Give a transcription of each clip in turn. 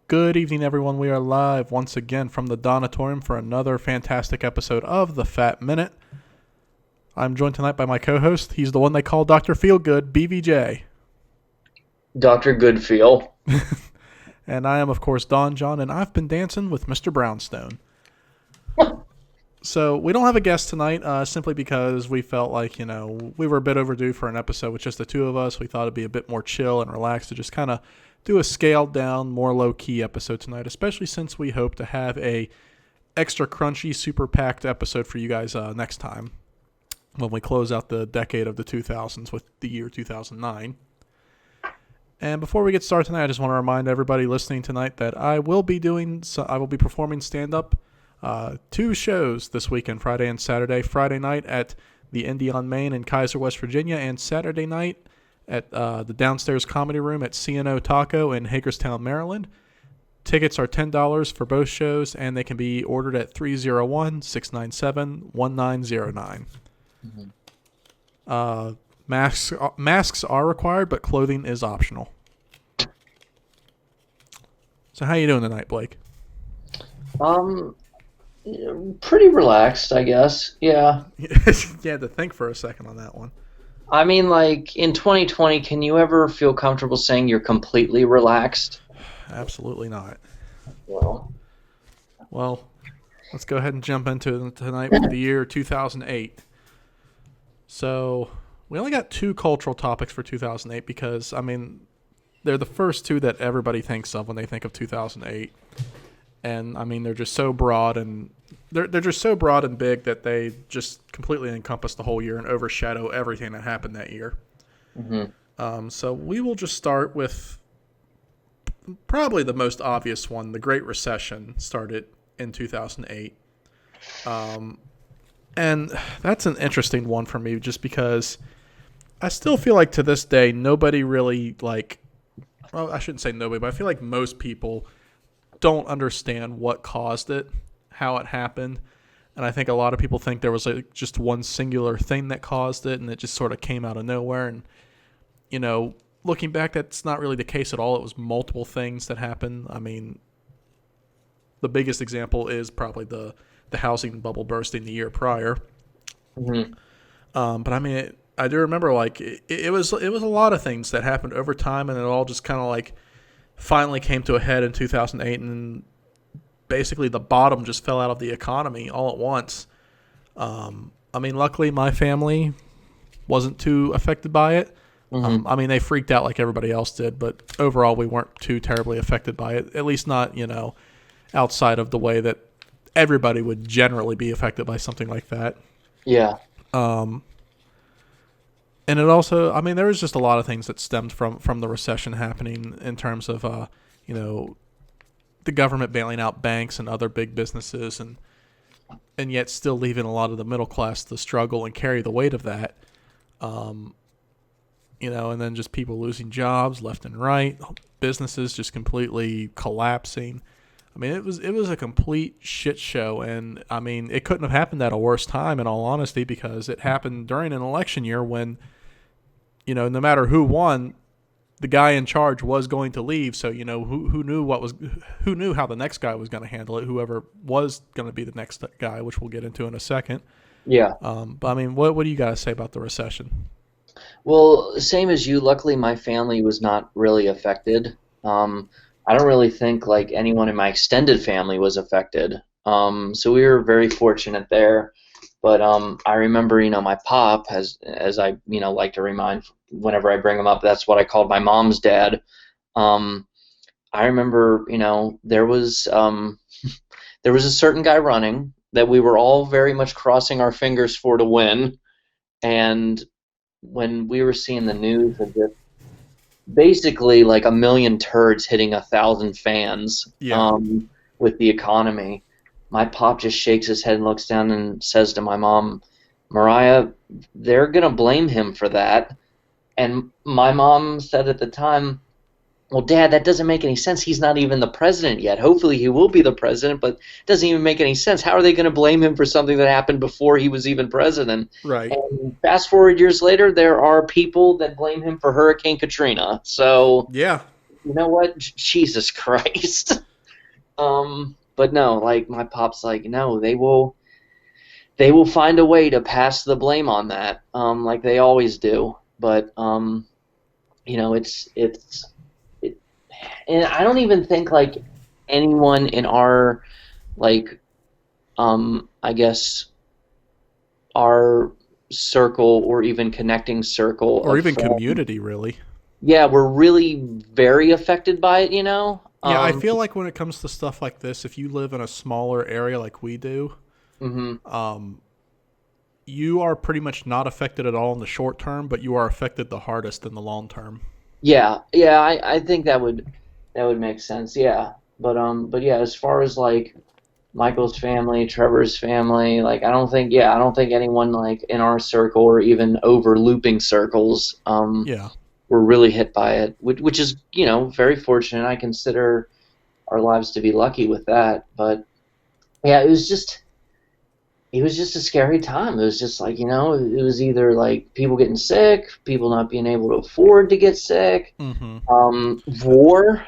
Good evening, everyone. We are live once again from the Donatorium for another fantastic episode of The Fat Minute. I'm joined tonight by my co-host. He's the one they call Dr. Feelgood, BVJ. Dr. Goodfeel. And I am, of course, Don John, and I've been dancing with Mr. Brownstone. So we don't have a guest tonight, simply because we felt like, we were a bit overdue for an episode with just the two of us. We thought it'd be a bit more chill and relaxed to just kind of do a scaled down, more low-key episode tonight, especially since we hope to have a extra crunchy, super packed episode for you guys next time when we close out the decade of the 2000s with the year 2009. And before we get started tonight, I just want to remind everybody listening tonight that I will be performing stand-up 2 shows this weekend, Friday and Saturday. Friday night at the Indie on Main in Kaiser, West Virginia, and Saturday night at the Downstairs Comedy Room at CNO Taco in Hagerstown, Maryland. Tickets are $10 for both shows, and they can be ordered at 301-697-1909. Mm-hmm. Masks are required, but clothing is optional. So how you doing tonight, Blake? Pretty relaxed, I guess. Yeah. You had to think for a second on that one. I mean, like, in 2020, can you ever feel comfortable saying you're completely relaxed? Absolutely not. Well, let's go ahead and jump into tonight with the year 2008. So we only got 2 cultural topics for 2008 because, they're the first 2 that everybody thinks of when they think of 2008. And, they're just so broad and they're just so broad and big that they just completely encompass the whole year and overshadow everything that happened that year. Mm-hmm. So we will just start with probably the most obvious one. The Great Recession started in 2008. And that's an interesting one for me just because I still feel like to this day nobody really I shouldn't say nobody, but I feel like most people don't understand what caused it, how it happened. And I think a lot of people think there was just one singular thing that caused it and it just sort of came out of nowhere. And, looking back, that's not really the case at all. It was multiple things that happened. The biggest example is probably the housing bubble bursting the year prior. Mm-hmm. But I do remember it was a lot of things that happened over time, and it all just kind of finally came to a head in 2008, and basically the bottom just fell out of the economy all at once. Luckily my family wasn't too affected by it. Mm-hmm. They freaked out like everybody else did, but overall we weren't too terribly affected by it, at least not, outside of the way that everybody would generally be affected by something like that. Yeah. And it also, there was just a lot of things that stemmed from the recession happening in terms of, the government bailing out banks and other big businesses and yet still leaving a lot of the middle class to struggle and carry the weight of that. And then just people losing jobs left and right, businesses just completely collapsing. It was a complete shit show, and it couldn't have happened at a worse time, in all honesty, because it happened during an election year when, no matter who won, the guy in charge was going to leave. So who knew how the next guy was going to handle it? Whoever was going to be the next guy, which we'll get into in a second. Yeah. But what do you guys say about the recession? Well, same as you. Luckily, my family was not really affected. I don't really think anyone in my extended family was affected. So we were very fortunate there. But I remember, my pop, as I, like to remind whenever I bring him up, that's what I called my mom's dad. I remember, there was there was a certain guy running that we were all very much crossing our fingers for to win. And when we were seeing the news of just basically a million turds hitting 1,000 fans, yeah, with the economy, my pop just shakes his head and looks down and says to my mom, "Mariah, they're going to blame him for that." And my mom said at the time, "Well, Dad, that doesn't make any sense. He's not even the president yet. Hopefully he will be the president, but it doesn't even make any sense. How are they going to blame him for something that happened before he was even president?" Right. And fast forward years later, there are people that blame him for Hurricane Katrina. So yeah, you know what? Jesus Christ. But no, like my pop's like, no, they will find a way to pass the blame on that, like they always do. But it, and I don't even think like anyone in our like I guess our circle or even connecting circle Or of even friends, community, really. yeah, we're really very affected by it. Yeah, I feel like when it comes to stuff like this, if you live in a smaller area like we do, hmm um, you are pretty much not affected at all in the short term, but you are affected the hardest in the long term. Yeah, yeah, I think that would make sense. Yeah, but yeah, as far as like Michael's family, Trevor's family, like I don't think anyone like in our circle or even over looping circles, Yeah. were really hit by it, which is very fortunate. I consider our lives to be lucky with that. But yeah, it was just a scary time. It was just like, it was either like people getting sick, people not being able to afford to get sick, Mm-hmm. war,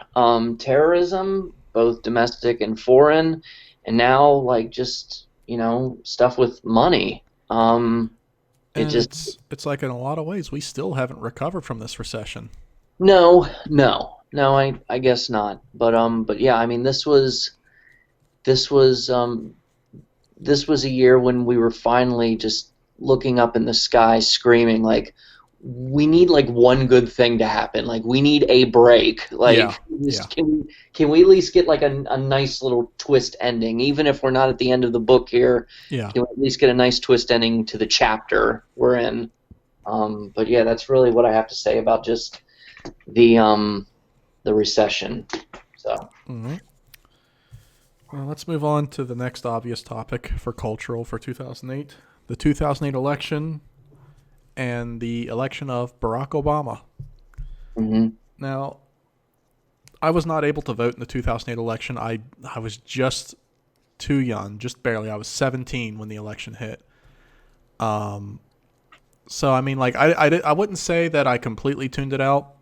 terrorism, both domestic and foreign, and now like just stuff with money. It And just it's like in a lot of ways we still haven't recovered from this recession. no, no, no. I guess not. But yeah, I mean, this was this was a year when we were finally just looking up in the sky screaming like we need like one good thing to happen, like we need a break, Yeah. like Yeah. can we at least get like a nice little twist ending, even if we're not at the end of the book here. Yeah. Can we at least get a nice twist ending to the chapter we're in? But yeah, that's really what I have to say about just the recession. So Mm-hmm. Well, let's move on to the next obvious topic for cultural for 2008. The 2008 election and the election of Barack Obama. hmm Now, I was not able to vote in the 2008 election. I was just too young, just barely. I was 17 when the election hit. Um, so I mean, like I wouldn't say that I completely tuned it out.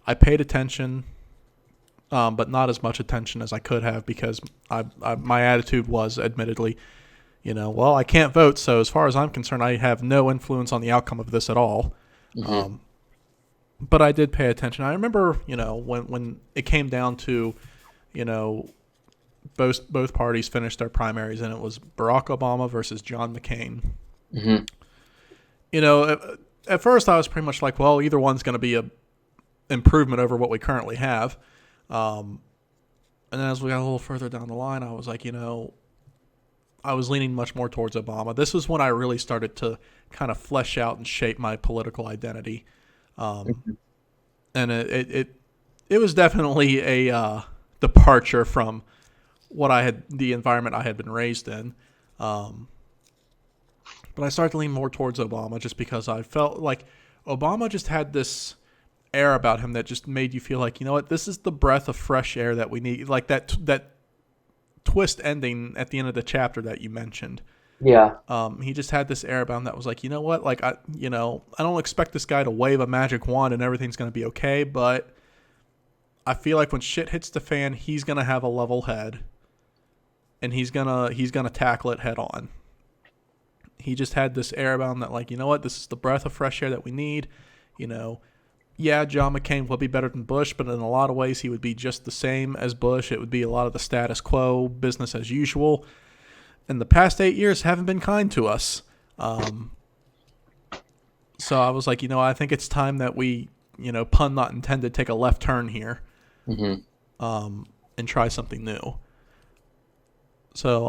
I paid attention, but not as much attention as I could have because my attitude was admittedly, well, I can't vote, so as far as I'm concerned, I have no influence on the outcome of this at all. hmm Um, but I did pay attention. I remember, when it came down to, you know, both parties finished their primaries, and it was Barack Obama versus John McCain. hmm At first I was pretty much like, well, either one's going to be a improvement over what we currently have. Um, and then as we got a little further down the line, I was like, I was leaning much more towards Obama. This was when I really started to kind of flesh out and shape my political identity. Um, and it was definitely a departure from the environment I had been raised in. Um, but I started to lean more towards Obama just because I felt like Obama just had this air about him that just made you feel like, you know what, this is the breath of fresh air that we need. Like that twist ending at the end of the chapter that you mentioned. Yeah. He just had this air about him that was like, you know what, like I don't expect this guy to wave a magic wand and everything's going to be okay, but I feel like when shit hits the fan, he's going to have a level head and he's going to tackle it head on. He just had this air about him that like, you know what, this is the breath of fresh air that we need. Yeah, John McCain would be better than Bush, but in a lot of ways he would be just the same as Bush. It would be a lot of the status quo, business as usual. And the past 8 years haven't been kind to us. So I was like, I think it's time that we, pun not intended, take a left turn here, hmm and try something new. So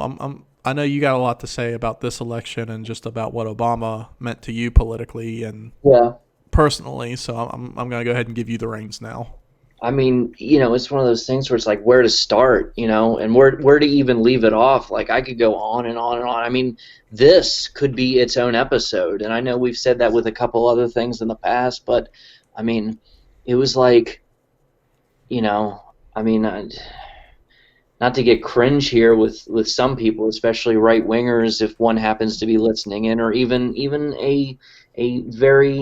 I know you got a lot to say about this election and just about what Obama meant to you politically and Yeah. personally. So I'm going to go ahead and give you the reins now. I mean, it's one of those things where it's like where to start, and where to even leave it off. Like I could go on and on and on. I mean, this could be its own episode, and I know we've said that with a couple other things in the past, but I mean, it was like, I mean, not not to get cringe here with some people, especially right wingers, if one happens to be listening in, or even a very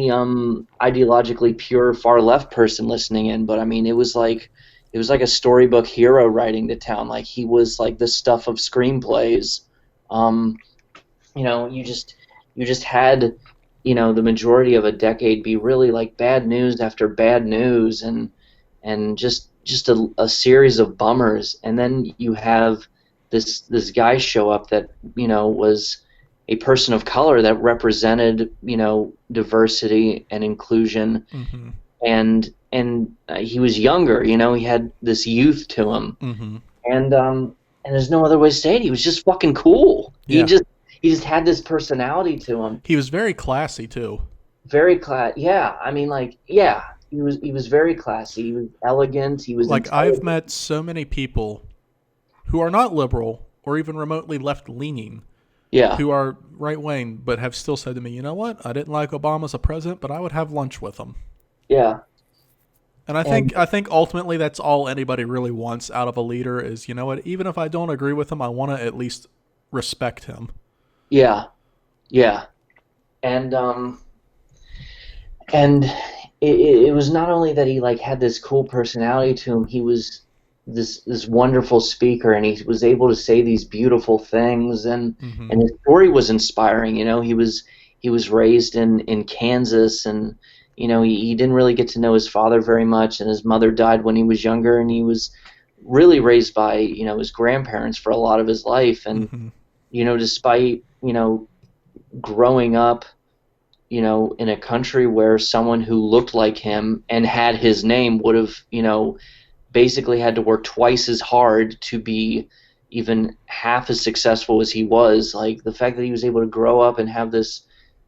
ideologically pure far left person listening in. But I mean, it was like a storybook hero riding to town. Like he was like the stuff of screenplays. Um, you just had, the majority of a decade be really like bad news after bad news, and just a series of bummers, and then you have this guy show up that was a person of color that represented diversity and inclusion, Mm-hmm. and he was younger, he had this youth to him, Mm-hmm. and there's no other way to say it. He was just fucking cool. He Yeah. just he just had this personality to him. He was very classy too. Very yeah. I mean, like, yeah. He was very classy. He was elegant. He was Like I've intelligent. met so many people who are not liberal or even remotely left leaning, Yeah, who are right wing, but have still said to me, you know what? I didn't like Obama as a president, but I would have lunch with him. yeah, And I and think I think ultimately that's all anybody really wants out of a leader is, you know what? Even if I don't agree with him, I want to at least respect him. yeah, yeah, and it was not only that he like had this cool personality to him. He was this wonderful speaker, and he was able to say these beautiful things, and Mm-hmm. and his story was inspiring. He was raised in Kansas, and he didn't really get to know his father very much, and his mother died when he was younger, and he was really raised by his grandparents for a lot of his life, and Mm-hmm. despite growing up in a country where someone who looked like him and had his name would have, basically had to work twice as hard to be even half as successful as he was. Like the fact that he was able to grow up and have this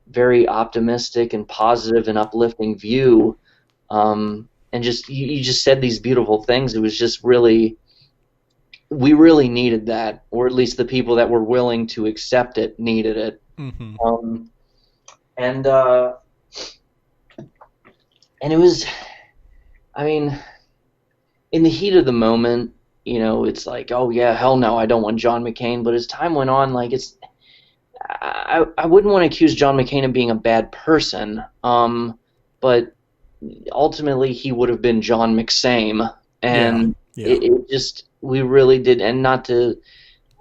very optimistic and positive and uplifting view, and just you just said these beautiful things. It was just really, we really needed that, or at least the people that were willing to accept it needed it. Mm-hmm. Um, and uh, and it was, I mean, in the heat of the moment, it's like, oh yeah, hell no, I don't want John McCain. But as time went on, like I wouldn't want to accuse John McCain of being a bad person, but ultimately he would have been John McSame, Yeah. and Yeah. it just, we really did, and not to,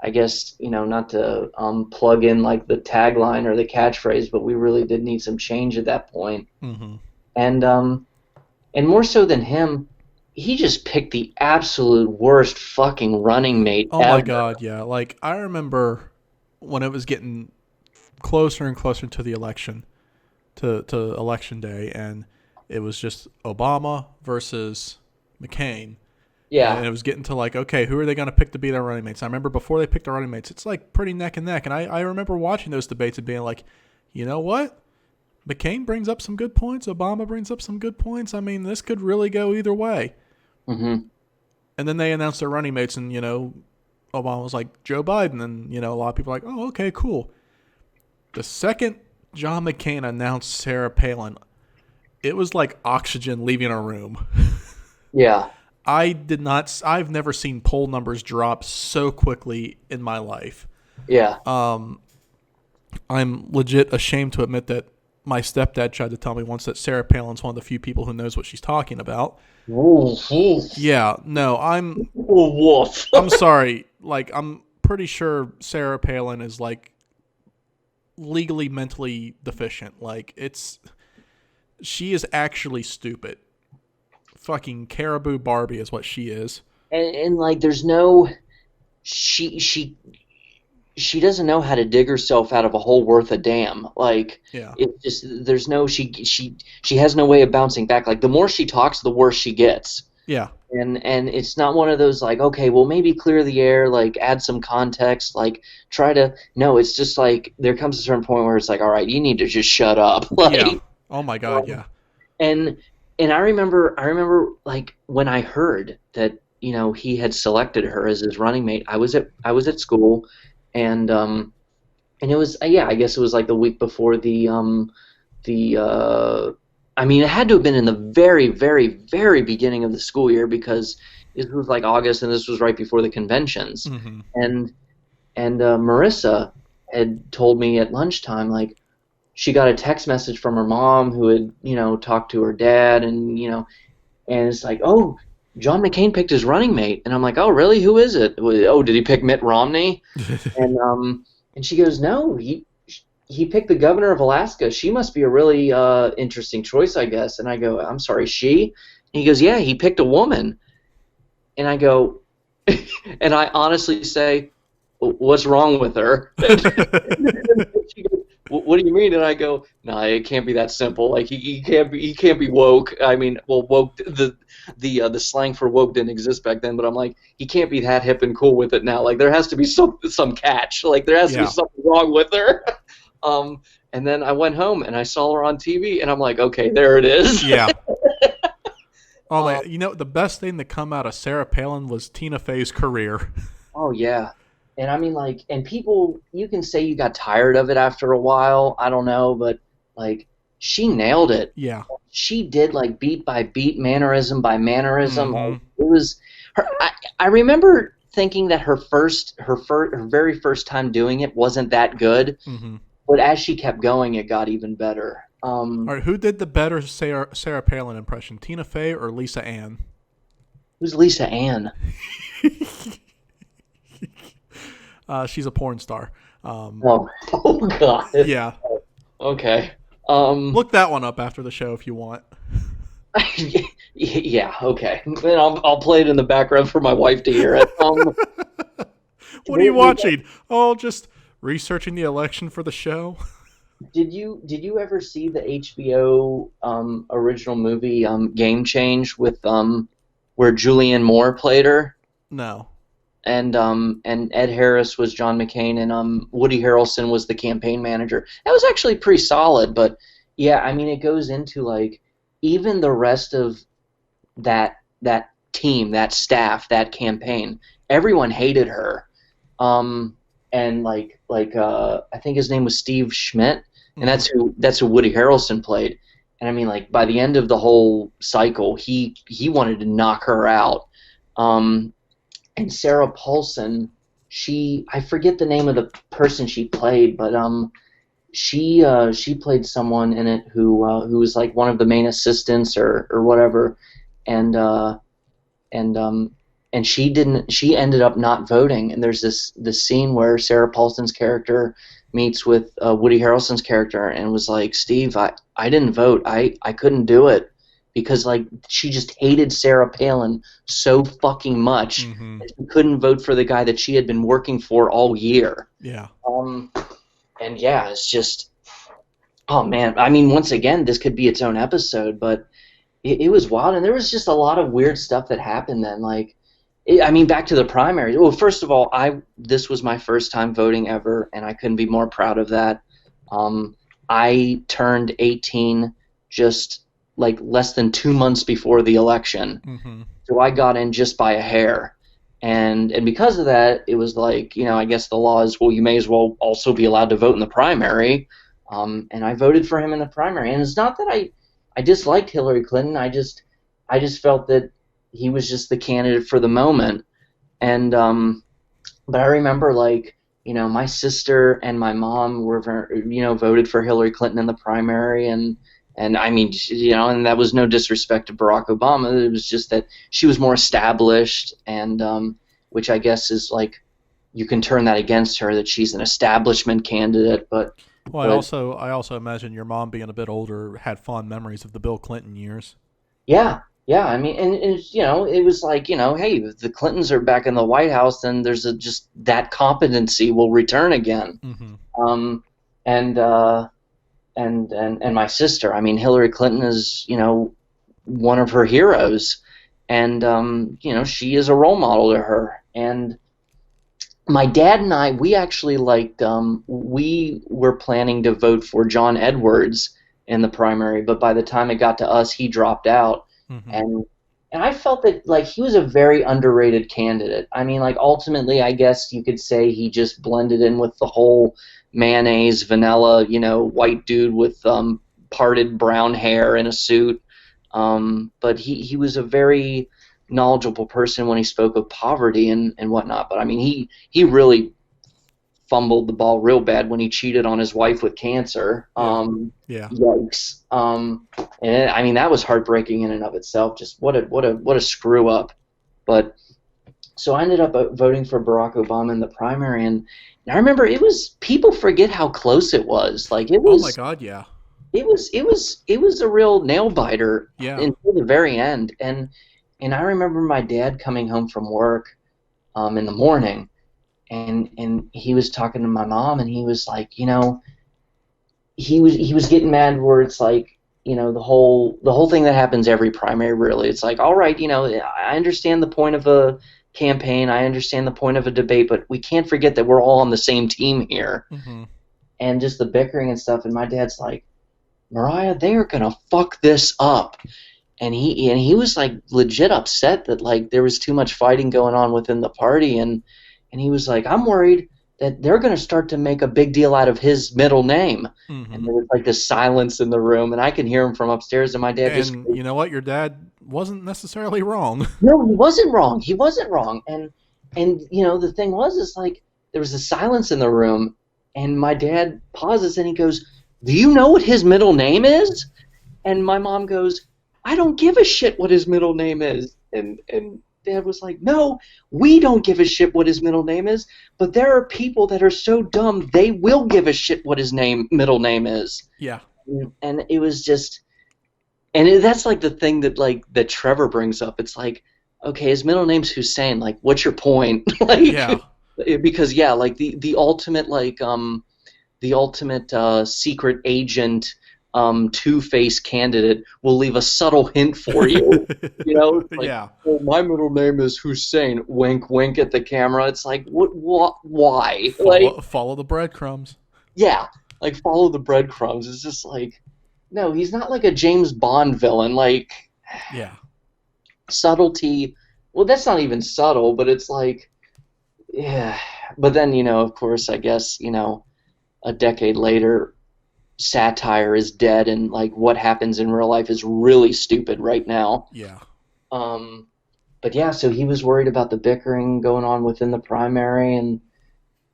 I guess, not to plug in like the tagline or the catchphrase, but we really did need some change at that point. Mm-hmm. And more so than him, he just picked the absolute worst fucking running mate Oh my ever. God, yeah. Like I remember when it was getting closer and closer to the election, to election day, and it was just Obama versus McCain, and Yeah, it was getting to like, okay, who are they going to pick to be their running mates? I remember before they picked their running mates, it's like pretty neck and neck, and I remember watching those debates and being like, you know what? McCain brings up some good points. Obama brings up some good points. I mean, this could really go either way. hmm, And then they announced their running mates, and Obama was like Joe Biden, and a lot of people are like, oh, okay, cool. The second John McCain announced Sarah Palin, it was like oxygen leaving a room. yeah, I've never seen poll numbers drop so quickly in my life. yeah. I'm legit ashamed to admit that my stepdad tried to tell me once that Sarah Palin's one of the few people who knows what she's talking about. Woof, woof, Yeah, no, woof. I'm sorry. Like, I'm pretty sure Sarah Palin is like legally mentally deficient. Like, she is actually stupid. Fucking Caribou Barbie is what she is. And like, there's no, she doesn't know how to dig herself out of a hole worth a damn. Like, Yeah. it's just, there's no, she has no way of bouncing back. Like, the more she talks, the worse she gets. Yeah. And it's not one of those like, okay, well, maybe clear the air, like add some context, like try to, no, it's just like there comes a certain point where it's like, all right, you need to just shut up. Yeah. Like, Oh my God. Yeah. and I remember like when I heard that he had selected her as his running mate. I was at school, and it was, yeah, I guess it was like the week before the I mean, it had to have been in the very, very, very beginning of the school year, because This was like August, and this was right before the conventions. Mm-hmm. And Marissa had told me at lunchtime, like, she got a text message from her mom who had, talked to her dad, and it's like, oh, John McCain picked his running mate. And I'm like, oh, really? Who is it? Oh, did he pick Mitt Romney? And she goes, no, he picked the governor of Alaska. She must be a really interesting choice, I guess. And I go, I'm sorry, she? And he goes, yeah, he picked a woman. And I go, and I honestly say, what's wrong with her? She goes, what do you mean? And I go, no, it can't be that simple. Like he can't be woke. I mean, well, woke, the slang for woke didn't exist back then, but I'm like, he can't be that hip and cool with it now. Like there has to be some catch. Like there has to be something wrong with her. And then I went home and I saw her on TV, and I'm like, okay, there it is. Yeah. Oh, the best thing to come out of Sarah Palin was Tina Fey's career. Oh yeah. And I mean, like, and people, you can say you got tired of it after a while. I don't know, but like, she nailed it. Yeah. She did like beat by beat, mannerism by mannerism. Mm-hmm. Like, it was her. I remember thinking that her very first time doing it wasn't that good, mm-hmm. but as she kept going, it got even better. All right, who did the better Sarah Palin impression, Tina Fey or Lisa Ann? Who's Lisa Ann? She's a porn star. Oh God. Yeah. Okay. Look that one up after the show if you want. Yeah. Okay. Then I'll play it in the background for my wife to hear it. What are you watching? Oh, just researching the election for the show. Did you ever see the HBO original movie Game Change with where Julianne Moore played her? No. And Ed Harris was John McCain, and Woody Harrelson was the campaign manager. That was actually pretty solid, but yeah, I mean, it goes into like even the rest of that team, that staff, that campaign, everyone hated her. And I think his name was Steve Schmidt, and that's who Woody Harrelson played. And I mean, like by the end of the whole cycle, he wanted to knock her out. And Sarah Paulson, I forget the name of the person she played, but she played someone in it who was like one of the main assistants or whatever, and she ended up not voting. And there's this scene where Sarah Paulson's character meets with Woody Harrelson's character and was like, Steve, I didn't vote. I couldn't do it. Because like she just hated Sarah Palin so fucking much that she couldn't vote for the guy that she had been working for all year. Yeah. And yeah, it's just, oh man. I mean, once again, this could be its own episode, but it was wild, and there was just a lot of weird stuff that happened then. Like, I mean, back to the primary. Well, first of all, this was my first time voting ever, and I couldn't be more proud of that. I turned 18 just like less than 2 months before the election. So I got in just by a hair. And because of that, it was like, I guess the law is, well, you may as well also be allowed to vote in the primary. And I voted for him in the primary. And it's not that I disliked Hillary Clinton. I just felt that he was just the candidate for the moment. And but I remember like, my sister and my mom were, voted for Hillary Clinton in the primary, and I mean, and that was no disrespect to Barack Obama. It was just that she was more established, and which I guess is like, you can turn that against her, that she's an establishment candidate. But I also imagine your mom, being a bit older, had fond memories of the Bill Clinton years. Yeah. I mean, and it was like, hey, if the Clintons are back in the White House, then there's just that competency will return again. And my sister, I mean, Hillary Clinton is, one of her heroes, and she is a role model to her. And my dad and I, we actually we were planning to vote for John Edwards in the primary, but by the time it got to us, he dropped out. And I felt that like he was a very underrated candidate. I mean, like ultimately, I guess you could say he just blended in with the whole mayonnaise, vanilla, white dude with parted brown hair in a suit. But he was a very knowledgeable person when he spoke of poverty and whatnot. But I mean, he really fumbled the ball real bad when he cheated on his wife with cancer. Yeah. Yeah. Yikes. And I mean, that was heartbreaking in and of itself. Just what a screw up. But so I ended up voting for Barack Obama in the primary, and I remember people forget how close it was. Like Oh my God. Yeah. it was a real nail biter Yeah. until the very end. And I remember my dad coming home from work in the morning, and he was talking to my mom, and he was like, he was getting mad where it's like, the whole thing that happens every primary, really. It's like, all right, I understand the point of a campaign, I understand the point of a debate, but we can't forget that we're all on the same team here. Mm-hmm. And just the bickering and stuff. And my dad's like, Mariah, they are gonna fuck this up. And he was like legit upset that like there was too much fighting going on within the party, and he was like, I'm worried that they're going to start to make a big deal out of his middle name. Mm-hmm. And there was like this silence in the room, and I can hear him from upstairs, and my dad just... And you know what? Your dad wasn't necessarily wrong. No, he wasn't wrong. He wasn't wrong. And the thing was, is like there was a silence in the room, and my dad pauses and he goes, "Do you know what his middle name is?" And my mom goes, "I don't give a shit what his middle name is." And Dad was like, "No, we don't give a shit what his middle name is, but there are people that are so dumb they will give a shit what his middle name is." Yeah. And it was just, that's like the thing that Trevor brings up. It's like, okay, his middle name's Hussein. Like, what's your point? Like, Yeah. Because like the ultimate secret agent, two-face candidate will leave a subtle hint for you. Like, Yeah. "Oh, my middle name is Hussein." Wink, wink at the camera. It's like, what? Why? Follow the breadcrumbs. Yeah, like follow the breadcrumbs. It's just like, no, he's not like a James Bond villain. Like, Yeah. subtlety. Well, that's not even subtle, but it's like, yeah. But then, of course, I guess, a decade later, satire is dead, and like what happens in real life is really stupid right now. Yeah. But yeah, so he was worried about the bickering going on within the primary,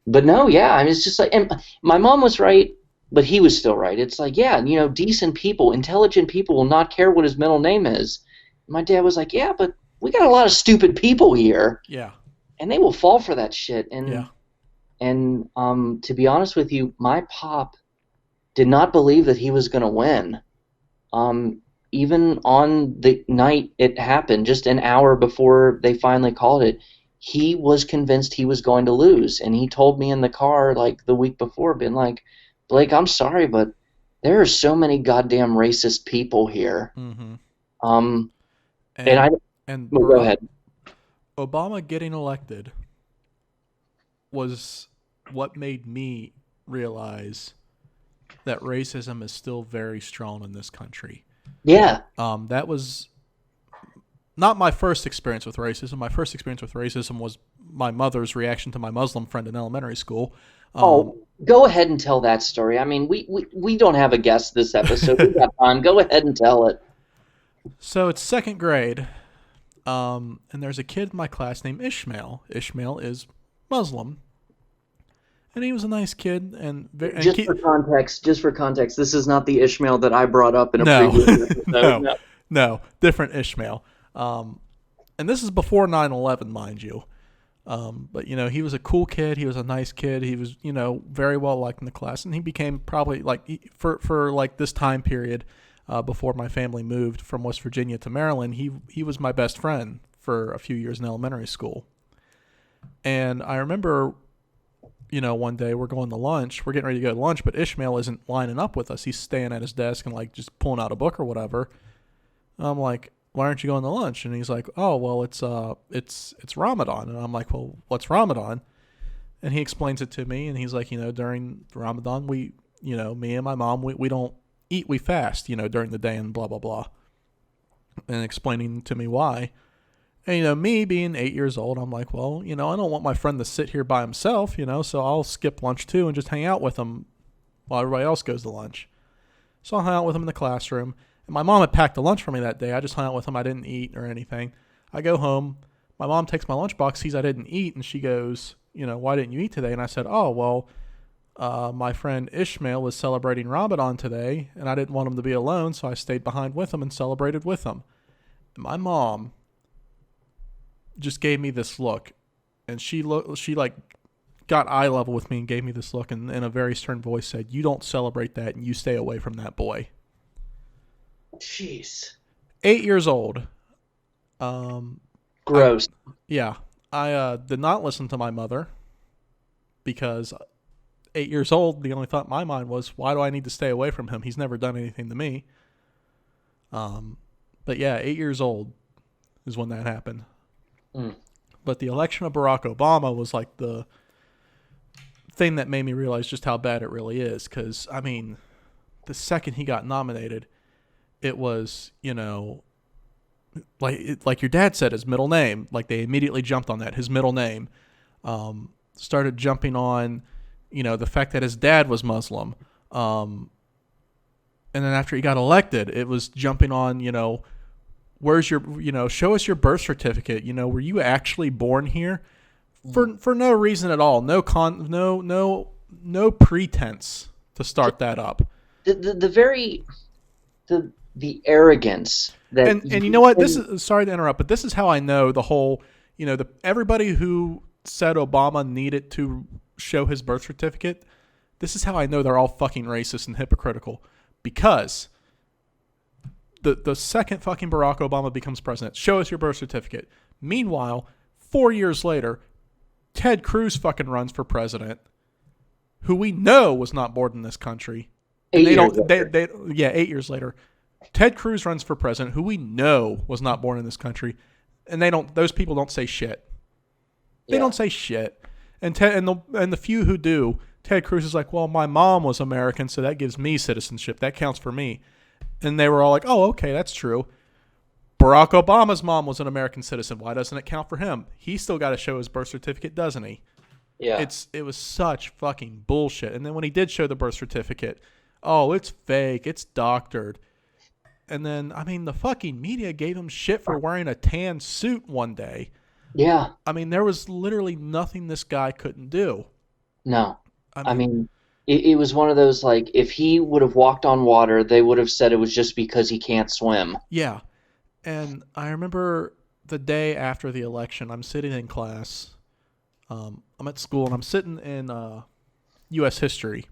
but no, yeah, I mean, it's just like, and my mom was right, but he was still right. It's like, yeah, decent people, intelligent people will not care what his middle name is. My dad was like, yeah, but we got a lot of stupid people here. Yeah. And they will fall for that shit. And Yeah. and to be honest with you, my pop did not believe that he was going to win. Even on the night it happened, just an hour before they finally called it, he was convinced he was going to lose. And he told me in the car like the week before, been like, "Blake, I'm sorry, but there are so many goddamn racist people here." Mm-hmm. Well, go ahead. Obama getting elected was what made me realize that racism is still very strong in this country. Yeah. That was not my first experience with racism. My first experience with racism was my mother's reaction to my Muslim friend in elementary school. Go ahead and tell that story. I mean, we don't have a guest this episode. We got time. Go ahead and tell it. So it's second grade, and there's a kid in my class named Ishmael. Ishmael is Muslim, and he was a nice kid. And just for context, this is not the Ishmael that I brought up in a previous episode. No, different Ishmael. And this is before 9/11, mind you. But he was a cool kid. He was a nice kid. He was very well liked in the class, and he became probably like for like this time period. Before my family moved from West Virginia to Maryland, he was my best friend for a few years in elementary school. And I remember, one day we're going to lunch. We're getting ready to go to lunch, but Ishmael isn't lining up with us. He's staying at his desk and like just pulling out a book or whatever. And I'm like, "Why aren't you going to lunch?" And he's like, "Oh, well, it's Ramadan." And I'm like, "Well, what's Ramadan?" And he explains it to me, and he's like, during Ramadan, me and my mom, we don't eat, we fast, during the day and blah, blah, blah. And explaining to me why. And, me being 8 years old, I'm like, well, I don't want my friend to sit here by himself, so I'll skip lunch too and just hang out with him while everybody else goes to lunch. So I hung out with him in the classroom. And my mom had packed a lunch for me that day. I just hung out with him. I didn't eat or anything. I go home. My mom takes my lunchbox, sees I didn't eat, and she goes, why didn't you eat today? And I said, oh, well, my friend Ishmael was celebrating Ramadan today, and I didn't want him to be alone, so I stayed behind with him and celebrated with him. And my mom just gave me this look, and she like got eye level with me and gave me this look, and in a very stern voice said, "You don't celebrate that, and you stay away from that boy." Jeez. 8 years old. Gross. I did not listen to my mother because 8 years old, the only thought in my mind was, why do I need to stay away from him? He's never done anything to me. But yeah, 8 years old is when that happened. But the election of Barack Obama was like the thing that made me realize just how bad it really is. Because, I mean, the second he got nominated, it was, like your dad said, his middle name. Like, they immediately jumped on that, his middle name. Started jumping on, the fact that his dad was Muslim. And then after he got elected, it was jumping on, where's your, show us your birth certificate. Were you actually born here? For no reason at all. No pretense to start that up. The arrogance that and you know what? This is, sorry to interrupt, but this is how I know the whole, everybody who said Obama needed to show his birth certificate. This is how I know they're all fucking racist and hypocritical, because the second fucking Barack Obama becomes president, show us your birth certificate. Meanwhile, 4 years later, Ted Cruz fucking runs for president, who we know was not born in this country. 8 years later. 8 years later, Ted Cruz runs for president, who we know was not born in this country, and those people don't say shit. They don't say shit. And the few who do, Ted Cruz is like, well, my mom was American, so that gives me citizenship. That counts for me. And they were all like, oh, okay, that's true. Barack Obama's mom was an American citizen. Why doesn't it count for him? He's still got to show his birth certificate, doesn't he? Yeah. It was such fucking bullshit. And then when he did show the birth certificate, oh, it's fake. It's doctored. And then, I mean, the fucking media gave him shit for wearing a tan suit one day. Yeah. I mean, there was literally nothing this guy couldn't do. No. I mean it was one of those, like, if he would have walked on water, they would have said it was just because he can't swim. Yeah. And I remember the day after the election, I'm sitting in class. I'm at school, and I'm sitting in U.S. history.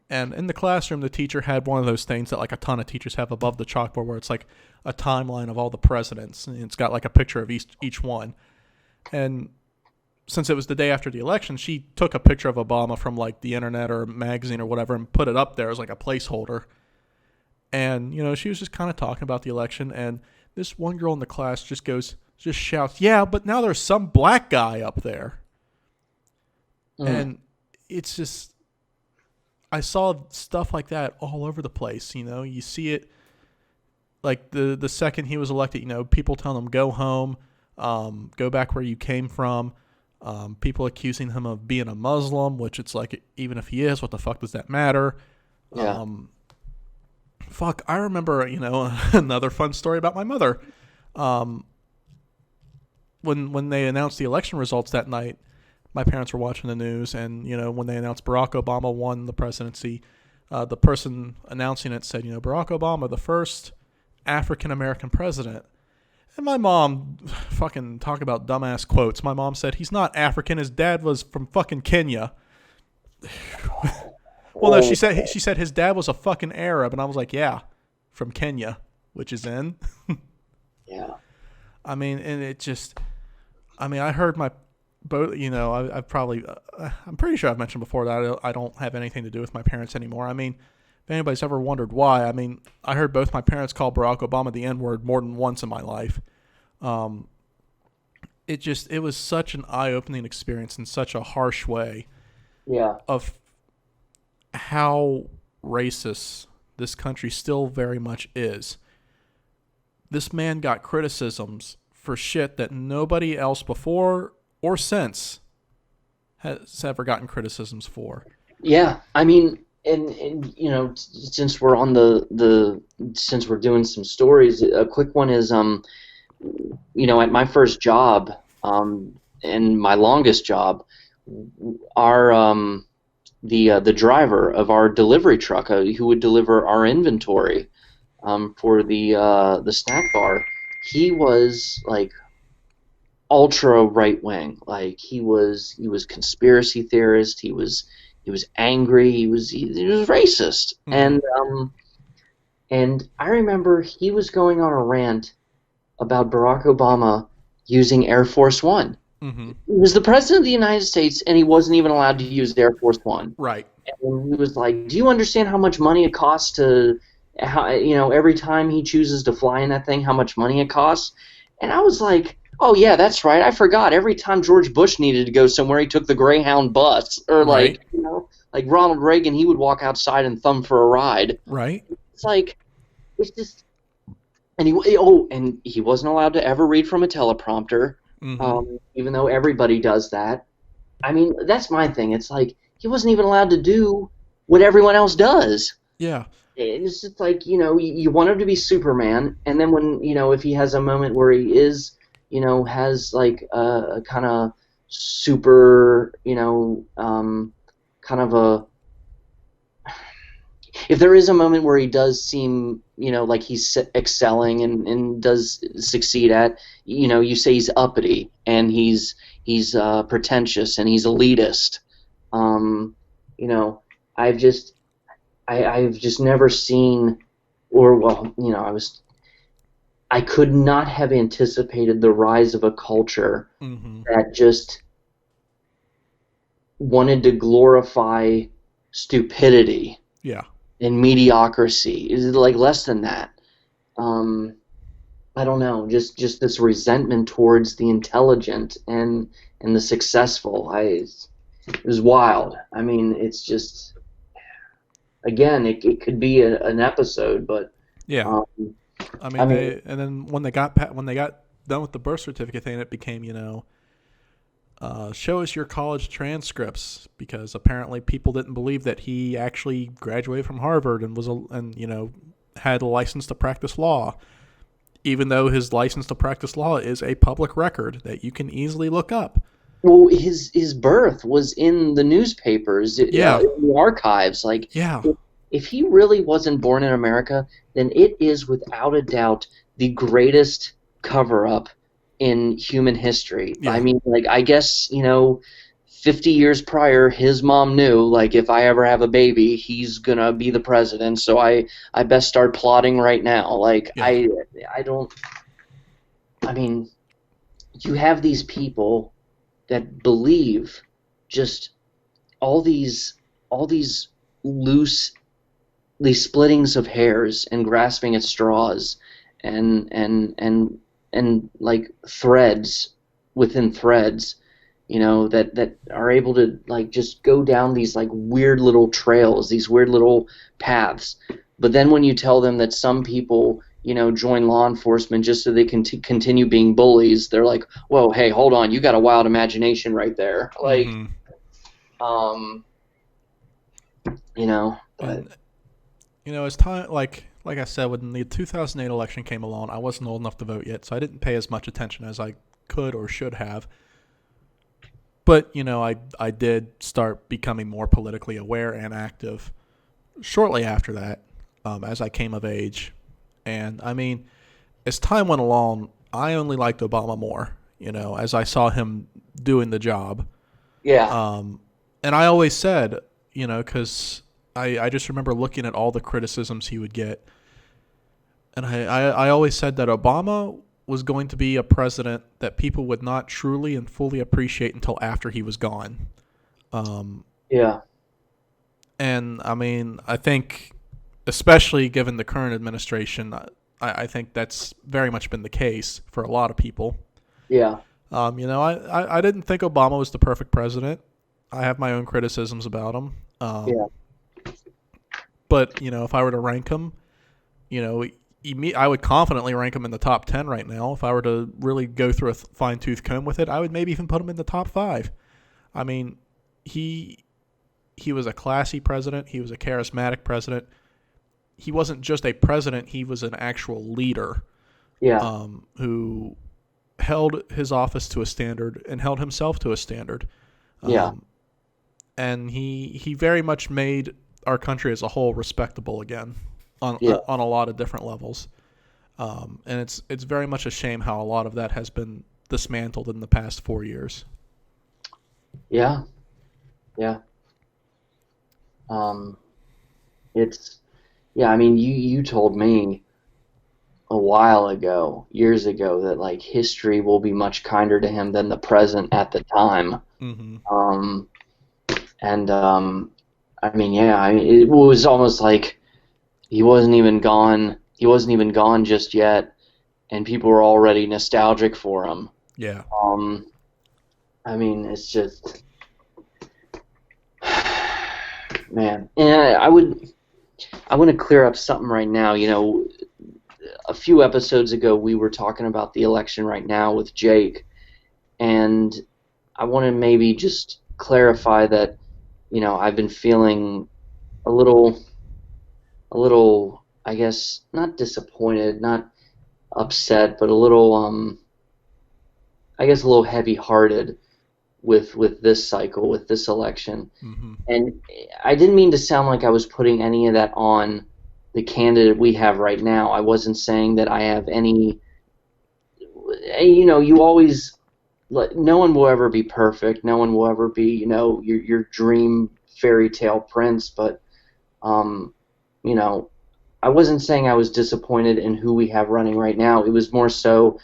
And in the classroom, the teacher had one of those things that like a ton of teachers have above the chalkboard, where it's like a timeline of all the presidents, and it's got like a picture of each one. And since it was the day after the election, she took a picture of Obama from like the internet or a magazine or whatever and put it up there as like a placeholder. And, she was just kind of talking about the election, and this one girl in the class just shouts, yeah, but now there's some black guy up there. And it's just, I saw stuff like that all over the place. You see it like the second he was elected, people telling him, go home, go back where you came from. People accusing him of being a Muslim, which it's like, even if he is, what the fuck does that matter? Yeah. I remember, another fun story about my mother. When they announced the election results that night, my parents were watching the news, and, when they announced Barack Obama won the presidency, the person announcing it said, Barack Obama, the first African-American president. And my mom, fucking talk about dumbass quotes. My mom said, he's not African. His dad was from fucking Kenya. Well, no, she said his dad was a fucking Arab. And I was like, yeah, from Kenya, which is in. Yeah. I mean, and it just, I heard my, both, I've probably, I'm pretty sure I've mentioned before that I don't have anything to do with my parents anymore. I mean, if anybody's ever wondered why, I heard both my parents call Barack Obama the N-word more than once in my life. It was such an eye-opening experience in such a harsh way. Yeah. Of how racist this country still very much is. This man got criticisms for shit that nobody else before or since has ever gotten criticisms for. Yeah, and since we're on since we're doing some stories, a quick one is at my first job, and my longest job, our the driver of our delivery truck, who would deliver our inventory, for the snack bar, he was like ultra right wing. Like he was conspiracy theorist. He was angry. He was racist. Mm-hmm. And I remember he was going on a rant about Barack Obama using Air Force One. Mm-hmm. He was the president of the United States, and he wasn't even allowed to use Air Force One. Right. And he was like, "Do you understand how much money it costs to, every time he chooses to fly in that thing, how much money it costs?" And I was like, "Oh yeah, that's right. I forgot. Every time George Bush needed to go somewhere, he took the Greyhound bus, or Right. like Ronald Reagan, he would walk outside and thumb for a ride." Right. It's like, it's just, and he wasn't allowed to ever read from a teleprompter, Mm-hmm. even though everybody does that. I mean, that's my thing. It's like he wasn't even allowed to do what everyone else does. Yeah. It's just like, you want him to be Superman, and then when, if he has a moment where he is, has like a kind of super, kind of a, if there is a moment where he does seem, like he's excelling and does succeed at, you say he's uppity and he's pretentious and he's elitist. Um, you know, I've just I've just never seen, or well, I could not have anticipated the rise of a culture Mm-hmm. that just wanted to glorify stupidity Yeah. and mediocrity. Is it like less than that? Um, I don't know. Just this resentment towards the intelligent and the successful. It was wild. I mean, it's just, again, it could be an episode, but Yeah. um, I I mean, mean, and then when they got done with the birth certificate thing, it became, show us your college transcripts, because apparently people didn't believe that he actually graduated from Harvard and had a license to practice law, even though his license to practice law is a public record that you can easily look up. well, his birth was in the newspapers, Yeah. in the archives. Like, Yeah. if he really wasn't born in America, then it is without a doubt the greatest cover up in human history. I Yeah. mean, like, I guess, 50 years prior, his mom knew, like, if I ever have a baby, he's gonna be the president, so I best start plotting right now. Like, Yeah. I don't, I mean, you have these people that believe just all these loose, these splittings of hairs and grasping at straws, and like threads within threads, that are able to like just go down these like weird little trails, these weird little paths. But then when you tell them that some people, join law enforcement just so they can continue being bullies, they're like, "Whoa, hey, hold on, you got a wild imagination right there." Like, Mm-hmm. um, but And it's time, like I said, when the 2008 election came along, I wasn't old enough to vote yet, so I didn't pay as much attention as I could or should have. But I did start becoming more politically aware and active shortly after that, as I came of age. And I mean, as time went along, I only liked Obama more. As I saw him doing the job. yeah, And I always said, because I just remember looking at all the criticisms he would get. And I always said that Obama was going to be a president that people would not truly and fully appreciate until after he was gone. Um, yeah, and I mean, I think, especially given the current administration, I think that's very much been the case for a lot of people. yeah, I didn't think Obama was the perfect president. I have my own criticisms about him. yeah, But, if I were to rank him, I would confidently rank him in the top 10 right now. If I were to really go through a fine-tooth comb with it, I would maybe even put him in the top 5. I mean, he was a classy president. He was a charismatic president. He wasn't just a president. He was an actual leader, yeah, who held his office to a standard and held himself to a standard. Yeah. And he very much made our country as a whole respectable again Yeah. on a lot of different levels. And it's very much a shame how a lot of that has been dismantled in the past 4 years. Yeah. Yeah. Um, it's yeah. I mean, you told me a while ago, years ago, that like history will be much kinder to him than the present at the time. Mm-hmm. Um, and I mean, yeah. I mean, it was almost like he wasn't even gone. He wasn't even gone just yet, and people were already nostalgic for him. Yeah. I mean, it's just, man. And I want to clear up something right now. You know, a few episodes ago, we were talking about the election right now with Jake, and I want to maybe just clarify that, you know, I've been feeling a little, I guess, not disappointed, not upset, but a little, I guess, a little heavy-hearted with this cycle, with this election. Mm-hmm. And I didn't mean to sound like I was putting any of that on the candidate we have right now. I wasn't saying that I have any, you know, you always, no one will ever be perfect. No one will ever be, you know, your dream fairy tale prince. But, you know, I wasn't saying I was disappointed in who we have running right now. It was more so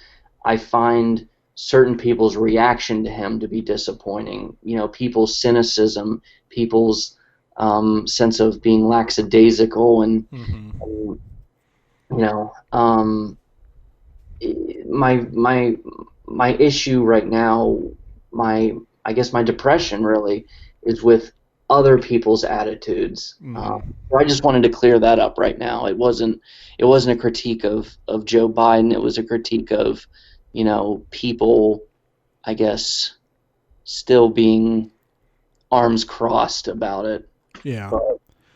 I find certain people's reaction to him to be disappointing. You know, people's cynicism, people's sense of being lackadaisical, and, Mm-hmm. and you know, my issue right now, I guess my depression really is with other people's attitudes. Mm-hmm. So I just wanted to clear that up right now. It wasn't a critique of Joe Biden. It was a critique of, you know, people, I guess, still being arms crossed about it. Yeah.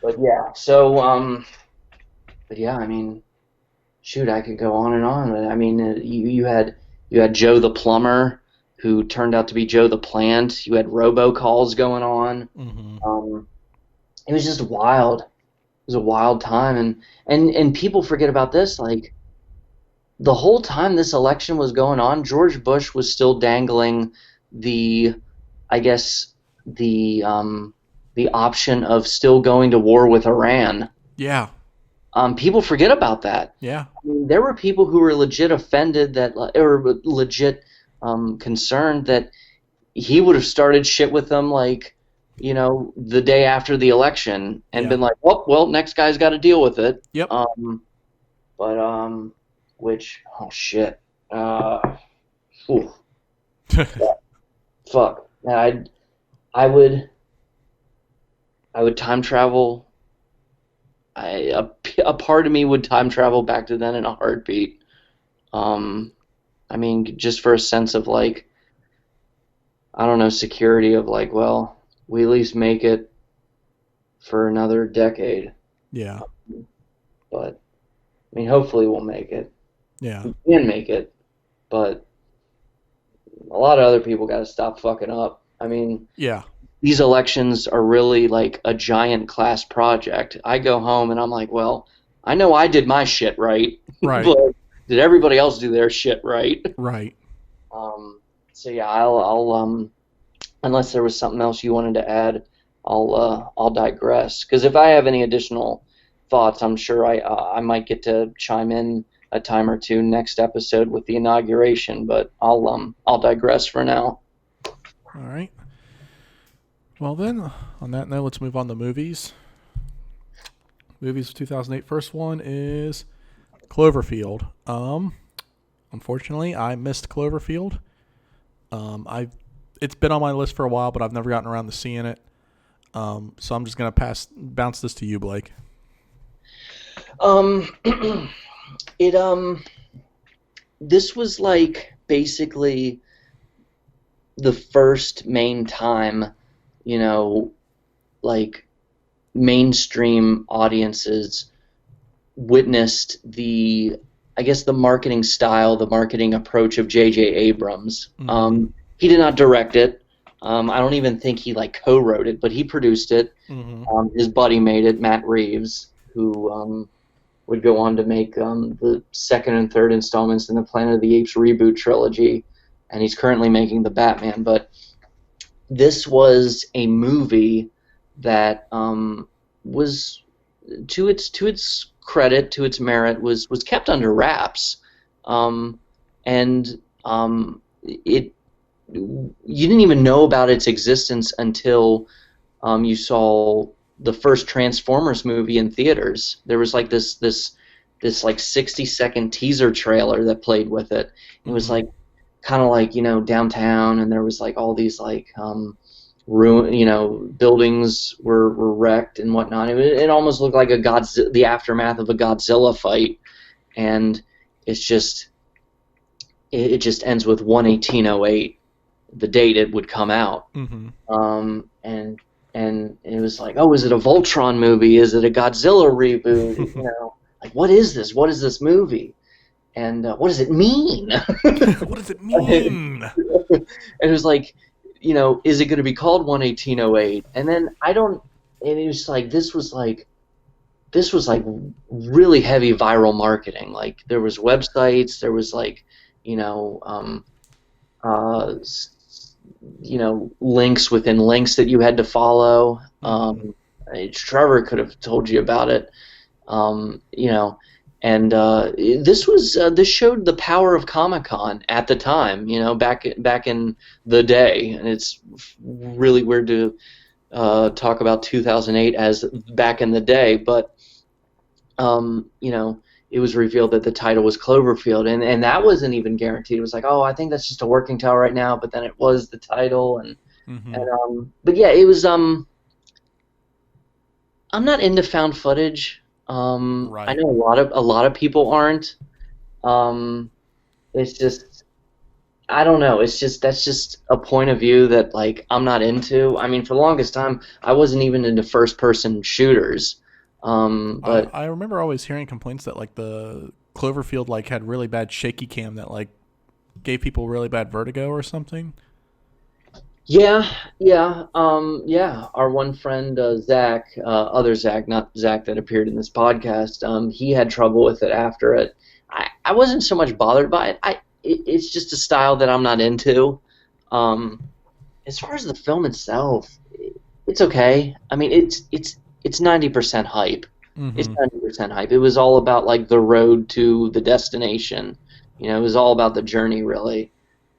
But yeah. So but yeah, I mean, shoot, I could go on and on. I mean, you had Joe the plumber, who turned out to be Joe the plant. You had robocalls going on. Mm-hmm. It was just wild. It was a wild time, and people forget about this. Like, the whole time this election was going on, George Bush was still dangling the, I guess, the option of still going to war with Iran. Yeah. People forget about that. Yeah. I mean, there were people who were legit offended that, or legit concerned that he would have started shit with them, like, you know, the day after the election, and Yeah. been like, well, next guy's got to deal with it. Yep. But which, oh shit, ooh, fuck. I would time travel. A part of me would time travel back to then in a heartbeat. I mean, just for a sense of, like, I don't know, security of, like, well, we at least make it for another decade. Yeah. But I mean, hopefully we'll make it. Yeah. We can make it, but a lot of other people got to stop fucking up. I mean, Yeah. these elections are really like a giant class project. I go home and I'm like, well, I know I did my shit right, Right. but did everybody else do their shit right? Right. So yeah, I'll unless there was something else you wanted to add, I'll digress. Because if I have any additional thoughts, I'm sure I might get to chime in a time or two next episode with the inauguration. But I'll digress for now. All right. Well then, on that note, let's move on to movies. Movies of 2008. First one is Cloverfield. Unfortunately, I missed Cloverfield. It's been on my list for a while, but I've never gotten around to seeing it. So I'm just gonna bounce this to you, Blake. It this was like basically the first main time, you know, like mainstream audiences witnessed the I guess the marketing style, the marketing approach of J.J. Abrams. Mm-hmm. He did not direct it. I don't even think he like co-wrote it, but he produced it. Mm-hmm. His buddy made it, Matt Reeves, who would go on to make the second and third installments in the Planet of the Apes reboot trilogy, and he's currently making the Batman. But this was a movie that was, to its credit, to its merit, was kept under wraps, and it you didn't even know about its existence until you saw the first Transformers movie in theaters. There was like this like 60-second teaser trailer that played with it. It was Mm-hmm. like kind of like, downtown, and there was like all these like buildings were wrecked and whatnot. It almost looked like the aftermath of a Godzilla fight, and it's just it just ends with 1/1808, the date it would come out. Mm-hmm. And it was like, oh, is it a Voltron movie? Is it a Godzilla reboot? Like, what is this? What is this movie? And what does it mean? What does it mean? And it was like, is it going to be called 1/1808? And then and it was like, this was like really heavy viral marketing. Like, there was websites, there was like, you know, uh, links within links that you had to follow. Trevor could have told you about it. um, you know, and this showed the power of Comic-Con at the time, back in the day, and it's really weird to talk about 2008 as back in the day, but it was revealed that the title was Cloverfield, and that wasn't even guaranteed. It was like, oh, I think that's just a working title right now, but then it was the title, and Mm-hmm. but yeah, it was. I'm not into found footage. I Right. know a lot of people aren't. Um, it's just I don't know. It's just that's just a point of view that like I'm not into. I mean, for the longest time, I wasn't even into first person shooters. I But I remember always hearing complaints that like the Cloverfield like had really bad shaky cam that like gave people really bad vertigo or something. yeah, yeah, yeah. Our one friend Zach, other Zach, not Zach that appeared in this podcast, he had trouble with it after it. I wasn't so much bothered by it. It's just a style that I'm not into. Um, as far as the film itself, it's okay. I mean, it's 90% hype. It's Mm-hmm. 90% hype. It was all about like the road to the destination. It was all about the journey, really.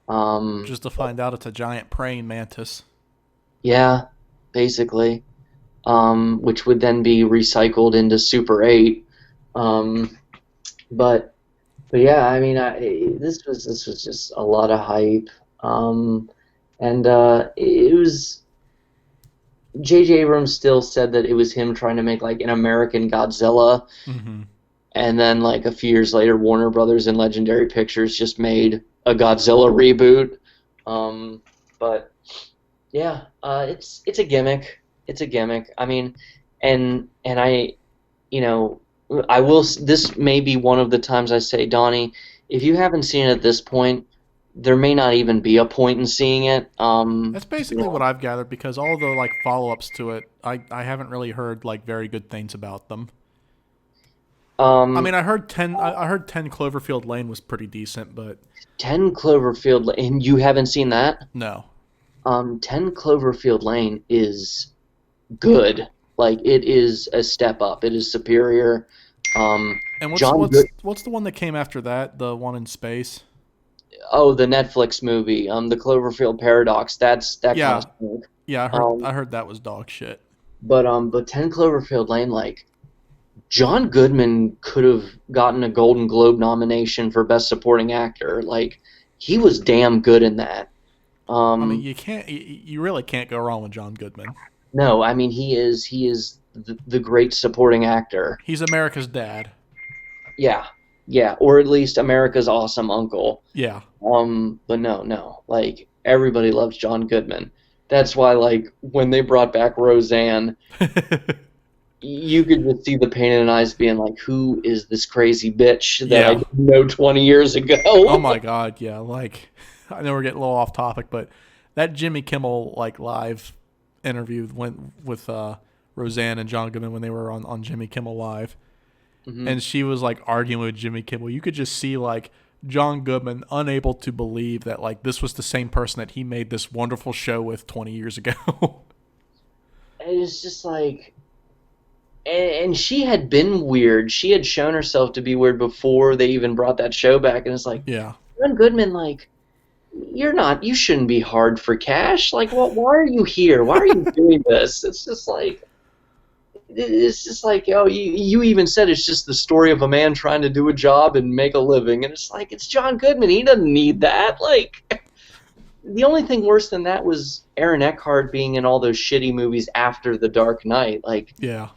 Um, Just to find out it's a giant praying mantis. yeah, basically. Which would then be recycled into Super 8. Um, but but yeah, I mean, this was just a lot of hype. And it was J.J. Abrams still said that it was him trying to make like an American Godzilla, Mm-hmm. and then like a few years later, Warner Brothers and Legendary Pictures just made a Godzilla reboot. Um, but yeah, it's a gimmick. It's a gimmick. I mean, and you know, I will. This may be one of the times I say, Donnie, if you haven't seen it at this point, there may not even be a point in seeing it. That's basically what I've gathered because all the like follow-ups to it, I haven't really heard like very good things about them. I Um, mean, I heard 10 Cloverfield Lane was pretty decent, but 10 Cloverfield Lane, and you haven't seen that? no. 10 Cloverfield Lane is good. Like, it is a step up. It is superior. Um, And what's John what's Good. what's the one that came after that? The one in space? Oh, the Netflix movie, the Cloverfield Paradox. That kind of Yeah. stuff. Yeah, I heard Um, I heard that was dog shit. but 10 Cloverfield Lane, like, John Goodman could have gotten a Golden Globe nomination for Best Supporting Actor. Like, he was damn good in that. I mean, Um, you really can't go wrong with John Goodman. no, I mean he is the great supporting actor. He's America's dad. Yeah, yeah, or at least America's awesome uncle. Yeah. But no, no, like everybody loves John Goodman. That's why, like, when they brought back Roseanne, you could just see the pain in the eyes being like, who is this crazy bitch that I Yeah. didn't know 20 years ago? Oh my God. Yeah. Like, I know we're getting a little off topic, but that Jimmy Kimmel like live interview went with Roseanne and John Goodman when they were on Jimmy Kimmel Live, Hmm. and she was like arguing with Jimmy Kimmel. You could just see like John Goodman unable to believe that like this was the same person that he made this wonderful show with 20 years ago. And it's just like, and she had been weird. She had shown herself to be weird before they even brought that show back. And it's like, Yeah. John Goodman, like, you shouldn't be hard for cash. Like, what? Why are you here? Why are you doing this? It's just like, oh, you even said it's just the story of a man trying to do a job and make a living. And it's like, it's John Goodman. He doesn't need that. Like, the only thing worse than that was Aaron Eckhart being in all those shitty movies after The Dark Knight. Like, Yeah.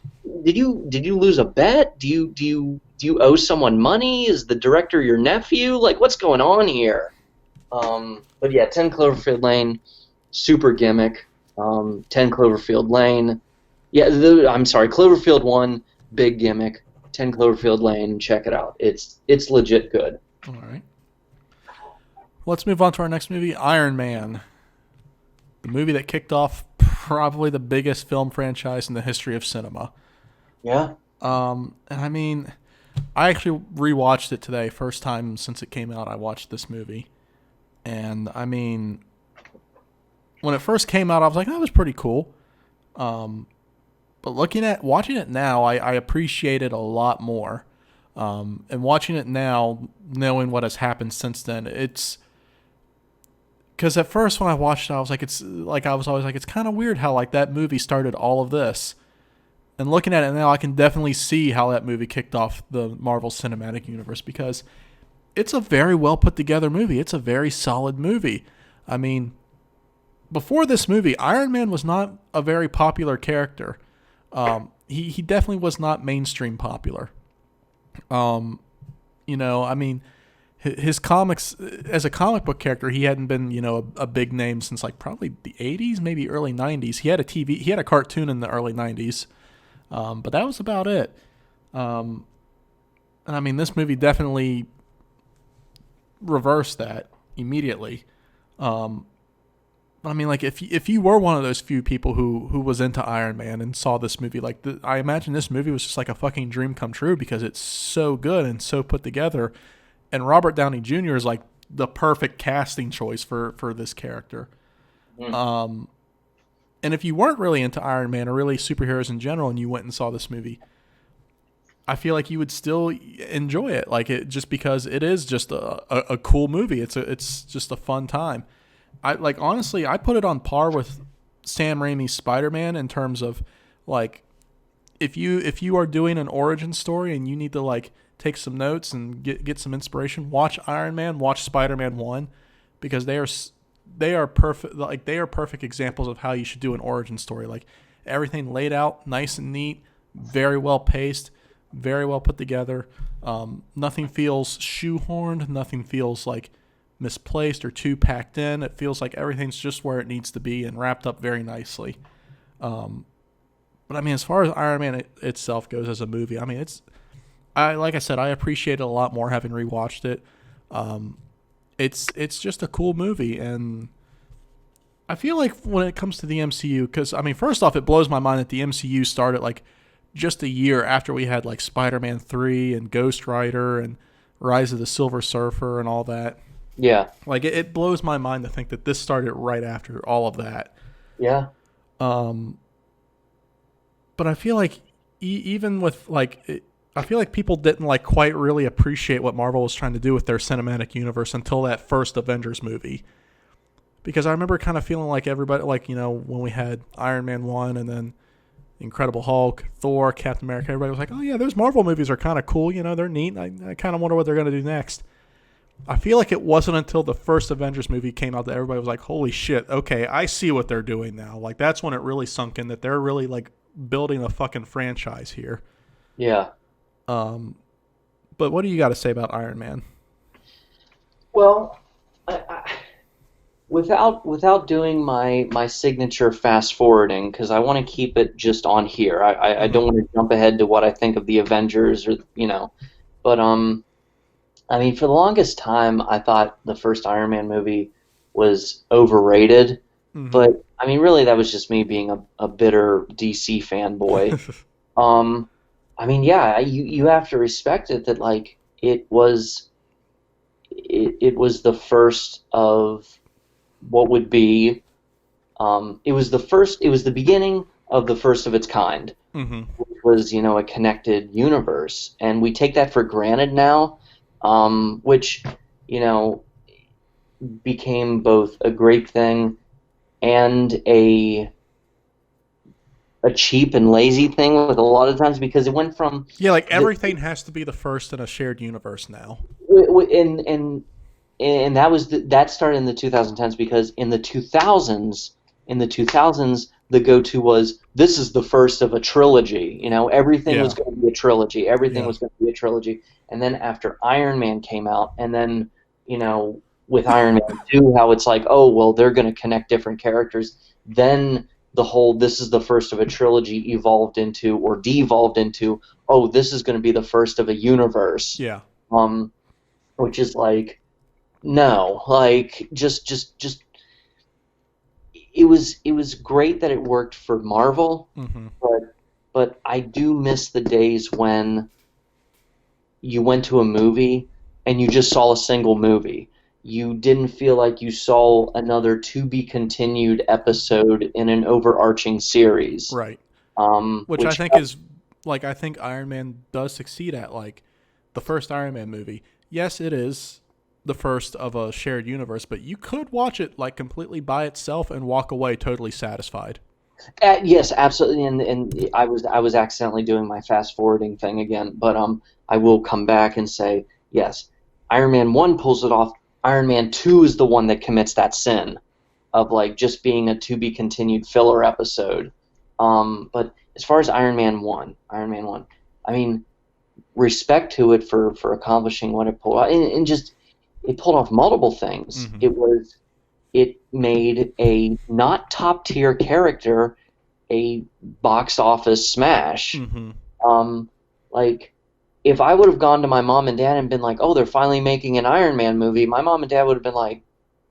did you lose a bet? Do you owe someone money? Is the director your nephew? Like, what's going on here? But yeah, 10 Cloverfield Lane, super gimmick. 10 Cloverfield Lane. Yeah, I'm sorry, Cloverfield 1, big gimmick. 10 Cloverfield Lane, check it out. It's legit good. All right. Let's move on to our next movie, Iron Man. The movie that kicked off probably the biggest film franchise in the history of cinema. Yeah. And I mean, I actually rewatched it today. First time since it came out, I watched this movie. And I mean, when it first came out, I was like, that was pretty cool. Um, but watching it now, I appreciate it a lot more. And watching it now, knowing what has happened since then, it's because at first when I watched it, I was always like, it's kind of weird how like that movie started all of this. And looking at it now, I can definitely see how that movie kicked off the Marvel Cinematic Universe because it's a very well put together movie. It's a very solid movie. I mean, before this movie, Iron Man was not a very popular character. He definitely was not mainstream popular. I mean, his comics as a comic book character, he hadn't been a big name since like probably the 80s, maybe early 90s. He had a cartoon in the early 90s, but that was about it. And I mean, this movie definitely reversed that immediately. I mean, like if you were one of those few people who was into Iron Man and saw this movie, like I imagine this movie was just like a fucking dream come true because it's so good and so put together. And Robert Downey Jr. is like the perfect casting choice for this character. Mm. Um, and if you weren't really into Iron Man or really superheroes in general, and you went and saw this movie, I feel like you would still enjoy it, like it just because it is just a cool movie. It's just a fun time. I like honestly, I put it on par with Sam Raimi's Spider-Man in terms of like if you are doing an origin story and you need to like take some notes and get some inspiration, watch Iron Man, watch Spider-Man 1 because they are perfect, like they are perfect examples of how you should do an origin story. Like everything laid out nice and neat, very well paced, very well put together. Nothing feels shoehorned, nothing feels like misplaced or too packed in. It feels like everything's just where it needs to be and wrapped up very nicely. But I mean, as far as Iron Man itself goes as a movie, I mean, like I said, I appreciate it a lot more having rewatched it. It's just a cool movie, and I feel like when it comes to the MCU, because I mean, first off, it blows my mind that the MCU started like just a year after we had like Spider-Man 3 and Ghost Rider and Rise of the Silver Surfer and all that. Yeah. Like it blows my mind to think that this started right after all of that. Yeah. Um, but I feel like even with I feel like people didn't like quite really appreciate what Marvel was trying to do with their cinematic universe until that first Avengers movie. Because I remember kind of feeling like everybody, like when we had Iron Man 1 and then Incredible Hulk, Thor, Captain America, everybody was like, oh yeah, those Marvel movies are kind of cool. They're neat. I kind of wonder what they're going to do next. I feel like it wasn't until the first Avengers movie came out that everybody was like, holy shit, okay, I see what they're doing now. Like, that's when it really sunk in that they're really, like, building a fucking franchise here. Yeah. But what do you got to say about Iron Man? Well, I, without doing my signature fast forwarding, because I want to keep it just on here. I Hmm. don't want to jump ahead to what I think of the Avengers or but I mean, for the longest time I thought the first Iron Man movie was overrated, Hmm. but I mean really that was just me being a bitter DC fanboy. Um, I mean, yeah, you have to respect it that like it was the first of what would be it was the beginning of the first of its kind, Hmm. which was a connected universe, and we take that for granted now, which you know became both a great thing and a cheap and lazy thing with a lot of times because it went from Yeah, like the everything has to be the first in a shared universe now. and that started in the 2010s because in the 2000s the go-to was this is the first of a trilogy. Everything was Yeah, going to be a trilogy. Everything yeah, was going to be a trilogy. And then after Iron Man came out, and then with Iron Man 2, how it's like, oh well, they're going to connect different characters. Then the whole this is the first of a trilogy evolved into or devolved into, oh, this is going to be the first of a universe. yeah. Um, which is like no, like just it was great that it worked for Marvel, Hmm. but I do miss the days when you went to a movie and you just saw a single movie. You didn't feel like you saw another to be continued episode in an overarching series. Right. Which I Which think is like I think Iron Man does succeed at. Like the first Iron Man movie. Yes, it is the first of a shared universe, but you could watch it like completely by itself and walk away totally satisfied. yes, absolutely, and I was accidentally doing my fast forwarding thing again, but I will come back and say yes, Iron Man 1 pulls it off. Iron Man 2 is the one that commits that sin of like just being a to be continued filler episode. But as far as Iron Man 1, I mean, respect to it for accomplishing what it pulled off, and just it pulled off multiple things. Hmm. It made a not top tier character a box office smash. Hmm. Um, like if I would have gone to my mom and dad and been like, "Oh, they're finally making an Iron Man movie," my mom and dad would have been like,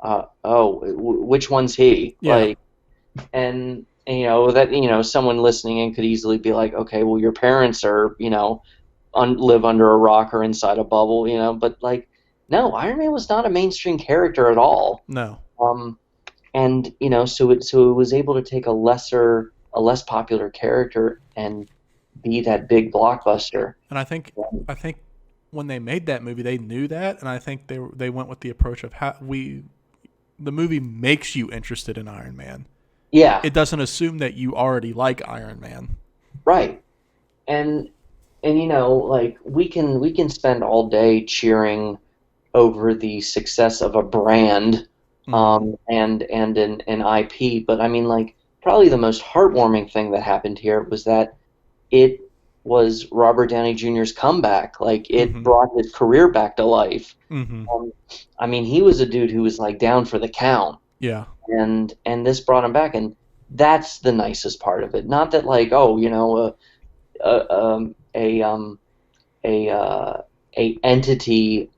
"Oh, which one's he?" Yeah. And that someone listening in could easily be like, "Okay, well, your parents are live under a rock or inside a bubble," but like, no, Iron Man was not a mainstream character at all. No. Um, and so it was able to take a less popular character and be that big blockbuster. And I think when they made that movie, they knew that, and I think they went with the approach of how the movie makes you interested in Iron Man. Yeah, It doesn't assume that you already like Iron Man. right. And like we can spend all day cheering over the success of a brand, Hmm. and an IP, but I mean, like, probably the most heartwarming thing that happened here was that it was Robert Downey Jr.'s comeback. Like, it Hmm. brought his career back to life. Hmm. Um, I mean, he was a dude who was like down for the count, Yeah. and this brought him back, and that's the nicest part of it. Not that like, oh, a a a entity,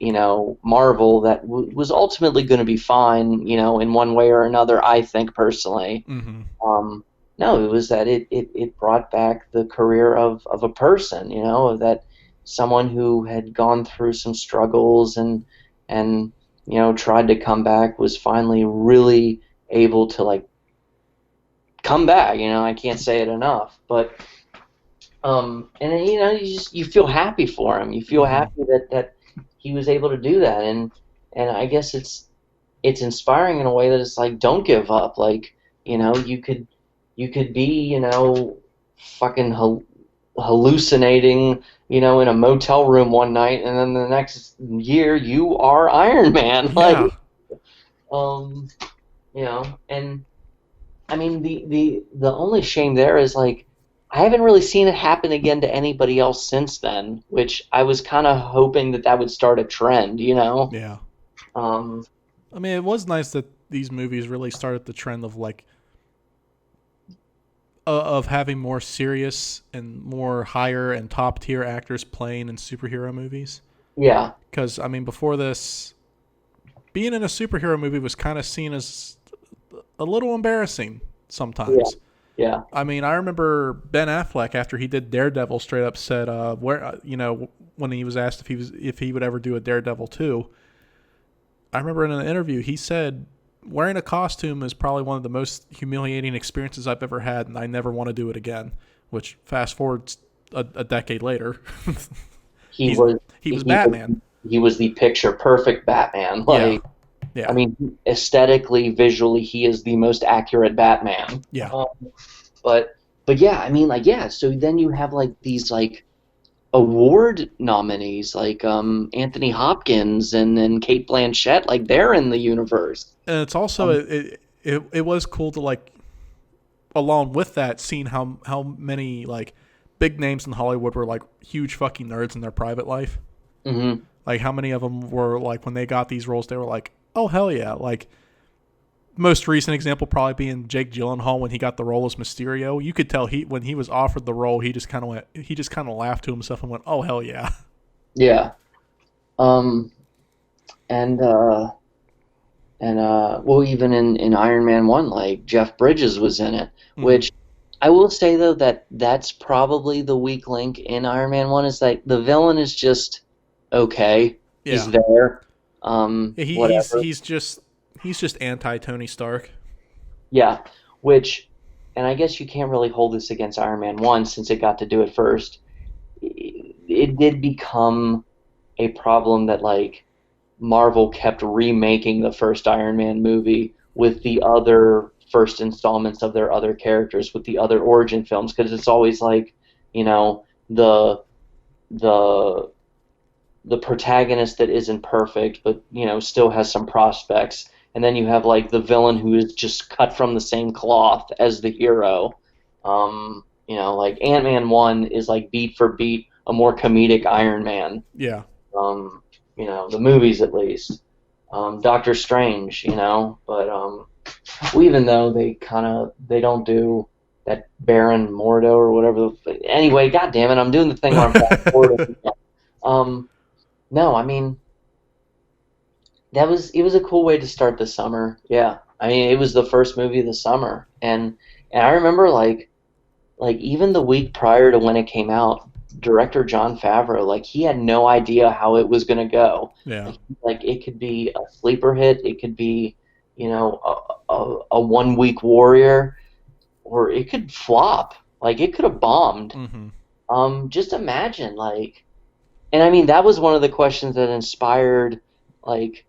Marvel that was ultimately going to be fine, in one way or another. I think personally. Hmm. Um, no, it was that it brought back the career of a person, of that someone who had gone through some struggles and tried to come back was finally really able to like come back. I can't say it enough, but and you feel happy for him. You feel Hmm. happy that he was able to do that, and I guess it's inspiring in a way that it's like, don't give up. Like, you could be, fucking hallucinating, in a motel room one night, and then the next year you are Iron Man. Like, Yeah. um, and I mean, the only shame there is like I haven't really seen it happen again to anybody else since then, which I was kind of hoping that would start a trend. Yeah. Um, I mean, it was nice that these movies really started the trend of like of having more serious and more higher and top tier actors playing in superhero movies. Yeah. Because I mean, before this, being in a superhero movie was kind of seen as a little embarrassing sometimes. Yeah. I mean, I remember Ben Affleck after he did Daredevil straight up said, when he was asked if he would ever do a Daredevil 2, I remember in an interview he said, wearing a costume is probably one of the most humiliating experiences I've ever had, and I never want to do it again. Which fast forward a decade later, he was Batman. He was the picture perfect Batman. Like, yeah. I mean, aesthetically, visually, he is the most accurate Batman. Yeah. But yeah, I mean, like, yeah. So then you have like these like award nominees like Anthony Hopkins and then Cate Blanchett, like they're in the universe. And it's also it was cool to like, along with that, seeing how many like big names in Hollywood were like huge fucking nerds in their private life. Mm-hmm. Like how many of them were like when they got these roles, they were like, oh hell yeah! Like most recent example probably being Jake Gyllenhaal when he got the role as Mysterio. You could tell when he was offered the role, he just kind of laughed to himself and went, oh hell yeah. Yeah. And well, even in Iron Man 1, like Jeff Bridges was in it, which I will say though that's probably the weak link in Iron Man 1 is that the villain is just okay. Yeah. He's there. He's just anti Tony Stark. Yeah, which, and I guess you can't really hold this against Iron Man 1 since it got to do it first. It did become a problem that like Marvel kept remaking the first Iron Man movie with the other first installments of their other characters, with the other origin films, because it's always like, you know, the protagonist that isn't perfect but, you know, still has some prospects, and then you have like the villain who is just cut from the same cloth as the hero. You know, like Ant-Man 1 is like beat for beat a more comedic Iron Man. Yeah. You know, the movies at least. Doctor Strange, you know, but well, even though they don't do that Baron Mordo or whatever. Anyway, God damn it, I'm doing the thing where I'm fast forwarding. No, I mean, it was a cool way to start the summer. Yeah, I mean, it was the first movie of the summer, and I remember like even the week prior to when it came out, director Jon Favreau, like he had no idea how it was gonna go. Yeah, like it could be a sleeper hit, it could be, you know, a 1 week warrior, or it could flop. Like it could have bombed. Mm-hmm. Just imagine like. And I mean, that was one of the questions that inspired, like,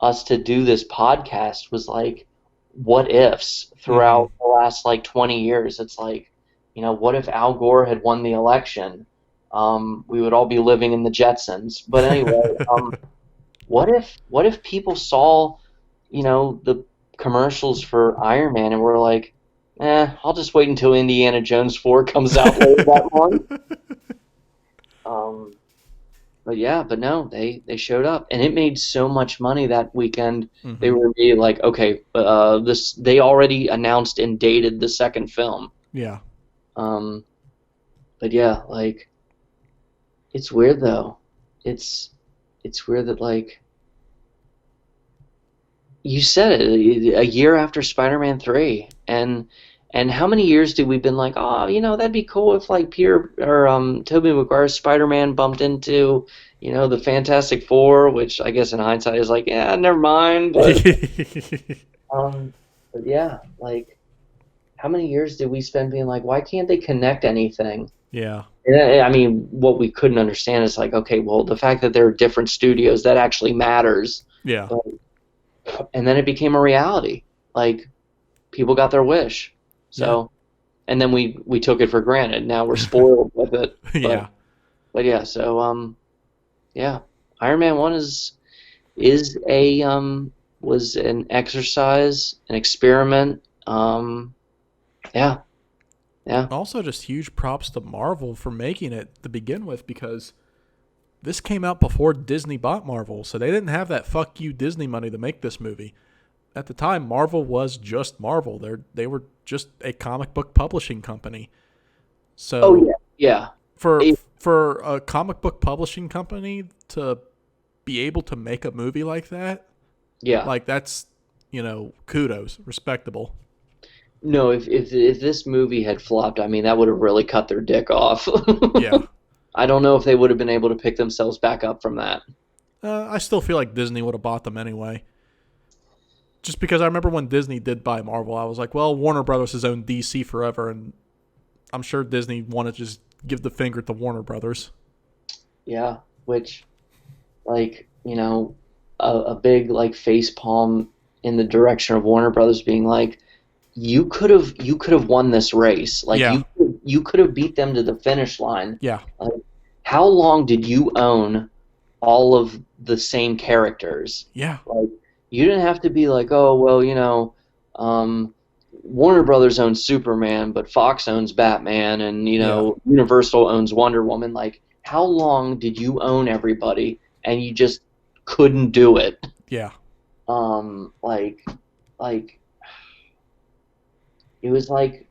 us to do this podcast was like, what ifs throughout the last like 20 years? It's like, you know, what if Al Gore had won the election? We would all be living in the Jetsons. But anyway, what if people saw, you know, the commercials for Iron Man and were like, I'll just wait until Indiana Jones 4 comes out later that month. But no, they showed up, and it made so much money that weekend. Mm-hmm. They were really like, okay, they already announced and dated the second film. Yeah. But yeah, like, it's weird though. It's weird that like you said it a year after Spider-Man 3, and how many years did we been like, oh, you know, that'd be cool if like Peter or Tobey Maguire's Spider-Man bumped into, you know, the Fantastic Four, which I guess in hindsight is like, yeah, never mind. But, but yeah, like, how many years did we spend being like, why can't they connect anything? Yeah. And, I mean, what we couldn't understand is like, okay, well, the fact that there are different studios, that actually matters. Yeah. And then it became a reality. Like, people got their wish. So, and then we took it for granted. Now we're spoiled with it. But yeah, so yeah, Iron Man 1 was an exercise, an experiment. Yeah. Also, just huge props to Marvel for making it to begin with, because this came out before Disney bought Marvel, so they didn't have that fuck you Disney money to make this movie. at the time, Marvel was just Marvel. They were just a comic book publishing company. Oh So yeah, for yeah. for a comic book publishing company to be able to make a movie like that, Yeah. like that's, kudos, respectable. No, if this movie had flopped, I mean, that would have really cut their dick off. Yeah. I don't know if they would have been able to pick themselves back up from that. I still feel like Disney would have bought them anyway. Just because I remember when Disney did buy Marvel, I was like, well, Warner Brothers has owned DC forever, and I'm sure Disney wanted to just give the finger to Warner Brothers. Yeah, which, like, a big like face palm in the direction of Warner Brothers being like, you could have won this race. Like Yeah. you could have beat them to the finish line. Yeah. Like, how long did you own all of the same characters? Yeah. Like, you didn't have to be like, oh well, Warner Brothers owns Superman, but Fox owns Batman, and Yeah. Universal owns Wonder Woman. Like, how long did you own everybody, and you just couldn't do it? Yeah. Like it was like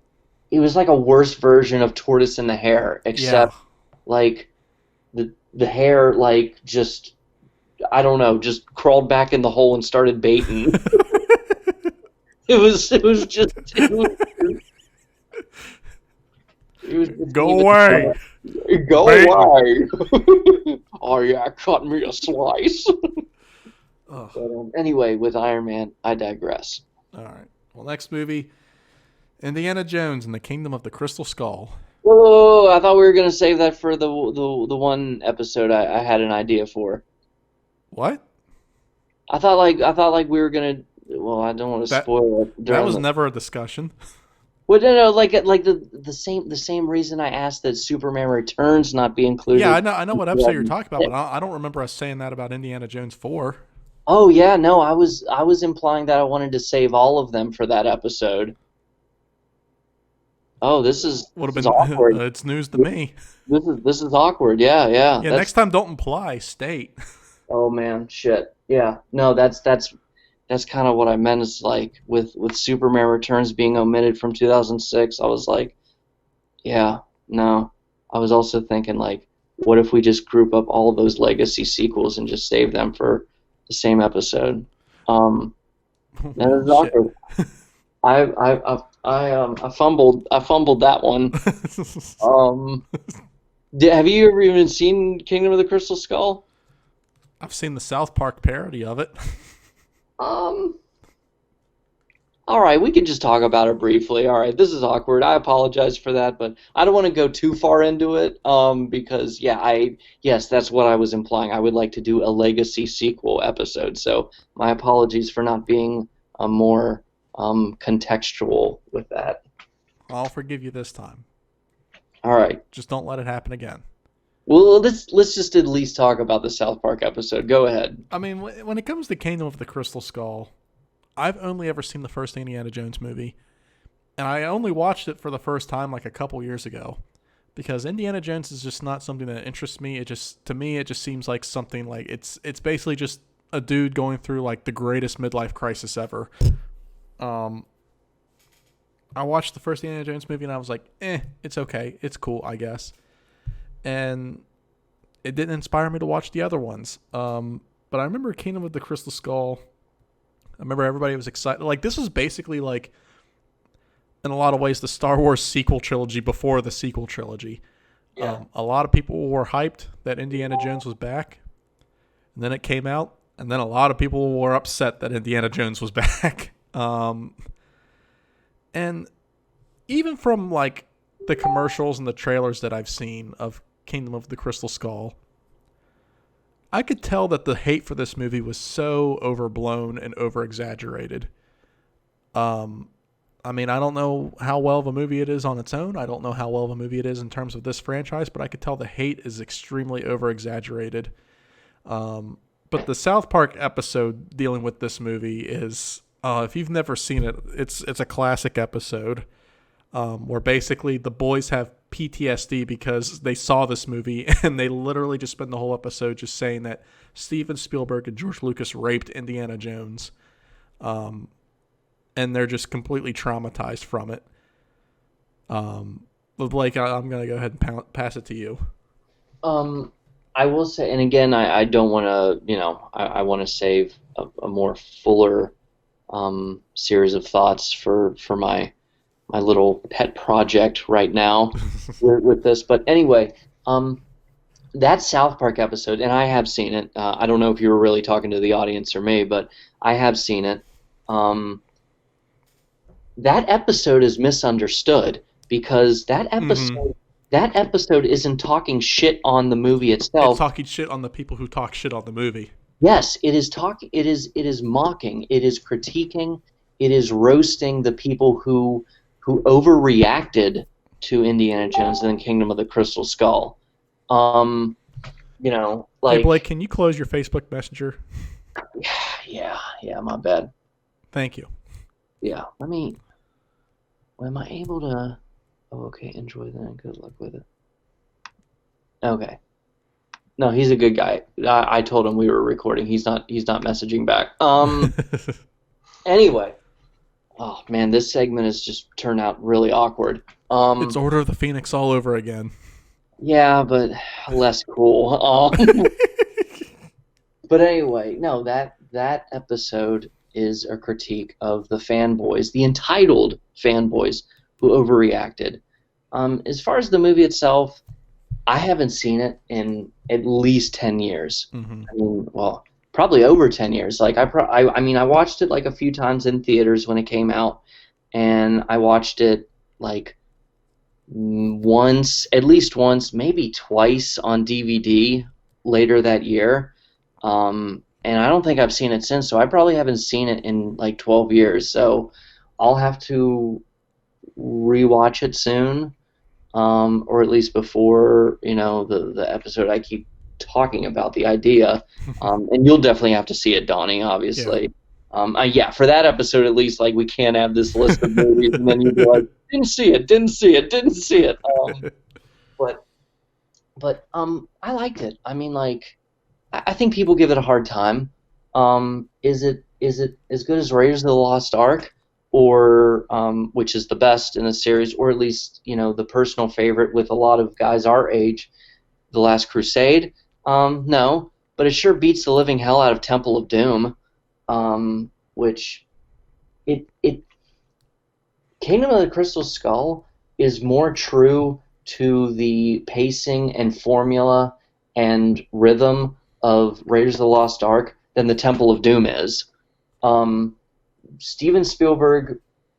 a worse version of Tortoise and the Hare, Yeah. except like the hare like just I don't know, just crawled back in the hole and started baiting. it was just it was just Go even away. go Bait. away. Oh yeah, cut me a slice. Ugh. But, anyway, with Iron Man, I digress. All right. Well, next movie, Indiana Jones and the Kingdom of the Crystal Skull. Whoa, I thought we were gonna save that for the one episode I had an idea for. What? I thought like we were gonna. Well, I don't want to That spoil it. that was never a discussion. Well, no, like the same reason I asked that Superman Returns not be included. Yeah, I know what episode you're talking about, but I don't remember us saying that about Indiana Jones 4. Oh yeah, no, I was implying that I wanted to save all of them for that episode. Oh, this is Would have this is been awkward. it's news to me. This is awkward. Yeah, yeah. Yeah, next time don't imply, state. Oh man, shit. Yeah, no, that's kind of what I meant. Is like with Superman Returns being omitted from 2006. I was like, yeah, no. I was also thinking like, what if we just group up all of those legacy sequels and just save them for the same episode? That is Shit. awkward. I fumbled that one. Have you ever even seen Kingdom of the Crystal Skull? I've seen the South Park parody of it. Um, all right, we can just talk about it briefly. All right, this is awkward. I apologize for that, but I don't want to go too far into it. Because yes, that's what I was implying. I would like to do a legacy sequel episode. So my apologies for not being more contextual with that. I'll forgive you this time. All right. Just don't let it happen again. Well, let's just at least talk about the South Park episode. Go ahead. I mean, when it comes to Kingdom of the Crystal Skull, I've only ever seen the first Indiana Jones movie, and I only watched it for the first time like a couple years ago, because Indiana Jones is just not something that interests me. To me, it just seems like something like it's basically just a dude going through like the greatest midlife crisis ever. I watched the first Indiana Jones movie and I was like, it's okay, it's cool, I guess. And it didn't inspire me to watch the other ones. But I remember Kingdom of the Crystal Skull. I remember everybody was excited. Like, this was basically like, in a lot of ways, the Star Wars sequel trilogy before the sequel trilogy. Yeah. A lot of people were hyped that Indiana Jones was back. And then it came out. And then a lot of people were upset that Indiana Jones was back. And even from like the commercials and the trailers that I've seen of Kingdom of the Crystal Skull, I could tell that the hate for this movie was so overblown and over-exaggerated. I mean, I don't know how well of a movie it is on its own. I don't know how well of a movie it is in terms of this franchise, but I could tell the hate is extremely over-exaggerated. But the South Park episode dealing with this movie is, if you've never seen it, it's a classic episode. Where basically the boys have PTSD because they saw this movie and they literally just spend the whole episode just saying that Steven Spielberg and George Lucas raped Indiana Jones. and they're just completely traumatized from it. But Blake, I'm gonna go ahead and pass it to you. I will say, and again, I don't want to, I want to save a more fuller series of thoughts for my little pet project right now with this. But anyway, that South Park episode, and I have seen it. I don't know if you were really talking to the audience or me, but I have seen it. That episode is misunderstood because that episode isn't talking shit on the movie itself. It's talking shit on the people who talk shit on the movie. Yes, it is talking. It is mocking. It is critiquing. It is roasting the people who overreacted to Indiana Jones and the Kingdom of the Crystal Skull. Hey Blake, can you close your Facebook Messenger? Yeah, my bad. Thank you. Yeah, am I able to? Oh, okay. Enjoy that. Good luck with it. Okay. No, he's a good guy. I told him we were recording. He's not messaging back. Anyway. Oh man, this segment has just turned out really awkward. It's Order of the Phoenix all over again. Yeah, but less cool. But anyway, no, that episode is a critique of the fanboys, the entitled fanboys who overreacted. As far as the movie itself, I haven't seen it in at least 10 years. Mm-hmm. I mean, well, probably over 10 yeast. Like I watched it like a few times in theaters when it came out, and I watched it like at least once, maybe twice on DVD later that year. And I don't think I've seen it since, so I probably haven't seen it in like 12 years. So I'll have to rewatch it soon, or at least before the episode I keep talking about the idea. And you'll definitely have to see it, Donnie, obviously. Yeah. For that episode at least, like we can't have this list of movies and then you'd be like, didn't see it. But I liked it. I mean, like, I think people give it a hard time. Is it as good as Raiders of the Lost Ark, or which is the best in the series, or at least the personal favorite with a lot of guys our age, The Last Crusade? No, but it sure beats the living hell out of Temple of Doom, which Kingdom of the Crystal Skull is more true to the pacing and formula and rhythm of Raiders of the Lost Ark than the Temple of Doom is. Steven Spielberg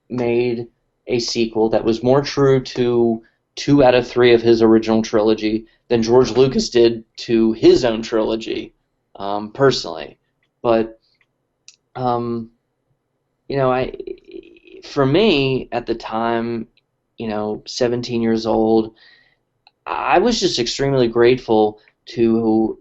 made a sequel that was more true to 2 out of 3 of his original trilogy than George Lucas did to his own trilogy, personally. But, for me, at the time, 17 years old, I was just extremely grateful to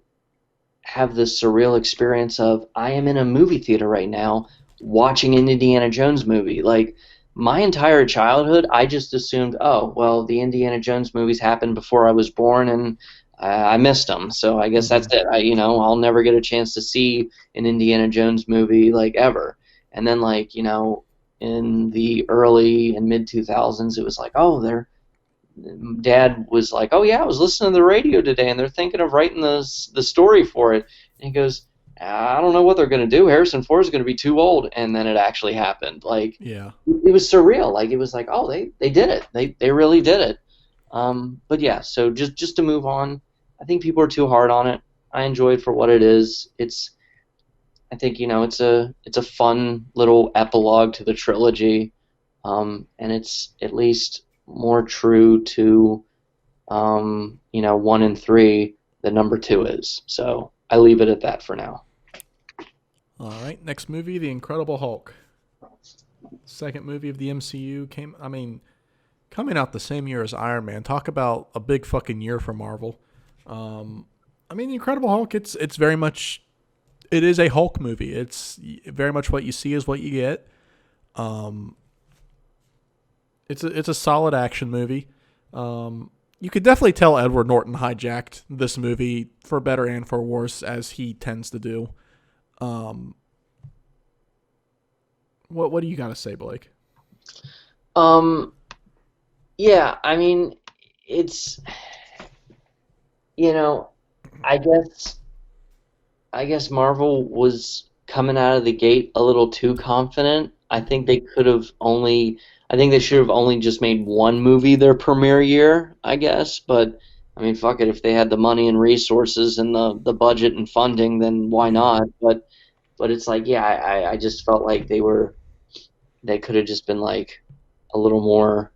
have this surreal experience of, I am in a movie theater right now watching an Indiana Jones movie. Like, my entire childhood, I just assumed, oh, well, the Indiana Jones movies happened before I was born, and I missed them. So I guess that's it. I'll never get a chance to see an Indiana Jones movie, like, ever. And then, like, in the early and mid 2000s, it was like, oh, Dad was like, oh yeah, I was listening to the radio today, and they're thinking of writing the story for it. And he goes, I don't know what they're going to do. Harrison Ford is going to be too old. And then it actually happened. Like, yeah, it was surreal. Like, it was like, oh, they did it. They really did it. But yeah, so just to move on, I think people are too hard on it. I enjoy it for what it is. I think it's a fun little epilogue to the trilogy, and it's at least more true to 1 and 3 than number 2 is. So I leave it at that for now. All right, next movie, The Incredible Hulk. Second movie of the MCU coming out the same year as Iron Man. Talk about a big fucking year for Marvel. The Incredible Hulk, it's very much, it is a Hulk movie. It's very much what you see is what you get. It's a solid action movie. You could definitely tell Edward Norton hijacked this movie for better and for worse, as he tends to do. What do you got to say, Blake? Um, yeah, I mean, it's, you know, I guess I guess Marvel was coming out of the gate a little too confident. I think they should have only just made one movie their premiere year, I guess. But I mean, fuck it, if they had the money and resources and the budget and funding, then why Yeah. not? But it's like, yeah, I just felt like they could have just been like a little more.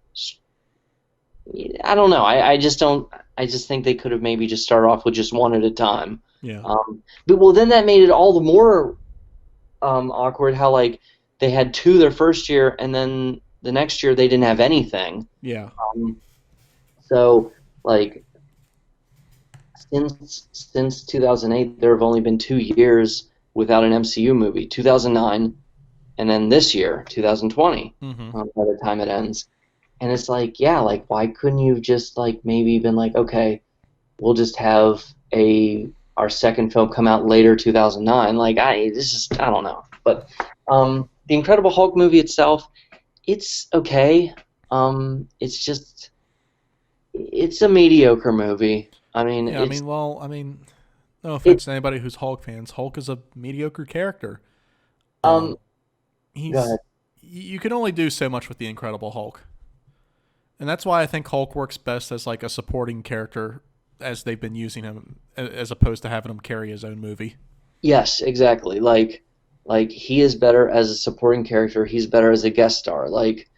I don't know. I just don't. I just think they could have maybe just started off with just one at a time. Yeah. But well, then that made it all the more awkward. How like they had two their first year, and then the next year they didn't have anything. Yeah. Um, so like since 2008, there have only been 2 years without an MCU movie. 2009, and then this year, 2020. Mm-hmm. By the time it ends. And it's like, yeah, like why couldn't you have just like maybe been like, okay, we'll just have a our second film come out later 2009. Like I don't know. But the Incredible Hulk movie itself, it's okay. It's a mediocre movie. I mean, Yeah. No it offense to anybody who's Hulk fans. Hulk is a mediocre character. um Um, go ahead. he's you can only do so much with the Incredible Hulk, and that's why I think Hulk works best as like a supporting character, as they've been using him, as opposed to having him carry his own movie. Yes, exactly. Like he is better as a supporting character. He's better as a guest star. Like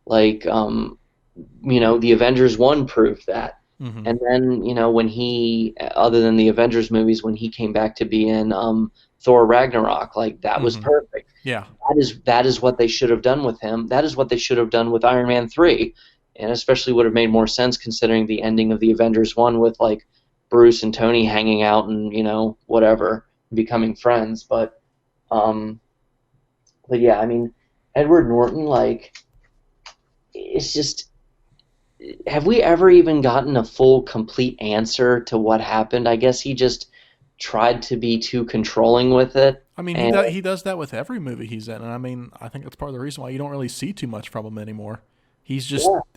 the Avengers 1 proved that. Mm-hmm. And then, when other than the Avengers movies, when he came back to be in Thor Ragnarok, like that was Mm-hmm. perfect. Yeah. That is what they should have done with him. That is what they should have done with Iron Man 3. And especially would have made more sense considering the ending of the Avengers 1 with like Bruce and Tony hanging out and, whatever, becoming friends. Um but yeah, I mean, Edward Norton, like, it's just, have we ever even gotten a full, complete answer to what happened? I guess he just tried to be too controlling with it. I mean, And he does that with every movie he's in, and I mean, I think that's part of the reason why you don't really see too much from him anymore. yeah,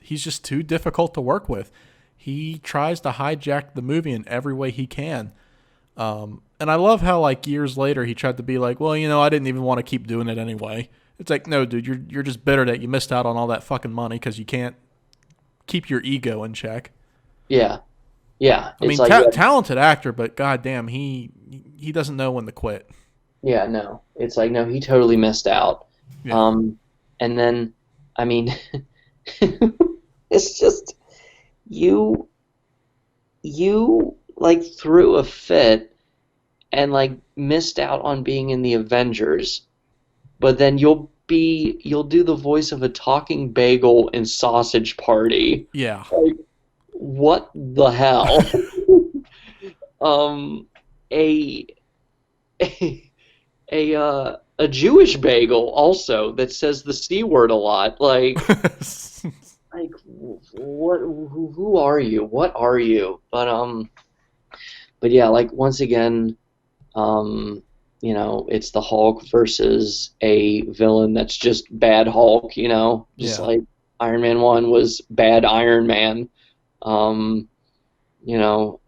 He's just too difficult to work with. He tries to hijack the movie in every way he can. And I love how like years later he tried to be like, well, I didn't even want to keep doing it anyway. It's like, no, dude, you're just bitter that you missed out on all that fucking money because you can't keep your ego in check. yeah, yeah. I It's mean, like, yeah, talented actor, but goddamn, he doesn't know when to quit. yeah, no. It's like, no, he totally missed out. Yeah. Um, and then, I mean, it's just, you, you, like, threw a fit and, like, missed out on being in the Avengers, but then you'll do the voice of a talking bagel in Sausage Party. Yeah. Like, what the hell? Um, a a Jewish bagel also that says the C word a lot. Like what? Who are you? What are you? But yeah, like once again, it's the Hulk versus a villain that's just bad Hulk, just Yeah. like Iron Man 1 was bad Iron Man. Um, you know,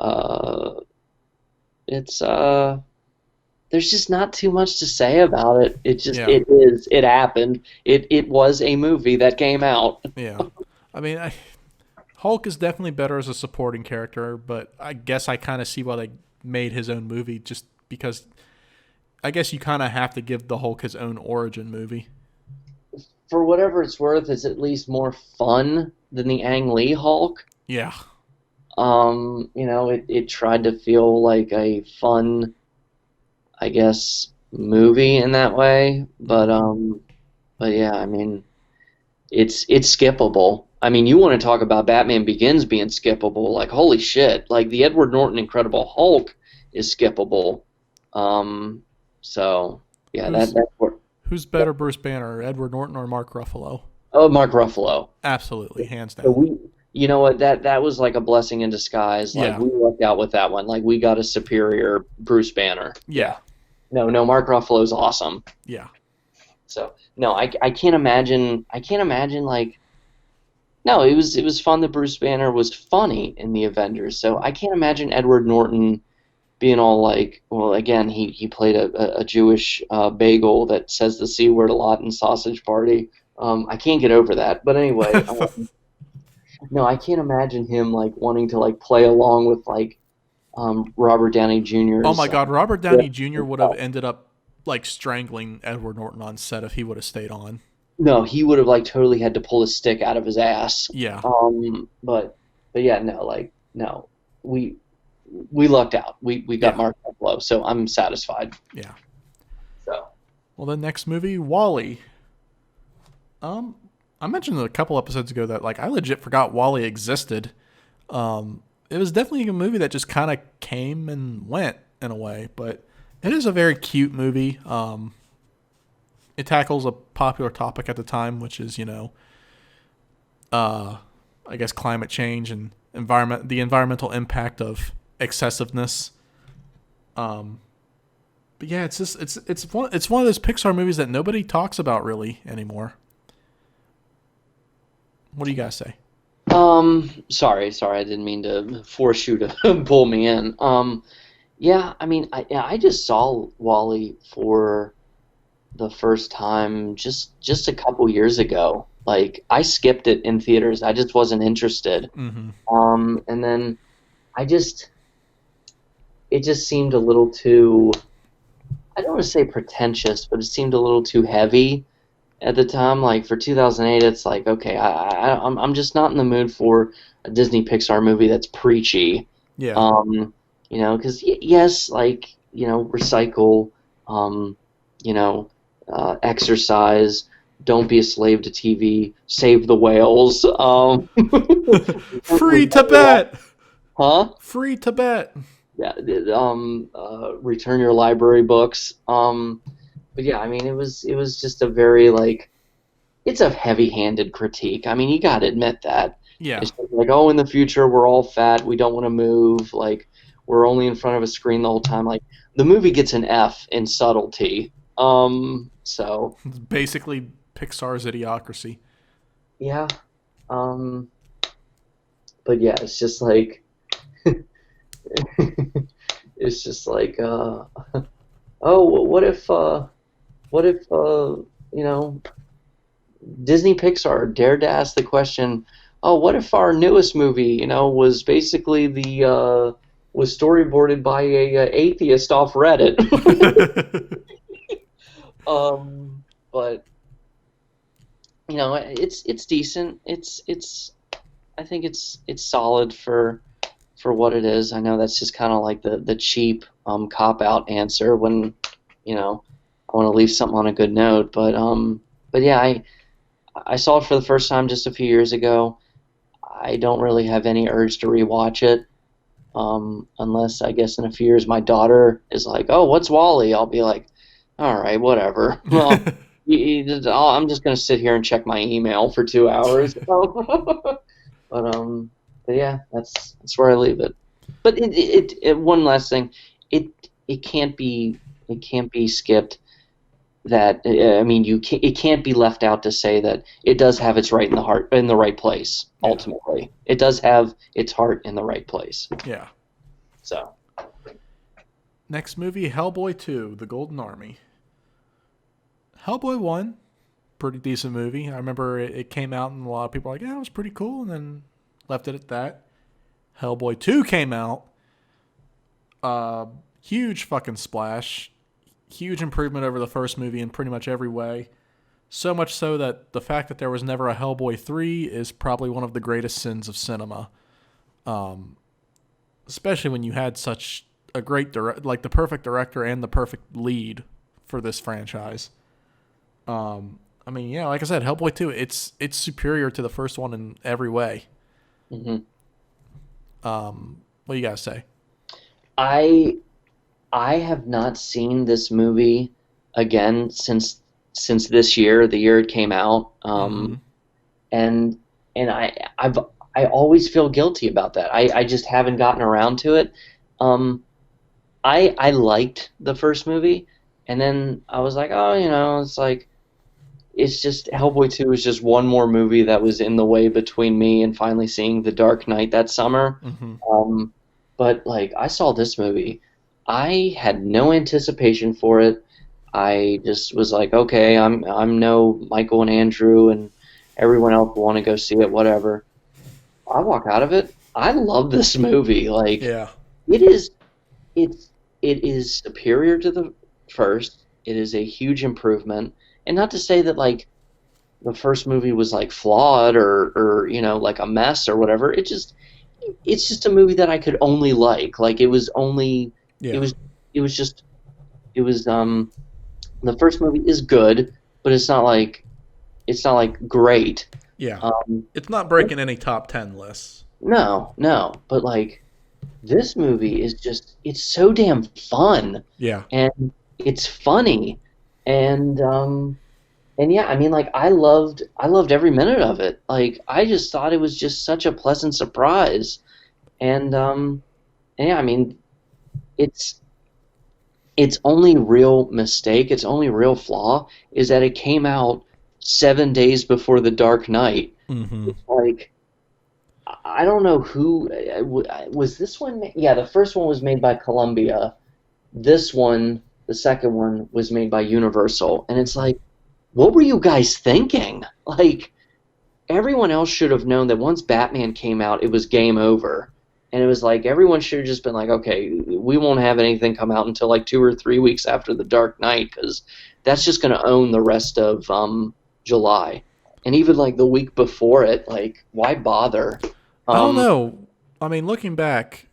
it's there's just not too much to say about it. Yeah. It happened. It was a movie that came out. Yeah. I mean, Hulk is definitely better as a supporting character, but I guess I kind of see why they made his own movie just because I guess you kind of have to give the Hulk his own origin movie. For whatever it's worth, it's at least more fun than the Ang Lee Hulk. Yeah. It tried to feel like a fun, I guess, movie in that way, but yeah, I mean, it's skippable. I mean, you want to talk about Batman Begins being skippable? Like, holy shit! Like the Edward Norton Incredible Hulk is skippable. So yeah, Who's that's what. who's better, Bruce Banner, Edward Norton or Mark Ruffalo? Oh, Mark Ruffalo. Absolutely, hands So down. you know what? That was like a blessing in disguise. Like Yeah. we lucked out with that one. Like we got a superior Bruce Banner. Yeah. No, Mark Ruffalo's awesome. Yeah. So no, I can't imagine. I can't imagine like no. It was fun that Bruce Banner was funny in the Avengers. So I can't imagine Edward Norton being all like, well, again, he played a Jewish bagel that says the C word a lot in Sausage Party. I can't get over that. But anyway, no, I can't imagine him like wanting to like play along with like Robert Downey Oh Jr.'s. my God, Robert Yeah. Downey Jr. would have ended up like strangling Edward Norton on set if he would have stayed on. No, he would have like totally had to pull a stick out of his ass. Yeah, But yeah, no, like no, we we lucked out. We got yeah, Mark Ruffalo, so I'm satisfied. yeah. So Well, the next movie, Wall-E. Um, I mentioned a couple episodes ago that like I legit forgot Wall-E existed. It was definitely a movie that just kind of came and went in a way, but it is a very cute movie. It tackles a popular topic at the time, which is uh, I guess climate change and the environmental impact of excessiveness. Um, but yeah, it's one of those Pixar movies that nobody talks about really anymore. What do you guys say? sorry, I didn't mean to force you to pull me in. Yeah, I mean, I just saw Wally for the first time just a couple years ago. Like I skipped it in theaters. I just wasn't interested. Mm-hmm. And then I just it just seemed a little too I don't want to say pretentious, but it seemed a little too heavy at the time. Like for 2008, it's like okay, I'm just not in the mood for a Disney Pixar movie that's preachy. Yeah. Um, because yes, like recycle, um, you know, exercise, don't be a slave to TV, save the whales. Free Tibet. Huh? Free Tibet. Yeah. Return your library books. But yeah, I mean, it was just a very like it's a heavy-handed critique. I mean, you got to admit that. Yeah. It's just like, oh, in the future we're all fat, we don't want to move, like we're only in front of a screen the whole time. Like the movie gets an F in subtlety. So It's basically Pixar's Idiocracy. yeah. Um, but yeah, it's just like it's just like oh, what if you know Disney Pixar dared to ask the question, oh, what if our newest movie, was basically the was storyboarded by a atheist off Reddit. But it's decent. It's I think it's solid for what it is. I know that's just kind of like the cheap cop out answer when I want to leave something on a good note. But yeah, I saw it for the first time just a few years ago. I don't really have any urge to rewatch it, unless I guess in a few years my daughter is like, "Oh, what's Wally?" I'll be like, "All right, whatever." Well, I'm just gonna sit here and check my email for 2 hours. But yeah, that's where I leave it. But one last thing, it it can't be it can't be skipped that I mean it can't be left out to say that it does have its right in the heart in the right place. Yeah. Ultimately, it does have its heart in the right place. Yeah. So Next movie, Hellboy 2, The Golden Army. Hellboy 1, pretty decent movie. I remember it came out and a lot of people were like, yeah, it was pretty cool, and then left it at that. Hellboy 2 came out. Huge fucking splash. Huge improvement over the first movie in pretty much every way. So much so that the fact that there was never a Hellboy 3 is probably one of the greatest sins of cinema. Especially when you had such a great the perfect director and the perfect lead for this franchise. I mean, yeah, like I said, Hellboy 2, it's superior to the first one in every way. hmm What do you guys say? I I have not seen this movie again since this year, the year it came out. Mm-hmm. And I always feel guilty about that. I just haven't gotten around to it. Um, I liked the first movie, and then I was like, oh, it's like it's just Hellboy 2 is just one more movie that was in the way between me and finally seeing The Dark Knight that summer. Hmm. Um, but like I saw this movie, I had no anticipation for it. I just was like, okay, I'm no Michael and Andrew and everyone else will want to go see it, whatever. I walk out of it. I love this movie. Like Yeah. it is it's it is superior to the first. It is a huge improvement. And not to say that like the first movie was like flawed or like a mess or whatever. It's just a movie that I could only like. Like it Yeah. was it was just it was the first movie is good, but it's not like great. Yeah. Um, It's not breaking any top 10 lists. no, no, but like this movie is just it's so damn fun Yeah. and it's funny and yeah, I mean like I loved every minute of it. Like I just thought it was just such a pleasant surprise. And yeah, I mean it's its only real mistake, its only real flaw is that it came out 7 days before The Dark Knight. Hmm. It's like I don't know who was this one. Yeah, the first one was made by Columbia. This one, the second one, was made by Universal, and it's like, what were you guys thinking? Like everyone else should have known that once Batman came out, it was game over. And it was like everyone should have just been like, okay, we won't have anything come out until like 2 or 3 weeks after The Dark Knight because that's just going to own the rest of July. And even like the week before it, like why bother? I don't Um, know. I mean, looking back,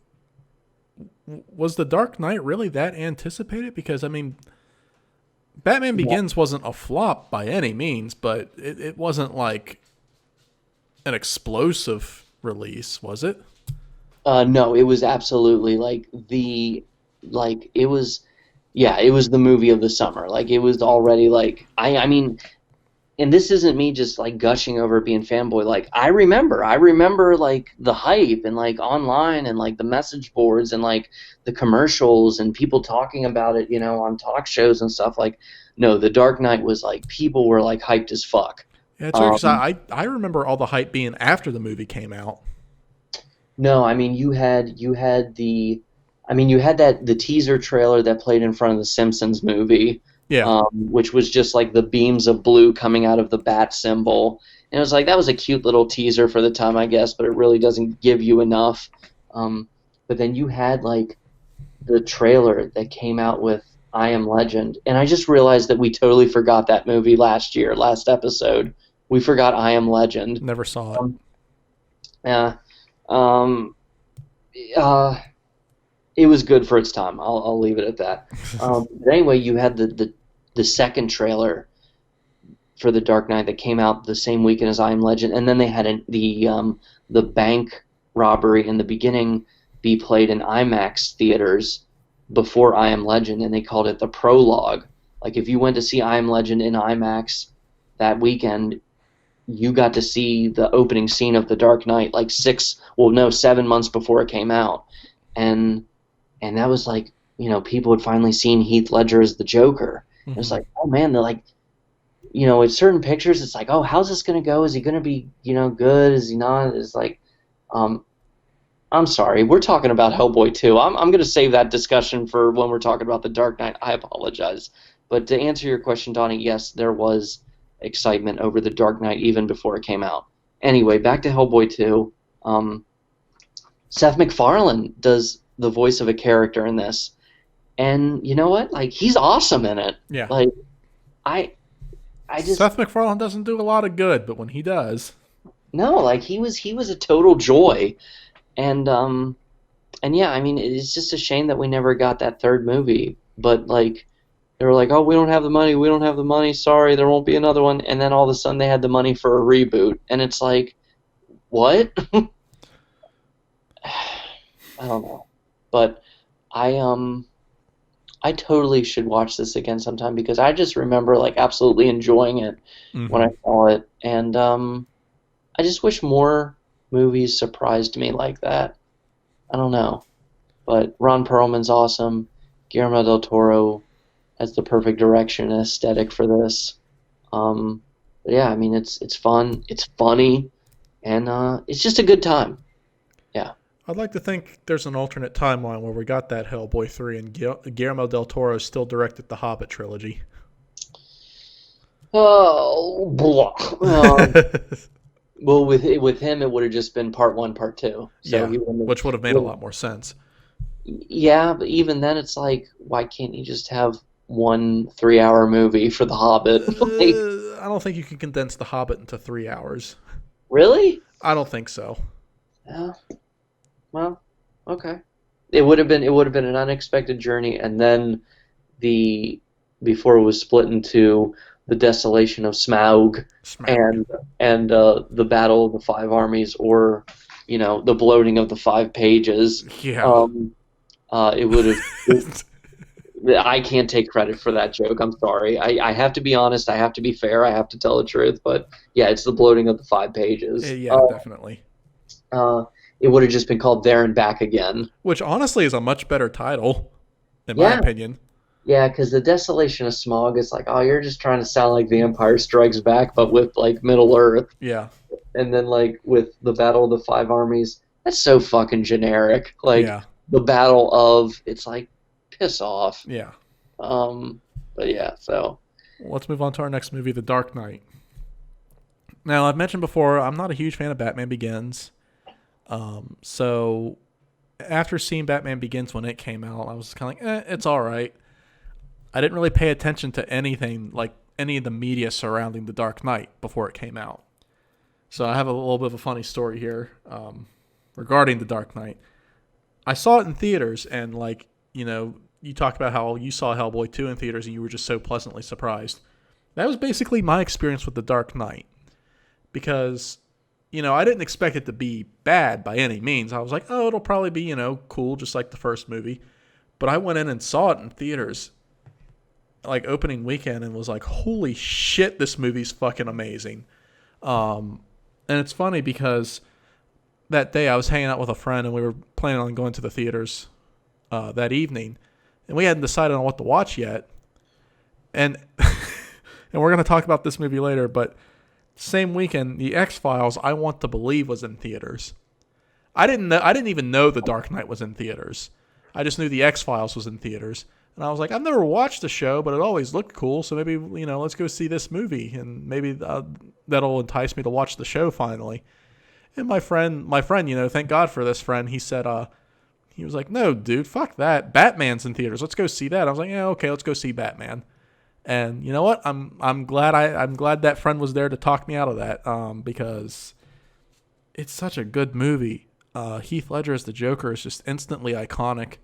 was The Dark Knight really that anticipated? Because, I mean, Batman Begins wasn't a flop by any means, but it wasn't like an explosive release, was it? no, it was absolutely it was, yeah, it was the movie of the summer. Like it was already like I mean, and this isn't me just like gushing over being fanboy. Like I remember like the hype and like online and like the message boards and like the commercials and people talking about it, on talk shows and stuff. Like, no, The Dark Knight was like people were like hyped as fuck. Yeah, it's weird because Um, I remember all the hype being after the movie came out. no, I mean you had that the teaser trailer that played in front of the Simpsons movie, Yeah. which was just like the beams of blue coming out of the bat symbol. And it was like that was a cute little teaser for the time, I guess, but it really doesn't give you enough. Um, but then you had like the trailer that came out with I Am Legend, and I just realized that we totally forgot that movie last episode. We forgot I Am Legend. Never saw it. Um, yeah. Um, uh, it was good for its time. I'll leave it at that. But anyway, you had the second trailer for The Dark Knight that came out the same weekend as I Am Legend, and then they had the bank robbery in the beginning be played in IMAX theaters before I Am Legend, and they called it the prologue. Like if you went to see I Am Legend in IMAX that weekend, you got to see the opening scene of The Dark Knight like 7 months before it came out, and that was like people had finally seen Heath Ledger as the Joker. It was Hmm. like, oh man, they're like, in certain pictures, it's like, oh, how's this gonna go? Is he gonna be good? Is he not? It's like, um, I'm sorry, we're talking about Hellboy 2. I'm gonna save that discussion for when we're talking about The Dark Knight. I apologize, but to answer your question, Donnie, yes, there was excitement over The Dark Knight even before it came out. Anyway, back to Hellboy 2. Um, Seth MacFarlane does the voice of a character in this, and you know what? Like he's awesome in it. Yeah. Like I I just Seth MacFarlane doesn't do a lot of good, but when he does, no, like he was a total joy, and yeah, I mean it's just a shame that we never got that third movie. But like they were like, oh, we don't have the money, we don't have the money. Sorry, there won't be another one. And then all of a sudden they had the money for a reboot, and it's like, what? I don't know, but I totally should watch this again sometime because I just remember like absolutely enjoying it when I hmm, saw it, and I just wish more movies surprised me like that. I don't know, but Ron Perlman's awesome. Guillermo del Toro has the perfect direction and aesthetic for this. yeah, I mean it's fun, it's funny, and it's just a good time. Yeah. I'd like to think there's an alternate timeline where we got that Hellboy 3 and Guillermo del Toro still directed the Hobbit trilogy. Oh, blah. Well, with him, it would have just been part one, part two. So Yeah, he wouldn't which would have made a have. lot more sense. Yeah, but even then, it's like, why can't you just have one 3 hour movie for The Hobbit? Like, I don't think you can condense The Hobbit into 3 hours. really? I don't think so. Yeah. Well, okay. It would have been an unexpected journey, and then the before it was split into the desolation of Smaug Smaug. and the battle of the five armies, or the bloating of the 5 pages. Yeah. Um, it would have. I can't take credit for that joke. I'm sorry. I have to be honest. I have to be fair. I have to tell the truth. But yeah, it's the bloating of the 5 pages. Yeah, definitely. Uh, it would have just been called There and Back Again. Which honestly is a much better title, in my Yeah, opinion. yeah, because the desolation of Smog is like, oh, you're just trying to sound like The Empire Strikes Back, but with like Middle Earth, Yeah. and then like with the Battle of the Five Armies, that's so fucking generic. Like Yeah. the Battle of, it's like, piss off. Yeah. Um, but yeah, so Well, let's move on to our next movie, The Dark Knight. Now, I've mentioned before, I'm not a huge fan of Batman Begins. So after seeing Batman Begins when it came out, I was kind of like, it's all right. I didn't really pay attention to anything, like any of the media surrounding The Dark Knight before it came out. So I have a little bit of a funny story here regarding The Dark Knight. I saw it in theaters, and you talked about how you saw Hellboy 2 in theaters and you were just so pleasantly surprised. That was basically my experience with The Dark Knight. Because, I didn't expect it to be bad by any means. I was like, oh, it'll probably be, cool, just like the first movie. But I went in and saw it in theaters, like opening weekend, and was like, holy shit, this movie's fucking amazing. And it's funny because that day I was hanging out with a friend and we were planning on going to the theaters that evening. And we hadn't decided on what to watch yet. And and we're going to talk about this movie later, but same weekend, The X-Files, I want to believe, was in theaters. I didn't even know The Dark Knight was in theaters. I just knew The X-Files was in theaters. And I was like, I've never watched the show, but it always looked cool, so maybe, let's go see this movie, and maybe that'll entice me to watch the show finally. And my friend, thank God for this friend, he said, he was like, no, dude, fuck that. Batman's in theaters. Let's go see that. I was like, yeah, okay, let's go see Batman. And you know what? I'm glad that friend was there to talk me out of that, because it's such a good movie. Heath Ledger as the Joker is just instantly iconic.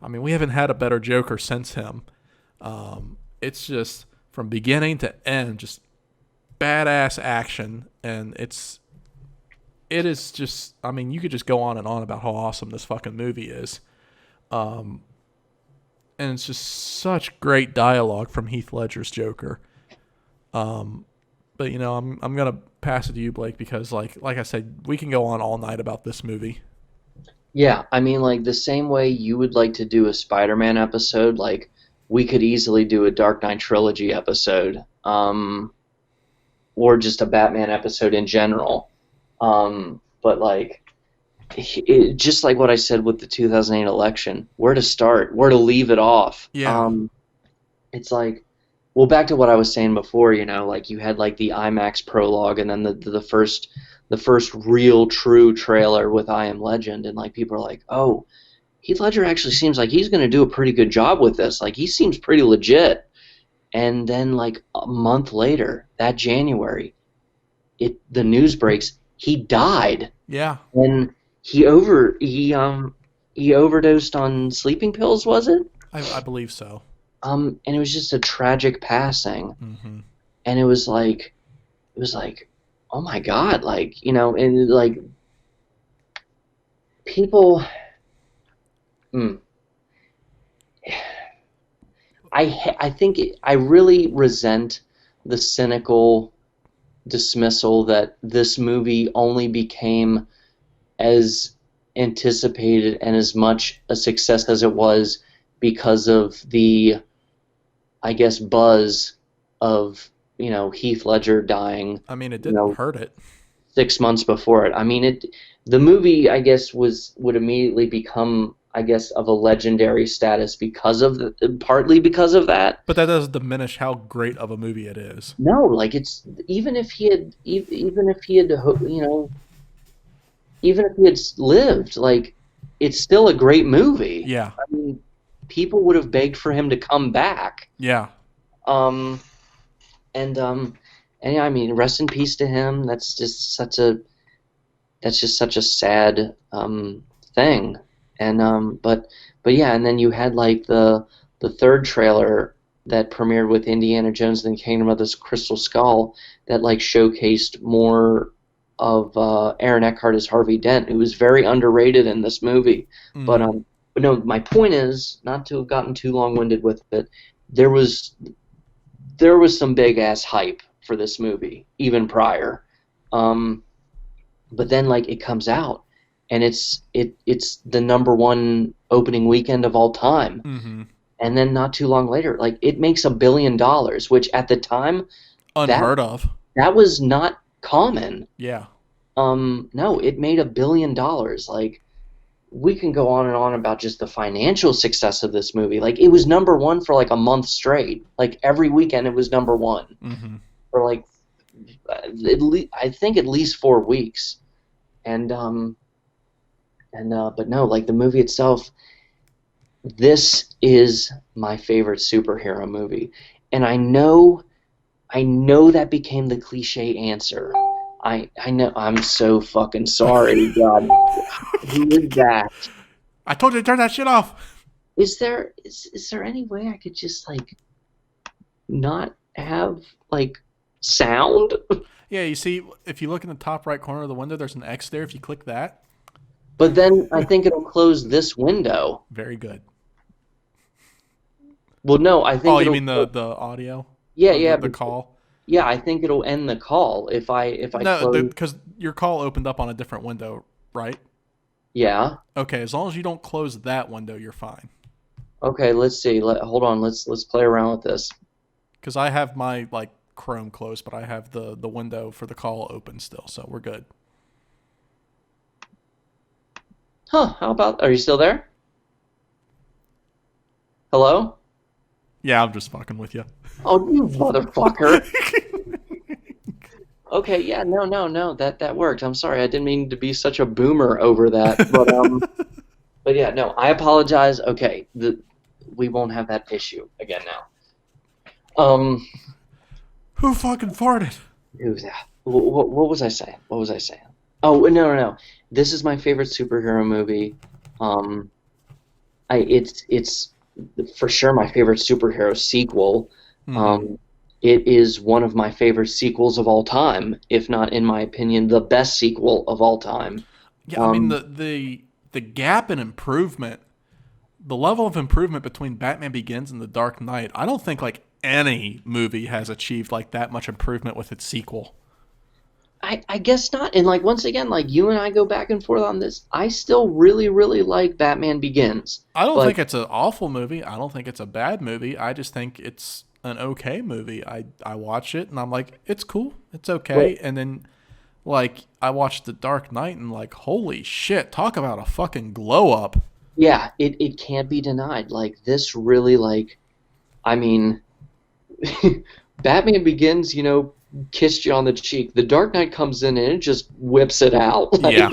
I mean, we haven't had a better Joker since him. It's just from beginning to end, just badass action, and it is just. I mean, you could just go on and on about how awesome this fucking movie is. And it's just such great dialogue from Heath Ledger's Joker. But I'm gonna pass it to you, Blake, because like I said, we can go on all night about this movie. yeah, I mean, like the same way you would like to do a Spider-Man episode, like we could easily do a Dark Knight trilogy episode, or just a Batman episode in general. But like, just like what I said with the 2008 election, where to start, where to leave it off. Yeah, It's like, well, back to what I was saying before, like you had like the IMAX prologue, and then the first real true trailer with I Am Legend, and like people are like, oh, Heath Ledger actually seems like he's going to do a pretty good job with this. Like he seems pretty legit. And then like a month later, that January, the news breaks, he died. yeah, And he overdosed on sleeping pills, was it? I believe so. And it was just a tragic passing. Hmm. And it was like, oh my God, like, and like people, mm, I think I really resent the cynical dismissal that this movie only became as anticipated and as much a success as it was because of the, I guess, buzz of Heath Ledger dying, I mean, it you didn't know, hurt it. 6 months before it. I mean, the movie, I guess, would immediately become, I guess, of a legendary status partly because of that. But that doesn't diminish how great of a movie it is. No, like it's even if he had even if he had lived, like it's still a great movie. Yeah. I mean, people would have begged for him to come back. Yeah. Um, and yeah, I mean, rest in peace to him. That's just such a sad thing. And but yeah, and then you had like the third trailer that premiered with Indiana Jones and the Kingdom of the Crystal Skull that like showcased more of Aaron Eckhart as Harvey Dent, who was very underrated in this movie. But Mm. but no, my point is not to have gotten too long-winded with it. There was there was some big ass hype for this movie even prior. Um, but then like it comes out and it's the number one opening weekend of all time. Mm-hmm. And then not too long later, like it makes $1 billion, which at the time that Unheard of. that was not common. Yeah. No, it made $1 billion. Like we can go on and on about just the financial success of this movie. Like it was number one for like a month straight. Like every weekend it was number one Mm-hmm. for like I think at least 4 weeks. And but no, like the movie itself, this is my favorite superhero movie. And I know that became the cliche answer. I know I'm so fucking sorry, God. Who is that? I told you to turn that shit off. Is there any way I could just like not have like sound? Yeah, you see, if you look in the top right corner of the window, there's an X there. If you click that, But then I think it'll close this window. very good. Well, no, I think Oh, you it'll. mean the audio? Yeah, Or yeah, the call? yeah. I think it'll end the call if I No, close. because your call opened up on a different window, right? Yeah. Okay, as long as you don't close that window, you're fine. Okay. Let's see. Hold on. Let's play around with this. Because I have my like Chrome closed, but I have the window for the call open still, so we're good. Huh? How about? Are you still there? Hello? Yeah, I'm just fucking with you. Oh, you motherfucker. Okay. Yeah. No. No. No. That worked. I'm sorry. I didn't mean to be such a boomer over that. But yeah. No. I apologize. Okay. We won't have that issue again now. Who fucking farted? Who's that? What was I saying? What was I saying? Oh no, no, no! This is my favorite superhero movie. Um, it's for sure my favorite superhero sequel. Mm-hmm. Um, it is one of my favorite sequels of all time, if not, in my opinion, the best sequel of all time. Yeah, I mean Um, the gap in improvement, the level of improvement between Batman Begins and The Dark Knight, I don't think like any movie has achieved like that much improvement with its sequel. I guess not. And like once again, like you and I go back and forth on this. I still really, really like Batman Begins, I don't but think it's an awful movie. I don't think it's a bad movie. I just think it's an okay movie. I watch it and I'm like, it's cool. It's okay. And then like I watched The Dark Knight and like, holy shit, talk about a fucking glow up. yeah, it can't be denied. Like this really like I mean Batman Begins, kissed you on the cheek. The Dark Knight comes in and it just whips it out. Yeah.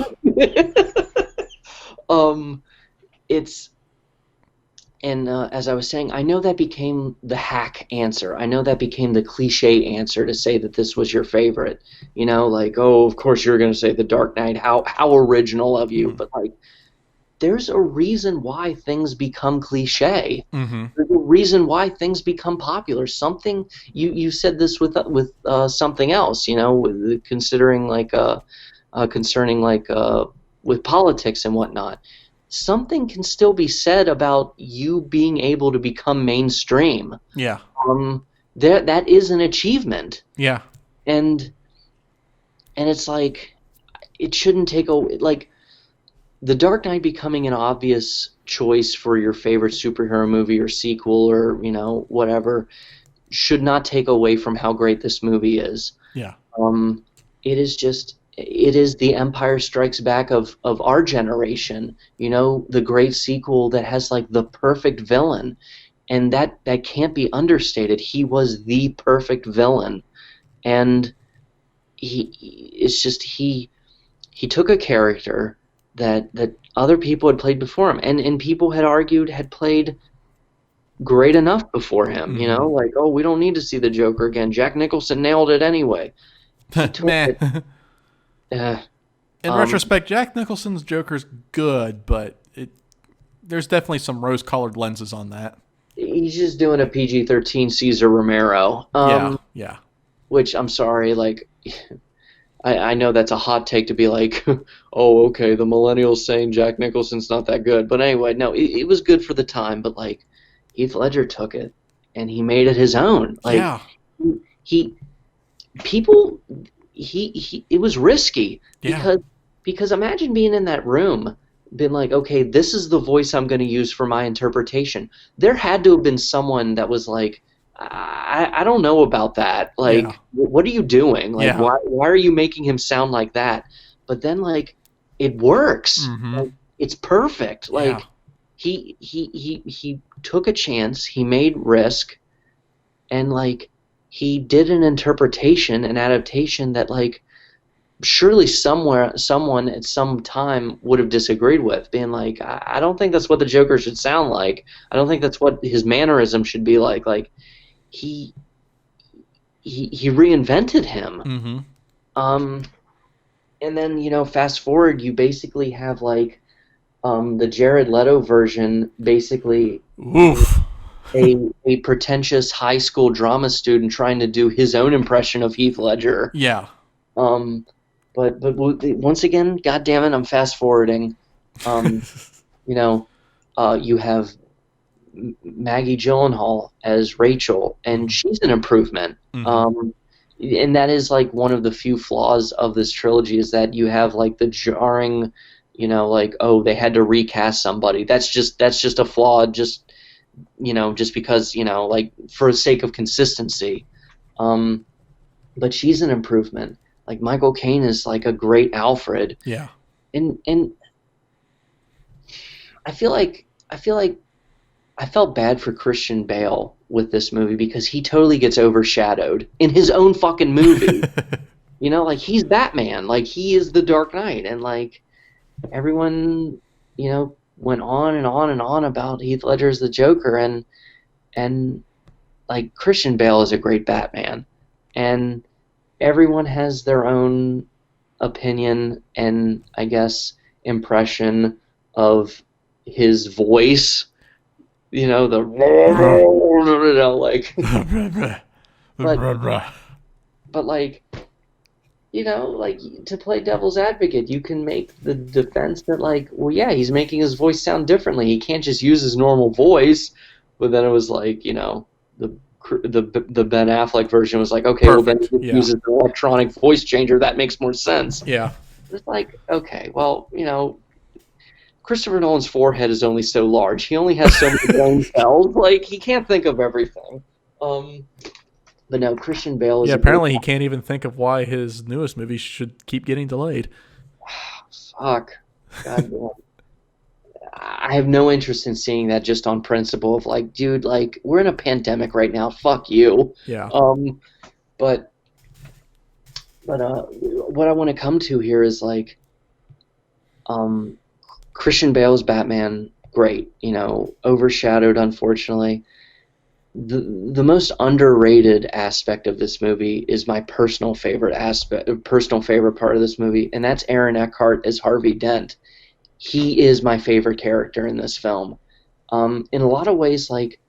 um it's and as I was saying, I know that became the hack answer. I know that became the cliche answer to say that this was your favorite. Like, oh, of course you're going to say The Dark Knight. How original of you. Mm-hmm. But like there's a reason why things become cliche. Mm-hmm. There's a reason why things become popular. Something you said this with something else, considering like concerning like with politics and whatnot. Something can still be said about you being able to become mainstream. Yeah. That is an achievement, Yeah. and it's like it shouldn't take a like. The Dark Knight becoming an obvious choice for your favorite superhero movie or sequel or whatever should not take away from how great this movie is. Yeah. It is the Empire Strikes Back of our generation. The great sequel that has like the perfect villain, and that can't be understated. He was the perfect villain, and he took a character that other people had played before him, and people had argued had played great enough before him. Like, oh, we don't need to see the Joker again. Jack Nicholson nailed it anyway. Meh. Uh, In retrospect, Jack Nicholson's Joker's good, but there's definitely some rose-colored lenses on that. He's just doing a PG-13 Cesar Romero. Yeah. Which, I'm sorry, like, I know that's a hot take to be like, oh, okay, the millennials saying Jack Nicholson's not that good. But anyway, no, it was good for the time, but, like, Heath Ledger took it, and he made it his own. Like, yeah. It was risky. Yeah. Because imagine being in that room, been like, okay, this is the voice I'm going to use for my interpretation. There had to have been someone that was like, I don't know about that. Like, what are you doing? Like, why are you making him sound like that? But then, like, it works. Like, it's perfect. Like, he took a chance. He made risk, and like, he did an interpretation, an adaptation that, like, surely someone at some time would have disagreed with, being like, I don't think that's what the Joker should sound like. I don't think that's what his mannerism should be like. Like, he reinvented him. And then, fast forward, you basically have like the Jared Leto version, basically. Oof. A pretentious high school drama student trying to do his own impression of Heath Ledger. Yeah. But once again, God damn it, I'm fast forwarding. You have Maggie Gyllenhaal as Rachel, and she's an improvement. And that is like one of the few flaws of this trilogy, is that you have like the jarring, like, oh, they had to recast somebody. That's just a flaw, just because, like, for the sake of consistency. But she's an improvement. Like, Michael Caine is like a great Alfred. Yeah. And I feel like I felt bad for Christian Bale with this movie, because he totally gets overshadowed in his own fucking movie. Like, he's Batman. Like, he is the Dark Knight. And, like, everyone, went on and on and on about Heath Ledger as the Joker. And like, Christian Bale is a great Batman. And everyone has their own opinion and, I guess, impression of his voice. The like, but like, like, to play devil's advocate, you can make the defense that, like, well, yeah, he's making his voice sound differently. He can't just use his normal voice. But then it was like, the Ben Affleck version was like, okay, perfect. Well, then he uses an electronic voice changer. That makes more sense. Yeah. It's like, okay, well, Christopher Nolan's forehead is only so large. He only has so many brain cells. Like, he can't think of everything. But no, Christian Bale is... Yeah, apparently he can't even think of why his newest movie should keep getting delayed. Fuck. God damn. I have no interest in seeing that, just on principle of, like, dude, like, we're in a pandemic right now. Fuck you. Yeah. But what I want to come to here is, like, Christian Bale's Batman, great. Overshadowed, unfortunately. The most underrated aspect of this movie is my personal favorite part of this movie, and that's Aaron Eckhart as Harvey Dent. He is my favorite character in this film. In a lot of ways, like,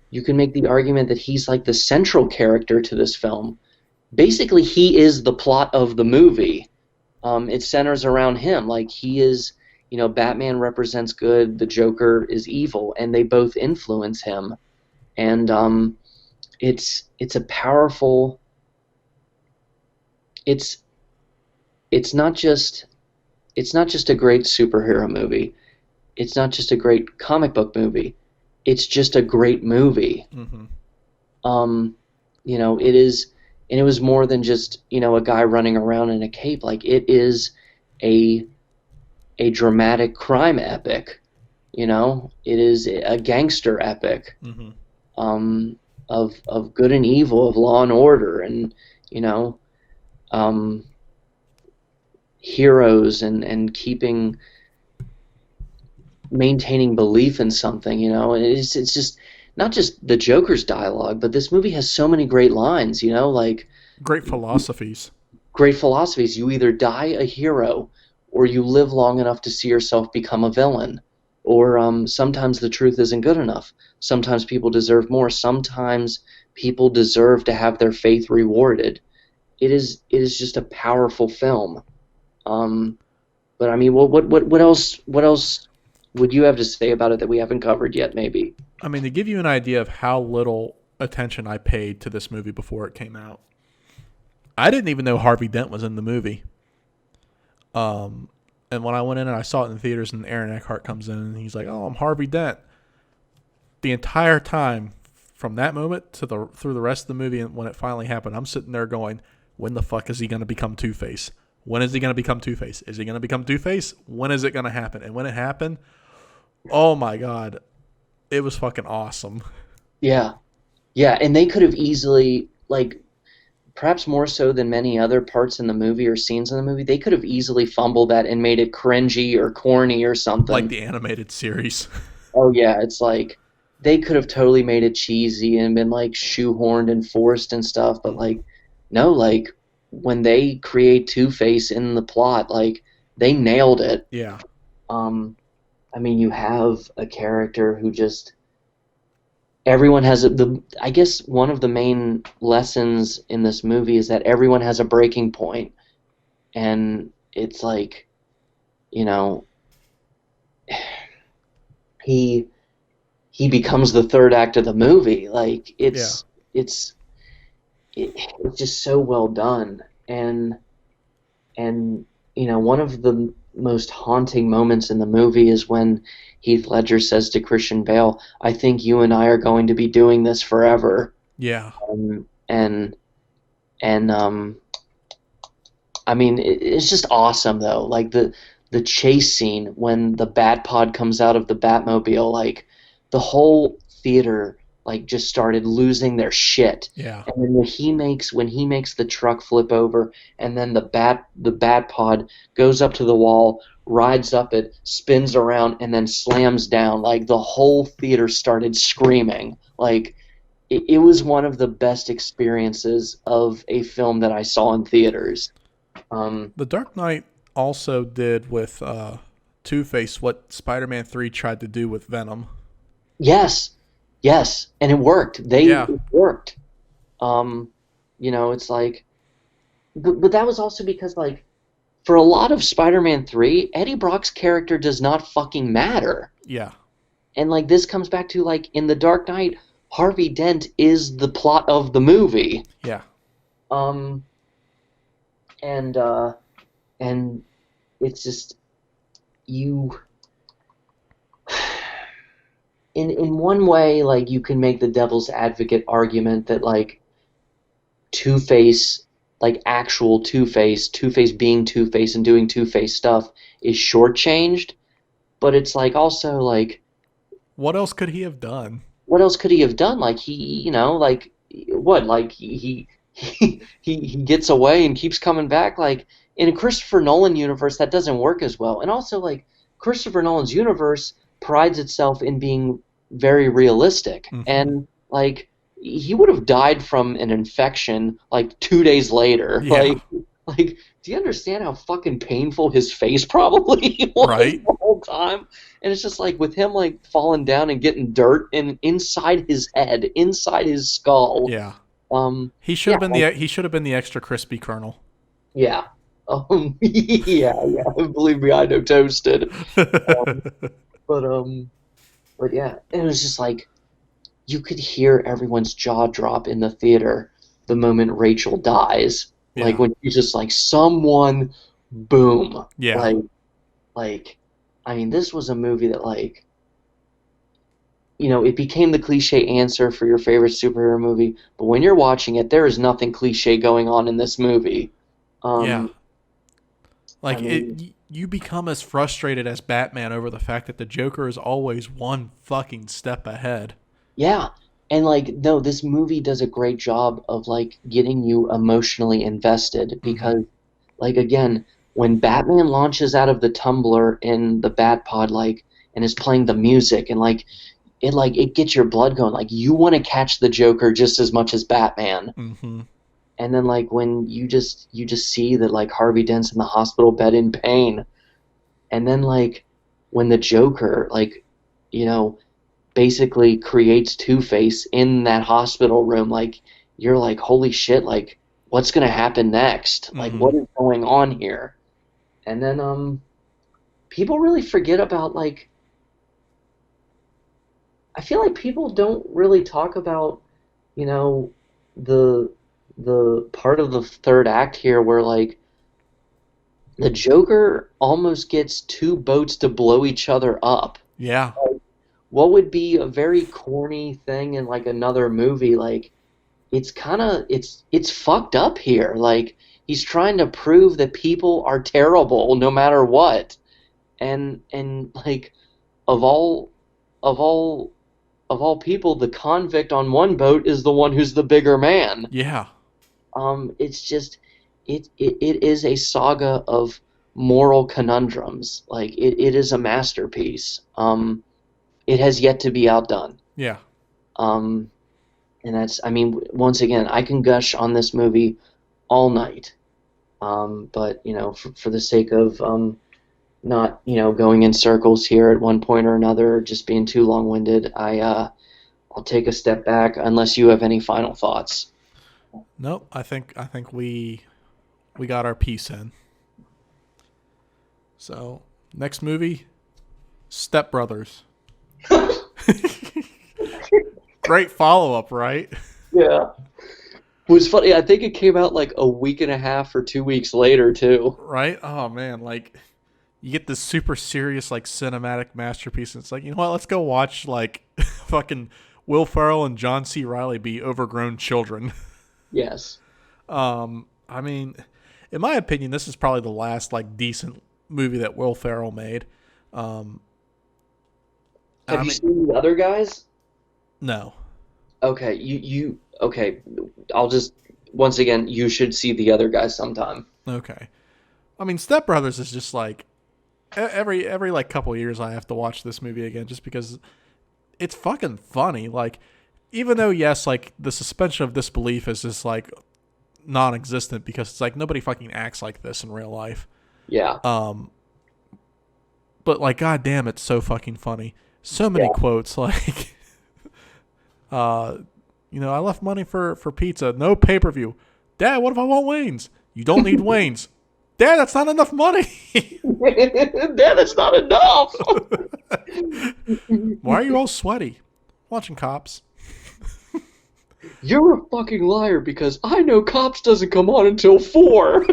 you can make the argument that he's like the central character to this film. Basically, he is the plot of the movie. It centers around him. Like, he is, Batman represents good, the Joker is evil, and they both influence him. And it's a powerful. It's not just a great superhero movie. It's not just a great comic book movie. It's just a great movie. it is, and it was more than just, a guy running around in a cape. Like, it is a dramatic crime epic. It is a gangster epic, Mm-hmm. um, of good and evil, of law and order, and you know, um, heroes, and keeping maintaining belief in something. And it's just not just the Joker's dialogue, but this movie has so many great lines. Like Great philosophies. great philosophies. You either die a hero, or you live long enough to see yourself become a villain. Or sometimes the truth isn't good enough. Sometimes people deserve more. Sometimes people deserve to have their faith rewarded. It is just a powerful film. Um, but I mean, what else would you have to say about it that we haven't covered yet? Maybe. I mean, to give you an idea of how little attention I paid to this movie before it came out, I didn't even know Harvey Dent was in the movie. And when I went in and I saw it in the theaters, and Aaron Eckhart comes in and he's like, "Oh, I'm Harvey Dent." The entire time, from that moment to through the rest of the movie, and when it finally happened, I'm sitting there going, "When the fuck is he going to become Two-Face? When is he going to become Two-Face? Is he going to become Two-Face? When is it going to happen?" And when it happened, oh my god, it was fucking awesome. Yeah, yeah, and they could have easily, like, perhaps more so than many other parts in the movie or scenes in the movie, they could have easily fumbled that and made it cringy or corny or Like something. the animated series. Oh yeah, it's like they could have totally made it cheesy and been like shoehorned and forced and stuff, but like no, like when they create Two-Face in the plot, like they nailed it. Yeah. Um, I mean, you have a character who just everyone has I guess one of the main lessons in this movie is that everyone has a breaking point, and it's like, you know, he becomes the third act of the movie. Like Yeah. it's it's just so well done, and one of the most haunting moments in the movie is when Heath Ledger says to Christian Bale, "I think you and I are going to be doing this forever." Yeah. And I mean, it's just awesome though. Like the chase scene when the Bat Pod comes out of the Batmobile, like the whole theater like just started losing their shit. Yeah. And then when he makes the truck flip over, and then the Bat Pod goes up to the wall, rides up it, spins around, and then slams down. Like the whole theater started screaming. Like it was one of the best experiences of a film that I saw in theaters. Um, The Dark Knight also did with Two-Face what Spider-Man 3 tried to do with Venom. yes, yes, and it worked. Yeah. It worked. Um, it's like, but that was also because like for a lot of Spider-Man 3, Eddie Brock's character does not fucking matter. Yeah. And like this comes back to like in The Dark Knight, Harvey Dent is the plot of the movie. Yeah. Um, and it's just you in one way, like you can make the devil's advocate argument that like Two-Face, like actual Two-Face being Two-Face and doing Two-Face stuff is shortchanged, but it's like also like What else could he have done? what else could he have done? Like he, like what? Like he gets away and keeps coming back. Like in a Christopher Nolan universe, that doesn't work as well. And also, like Christopher Nolan's universe prides itself in being very realistic, Mm-hmm. and like he would have died from an infection like 2 days later. Yeah. Like, do you understand how fucking painful his face probably was Right. the whole time? And it's just like with him like falling down and getting dirt and inside his head, inside his skull. Yeah. He should Yeah, have been like, the extra crispy Colonel. yeah, yeah, yeah. Believe me, I know toasted. Um, but but yeah, it was just like you could hear everyone's jaw drop in the theater the moment Rachel dies. Like Yeah. when she's just like someone, boom, Yeah. like like. I mean, this was a movie that like it became the cliche answer for your favorite superhero movie. But when you're watching it, there is nothing cliche going on in this movie. Yeah. Um, I Like mean, you become as frustrated as Batman over the fact that the Joker is always one fucking step ahead. yeah. And like, no, this movie does a great job of like getting you emotionally invested Mm-hmm. because, like, again, when Batman launches out of the tumbler in the Batpod, like, and is playing the music, and like it gets your blood going. Like, you want to catch the Joker just as much as Batman. Mm-hmm. And then like when you just see that like Harvey Dent's in the hospital bed in pain, and then like when the Joker like you know basically creates Two-Face in that hospital room, like you're like, holy shit, like what's gonna happen next? Like Mm-hmm. what is going on here? And then people really forget about like I feel like people don't really talk about, you know, the the part of the third act here where like the Joker almost gets two boats to blow each other up. Yeah. What would be a very corny thing in like another movie, like it's fucked up here. Like he's trying to prove that people are terrible no matter what. And like of all of all of all people, the convict on one boat is the one who's the bigger man. Yeah. It's just it is a saga of moral conundrums. Like it is a masterpiece. It has yet to be outdone. Yeah. Um, and that's, I mean, once again, I can gush on this movie all night. But for the sake of not going in circles here at one point or another, or just being too long-winded, I'll take a step back unless you have any final thoughts. Nope. I think we got our piece in. So next movie, Step Brothers. Great follow up, right? Yeah. It was funny. I think it came out like a week and a half or 2 weeks later too. Right? Oh man, like you get this super serious like cinematic masterpiece and it's like, you know what, let's go watch like fucking Will Ferrell and John C. Reilly be overgrown children. Yes. I mean, in my opinion, this is probably the last like decent movie that Will Ferrell made. Um Have I you mean seen the other guys? no. Okay, you okay. I'll just once again, you should see the other guys sometime. Okay. I mean Step Brothers is just like every like couple years I have to watch this movie again just because it's fucking funny. Like even though yes, like the suspension of disbelief is just like non-existent because it's like nobody fucking acts like this in real life. Yeah. Um, but like goddamn, it's so fucking funny. So many Yeah. quotes like, uh, I left money for pizza. No pay per view. Dad, what if I want Wayne's? You don't need Wayne's. Dad, that's not enough money. Dad, that's not enough. Why are you all sweaty? Watching Cops. You're a fucking liar because I know Cops doesn't come on until 4.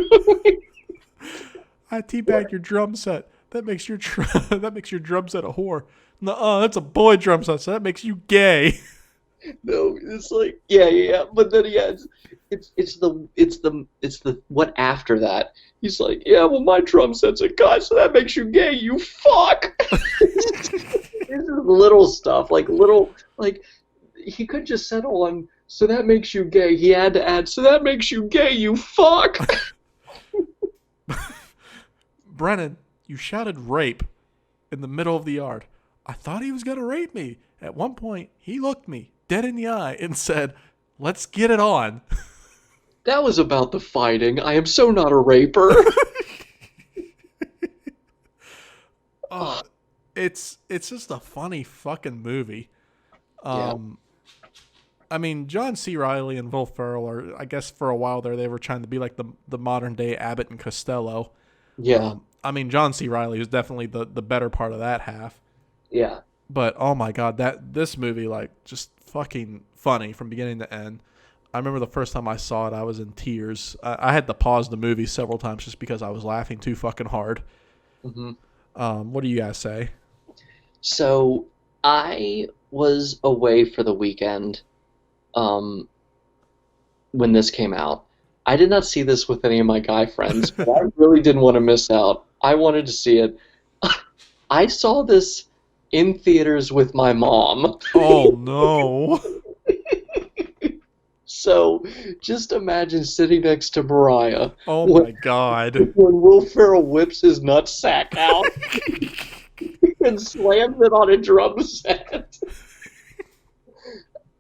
I teabagged your drum set. That makes your that makes your drum set a whore. Nuh-uh, that's a boy drum set, so that makes you gay. No, it's like yeah, but then yeah, it's the what after that. He's like, yeah, well, my drum set's a guy, so that makes you gay, you fuck. This is little stuff, like little, like he could just settle on, so that makes you gay. He had to add, so that makes you gay, you fuck. Brennan, you shouted rape in the middle of the yard. I thought he was going to rape me. At one point, he looked me dead in the eye and said, let's get it on. That was about the fighting. I am so not a raper. uh, it's just a funny fucking movie. Yeah, I mean, John C. Reilly and Will Ferrell are, I guess for a while there, they were trying to be like the modern day Abbott and Costello. yeah, I mean, John C. Reilly is definitely the better part of that half. yeah. But oh my god, this movie like just fucking funny from beginning to end. I remember the first time I saw it, I was in tears. I had to pause the movie several times just because I was laughing too fucking hard. Hmm. What do you guys say? So I was away for the weekend um, when this came out. I did not see this with any of my guy friends, but I really didn't want to miss out. I wanted to see it. I saw this in theaters with my mom. Oh no. So just imagine sitting next to Mariah Oh when, my god. when Will Ferrell whips his nutsack out and slams it on a drum set.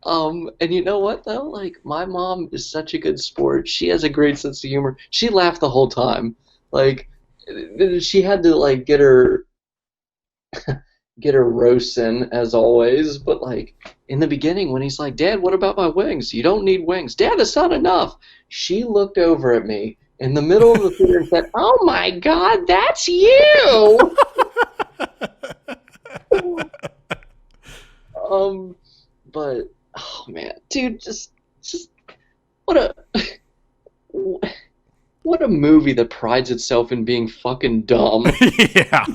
And you know what though? Like my mom is such a good sport. She has a great sense of humor. She laughed the whole time. Like she had to like get her roast in as always, but like in the beginning when he's like, "Dad, what about my wings? You don't need wings." "Dad, that's not enough." She looked over at me in the middle of the theater and said, "Oh my God, that's you." um, but oh man, dude, just what a what a movie that prides itself in being fucking dumb. Yeah.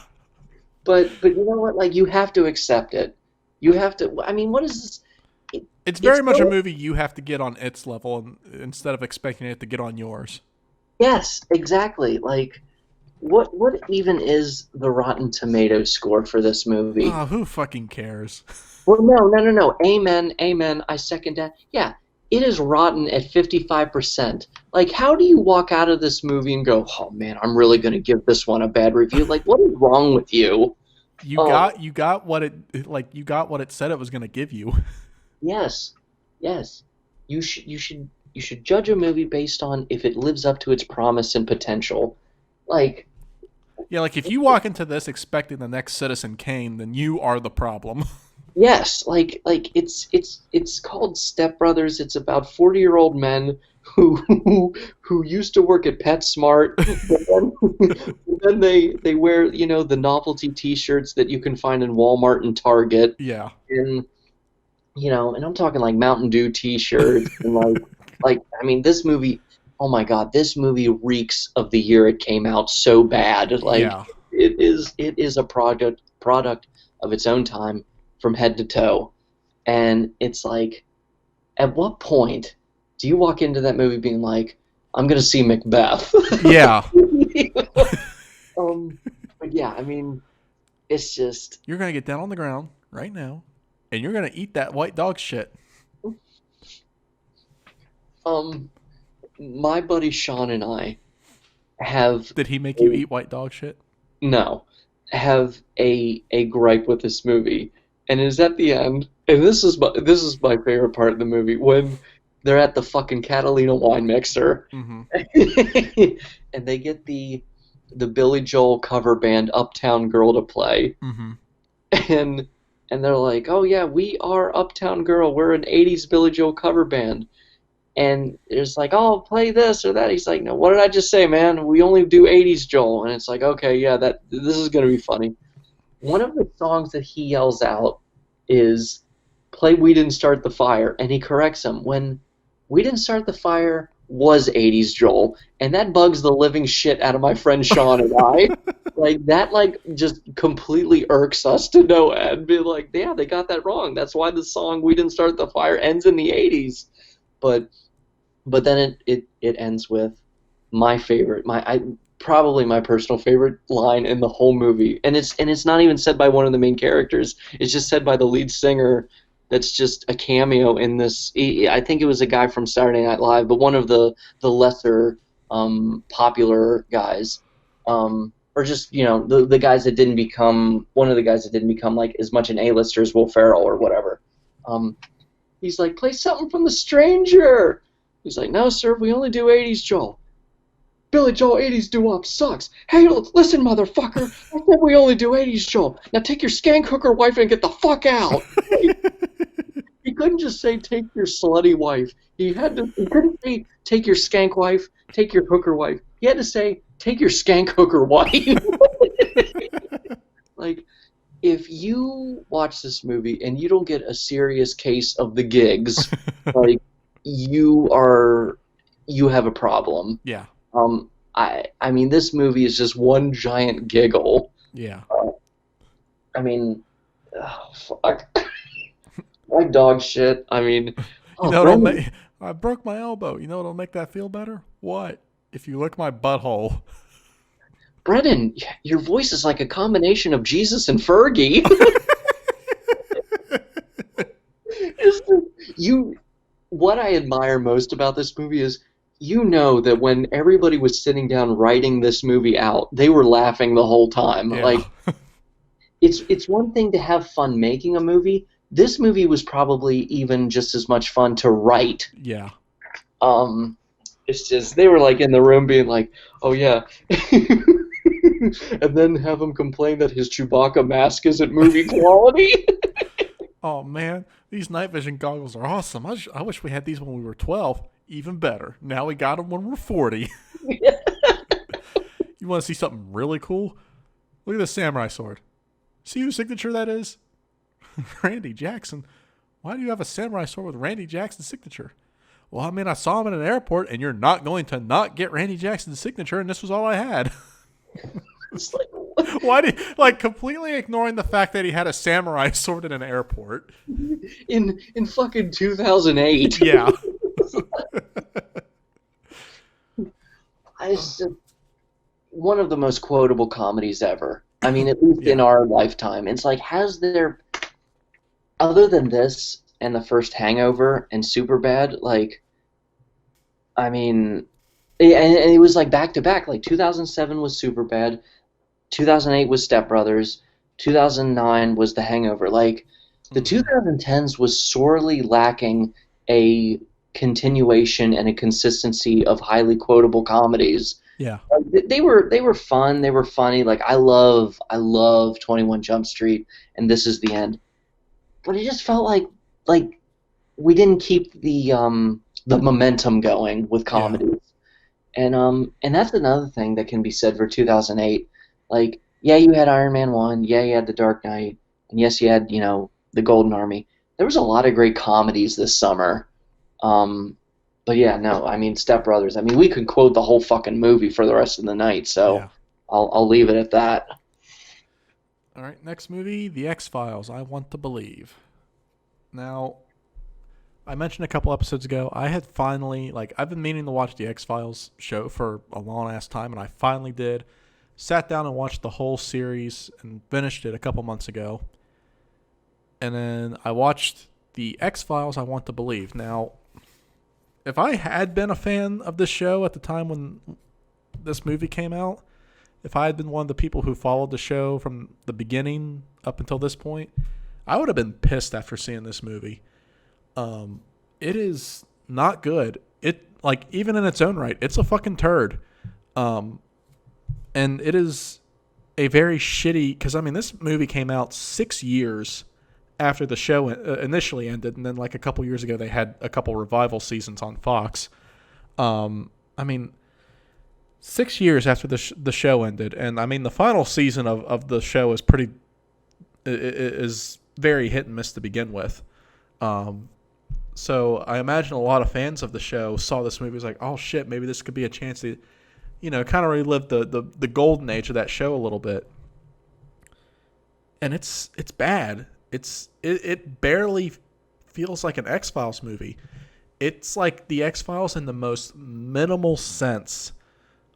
But you know what? Like you have to accept it. You have to. I mean, what is this? It's It's very much a movie you have to get on its level instead of expecting it to get on yours. yes, exactly. Like what even is the Rotten Tomatoes score for this movie? Oh, who fucking cares? Well, no. Amen, amen. I second that. Yeah, it is rotten at 55%. Like, how do you walk out of this movie and go, "Oh man, I'm really gonna give this one a bad review"? Like, what is wrong with you? Um, You got what you got what it said it was going to give you. yes, yes. You should judge a movie based on if it lives up to its promise and potential. Like, Yeah, like if you walk into this expecting the next Citizen Kane, then you are the problem. yes, like it's called Step Brothers. It's about 40-year-old men who used to work at PetSmart, then they wear, you know, the novelty T-shirts that you can find in Walmart and Target, Yeah. and you know, and I'm talking like Mountain Dew T-shirts and I mean this movie. Oh my God, this movie reeks of the year it came out so bad. Like Yeah. it is a product of its own time from head to toe, and it's like, at what point do you walk into that movie being like, "I'm gonna see Macbeth"? Yeah. um, but yeah, I mean, it's just You're going to get down on the ground right now and you're going to eat that white dog shit. um, my buddy Sean and I have Did he make you a, eat white dog shit? no, have a gripe with this movie, and it is at the end, and this is my favorite part of the movie when they're at the fucking Catalina wine mixer, Mhm. and they get the Billy Joel cover band Uptown Girl to play, Mhm. and and they're like, "Oh yeah, we are Uptown Girl. We're an '80s Billy Joel cover band." And it's like, "Oh, play this or that." He's like, "No, what did I just say, man? We only do '80s Joel." And it's like, "Okay, yeah, that this is gonna be funny." One of the songs that he yells out is "Play We Didn't Start the Fire," and he corrects him when "We Didn't Start the Fire" was '80s Joel, and that bugs the living shit out of my friend Sean and I. Like that, like just completely irks us to no end. Be like, yeah, they got that wrong. That's why the song "We Didn't Start the Fire" ends in the '80s. But then it ends with my favorite, probably my personal favorite line in the whole movie, and it's not even said by one of the main characters. It's just said by the lead singer. That's just a cameo in this. I think it was a guy from Saturday Night Live, but one of the lesser popular guys, or just, you know, the guys that didn't become one of the guys that didn't become like as much an A-lister as Will Ferrell or whatever. Um, he's like, "Play something from The Stranger." He's like, "No, sir, we only do '80s Joel." "Billy Joel 80s doo-wop sucks." "Hey, listen, motherfucker. I said we only do '80s Joel. Now take your skank hooker wife and get the fuck out." He couldn't just say take your slutty wife. He couldn't say take your skank wife, take your hooker wife. He had to say take your skank hooker wife. Like, if you watch this movie and you don't get a serious case of the gigs, like you have a problem. Yeah. I mean, this movie is just one giant giggle. Yeah. I mean, oh, fuck. like dog shit. I mean, You oh, know what'll Brendan, make I broke my elbow. You know what'll make that feel better? What? If you lick my butthole. Brendan, your voice is like a combination of Jesus and Fergie. It's you. What I admire most about this movie is, you know, that when everybody was sitting down writing this movie out, they were laughing the whole time. Yeah. Like, it's one thing to have fun making a movie. This movie was probably even just as much fun to write. Yeah. Um, it's just they were like in the room being like, "Oh yeah," and then have him complain that his Chewbacca mask isn't movie quality. Oh man, these night vision goggles are awesome. I wish we had these when we were 12. Even better. Now we got them when we're 40. You want to see something really cool? Look at this samurai sword. See whose signature that is? Randy Jackson. Why do you have a samurai sword with Randy Jackson's signature? Well, I mean, I saw him in an airport, and you're not going to not get Randy Jackson's signature, and this was all I had. It's like, Why did like completely ignoring the fact that he had a samurai sword in an airport? in fucking 2008. Yeah. It's just one of the most quotable comedies ever. I mean, at least in Yeah. our lifetime. It's like, has there, other than this and the first Hangover and Superbad, like, I mean, and it was like back to back. Like 2007 was Superbad, 2008 was Step Brothers, 2009 was The Hangover. Like, the Mm-hmm. 2010s was sorely lacking a continuation and a consistency of highly quotable comedies. Yeah. Like, they were fun, they were funny. Like, I love 21 Jump Street and This Is the End. But it just felt like we didn't keep the momentum going with Yeah. comedies. And that's another thing that can be said for 2008. Like, yeah, you had Iron Man 1, yeah, you had The Dark Knight, and yes, you had, The Golden Army. There was a lot of great comedies this summer. Um, but yeah, no, I mean, Step Brothers. I mean, we could quote the whole fucking movie for the rest of the night, so Yeah. I'll leave it at that. All right. Next movie, The X Files. I Want to Believe. Now, I mentioned a couple episodes ago, I had finally, like, I've been meaning to watch the X Files show for a long ass time, and I finally did. Sat down and watched the whole series and finished it a couple months ago. And then I watched the X Files I Want to Believe. Now, if I had been a fan of this show at the time when this movie came out, if I had been one of the people who followed the show from the beginning up until this point, I would have been pissed after seeing this movie. It is not good. It like even in its own right, it's a fucking turd. Um, and it is a very shitty because I mean this movie came out 6 years after the show initially ended, and then like a couple years ago they had a couple revival seasons on Fox. I mean 6 years after the show ended, and I mean the final season of the show is pretty is very hit and miss to begin with. Um, So I imagine a lot of fans of the show saw this movie was like, oh shit, maybe this could be a chance to, kind of relive the golden age of that show a little bit. And it's bad. It barely feels like an X Files movie. It's like the X Files in the most minimal sense,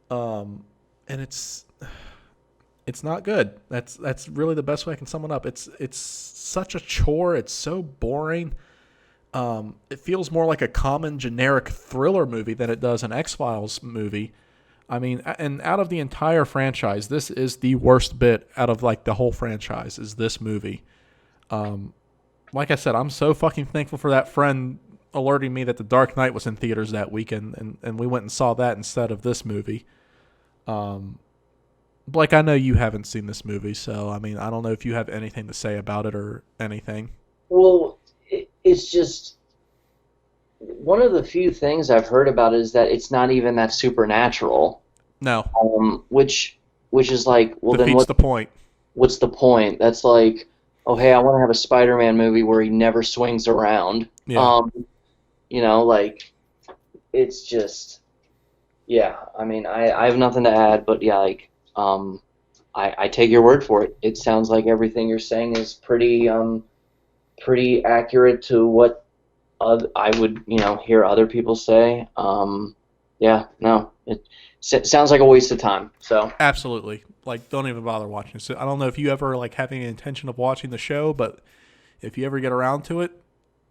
and it's not good. That's really the best way I can sum it up. It's such a chore. It's so boring. It feels more like a common generic thriller movie than it does an X-Files movie. I mean, and out of the entire franchise, this is the worst bit out of like the whole franchise is this movie. Like I said, I'm so fucking thankful for that friend alerting me that The Dark Knight was in theaters that weekend, and we went and saw that instead of this movie. Blake, I know you haven't seen this movie, so I mean, I don't know if you have anything to say about it or anything. Well, it's just one of the few things I've heard about is that it's not even that supernatural. No, Which is like, well, then defeats the point. what's the point? That's like, oh hey, I want to have a Spider-Man movie where he never swings around. Yeah. Like, it's just, yeah. I mean, I have nothing to add, but yeah, like, I take your word for it. It sounds like everything you're saying is pretty pretty accurate to what I would, hear other people say. Yeah, no, it sounds like a waste of time. So Absolutely. Like, don't even bother watching. So I don't know if you ever like have any intention of watching the show, but if you ever get around to it,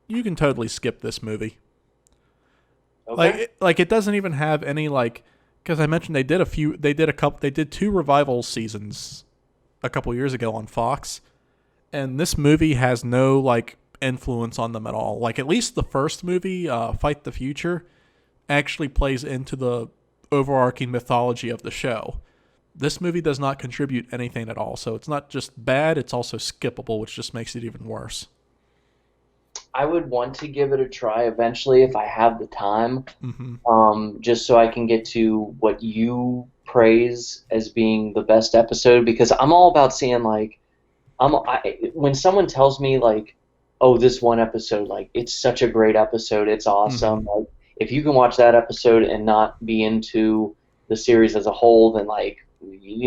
you can totally skip this movie. okay. Like it doesn't even have any like, because I mentioned they did two revival seasons a couple years ago on Fox, and this movie has no like influence on them at all. Like at least the first movie, Fight the Future, actually plays into the overarching mythology of the show. This movie does not contribute anything at all, so it's not just bad; it's also skippable, which just makes it even worse. I would want to give it a try eventually if I have the time, Mm-hmm. just so I can get to what you praise as being the best episode. Because I'm all about seeing like when someone tells me like, oh, this one episode, like it's such a great episode, it's Mm-hmm. awesome. Like if you can watch that episode and not be into the series as a whole, then like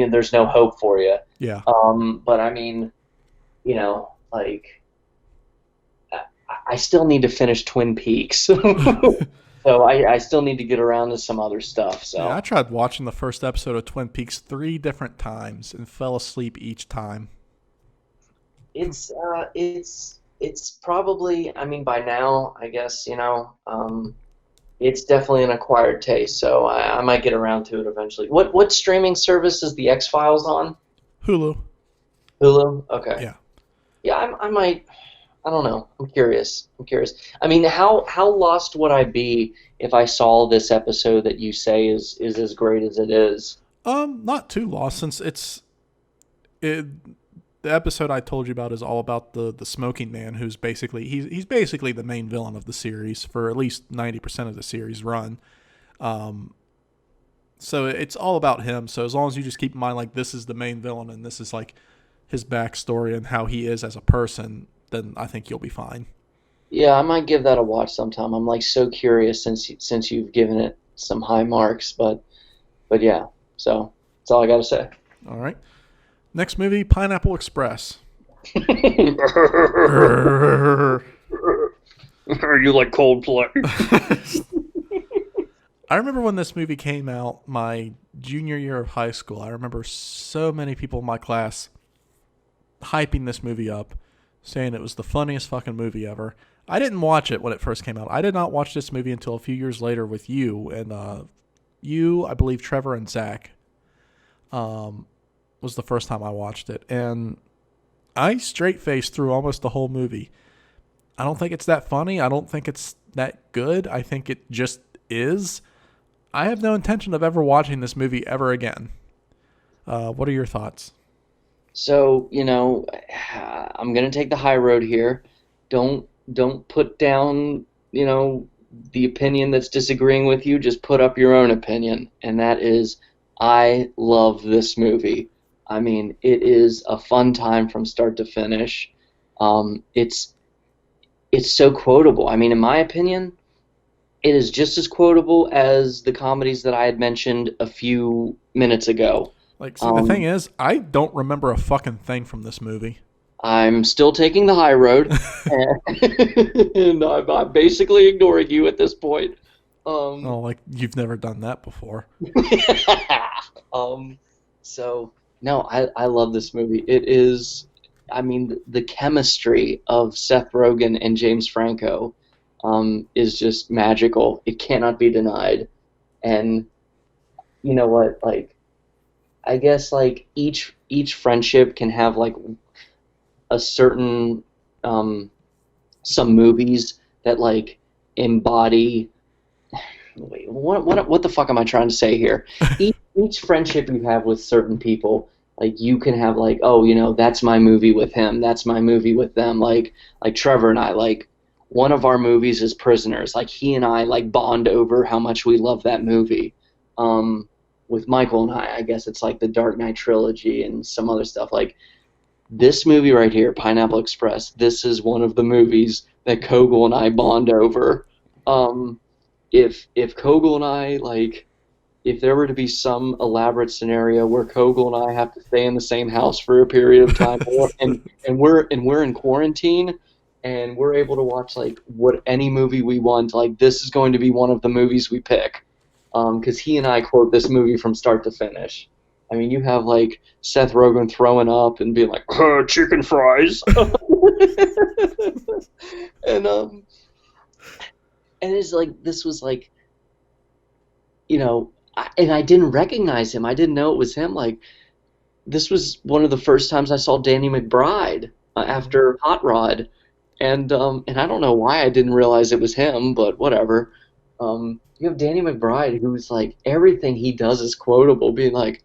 there's no hope for you. Yeah. But I mean, like I still need to finish Twin Peaks. So I still need to get around to some other stuff. Yeah, I So tried watching the first episode of Twin Peaks 3 different times and fell asleep each time. it's probably, I mean, by now I guess it's definitely an acquired taste. So I might get around to it eventually. What streaming service is the X Files on? Hulu. Hulu. Okay. Yeah. Yeah, I might. I don't know. I'm curious. I'm curious. I mean, how lost would I be if I saw this episode that you say is as great as it is? Not too lost since it, the episode I told you about is all about the smoking man who's basically he's basically the main villain of the series for at least 90% of the series run. Um, so it's all about him. So as long as you just keep in mind like this is the main villain and this is like his backstory and how he is as a person, then I think you'll be fine. Yeah, I might give that a watch sometime. I'm like so curious since you've given it some high marks, but yeah. So that's all I got to say. All right. Next movie, Pineapple Express. You like Coldplay? I remember when this movie came out, my junior year of high school. I remember so many people in my class hyping this movie up, saying it was the funniest fucking movie ever. I didn't watch it when it first came out. I did not watch this movie until a few years later with you and you, I believe Trevor and Zach. Was the first time I watched it, and I straight faced through almost the whole movie. I don't think it's that funny. I don't think it's that good. I think it just is. I have no intention of ever watching this movie ever again. What are your thoughts? So, I'm gonna take the high road here. Don't put down, the opinion that's disagreeing with you. Just put up your own opinion, and that is, I love this movie. I mean, it is a fun time from start to finish. It's so quotable. I mean, in my opinion, it is just as quotable as the comedies that I had mentioned a few minutes ago. Like, see, the thing Um, is, I don't remember a fucking thing from this movie. I'm still taking the high road, and I'm basically ignoring you at this point. Um, Oh, like you've never done that before. um, so no, I love this movie. It is, I mean, the chemistry of Seth Rogen and James Franco, is just magical. It cannot be denied. And you know what? Like, I guess like each friendship can have like a certain um, some movies that like embody. Wait, what the fuck am I trying to say here? Each friendship you have with certain people, like you can have like, oh, that's my movie with him, that's my movie with them. Like Trevor and I, like one of our movies is Prisoners. Like he and I like bond over how much we love that movie. Um, with Michael and I guess it's like the Dark Knight trilogy and some other stuff. Like this movie right here, Pineapple Express. This is one of the movies that Kogel and I bond over. Um, if Kogel and I like if there were to be some elaborate scenario where Kogel and I have to stay in the same house for a period of time, and we're in quarantine, and we're able to watch like what any movie we want. Like this is going to be one of the movies we pick, because he and I quote this movie from start to finish. I mean, you have like Seth Rogen throwing up and being like, "Chicken fries," and it's like this was like, and I didn't recognize him. I didn't know it was him. Like this was one of the first times I saw Danny McBride after Hot Rod, and I don't know why I didn't realize it was him, but whatever. You have Danny McBride, who's like everything he does is quotable, being like,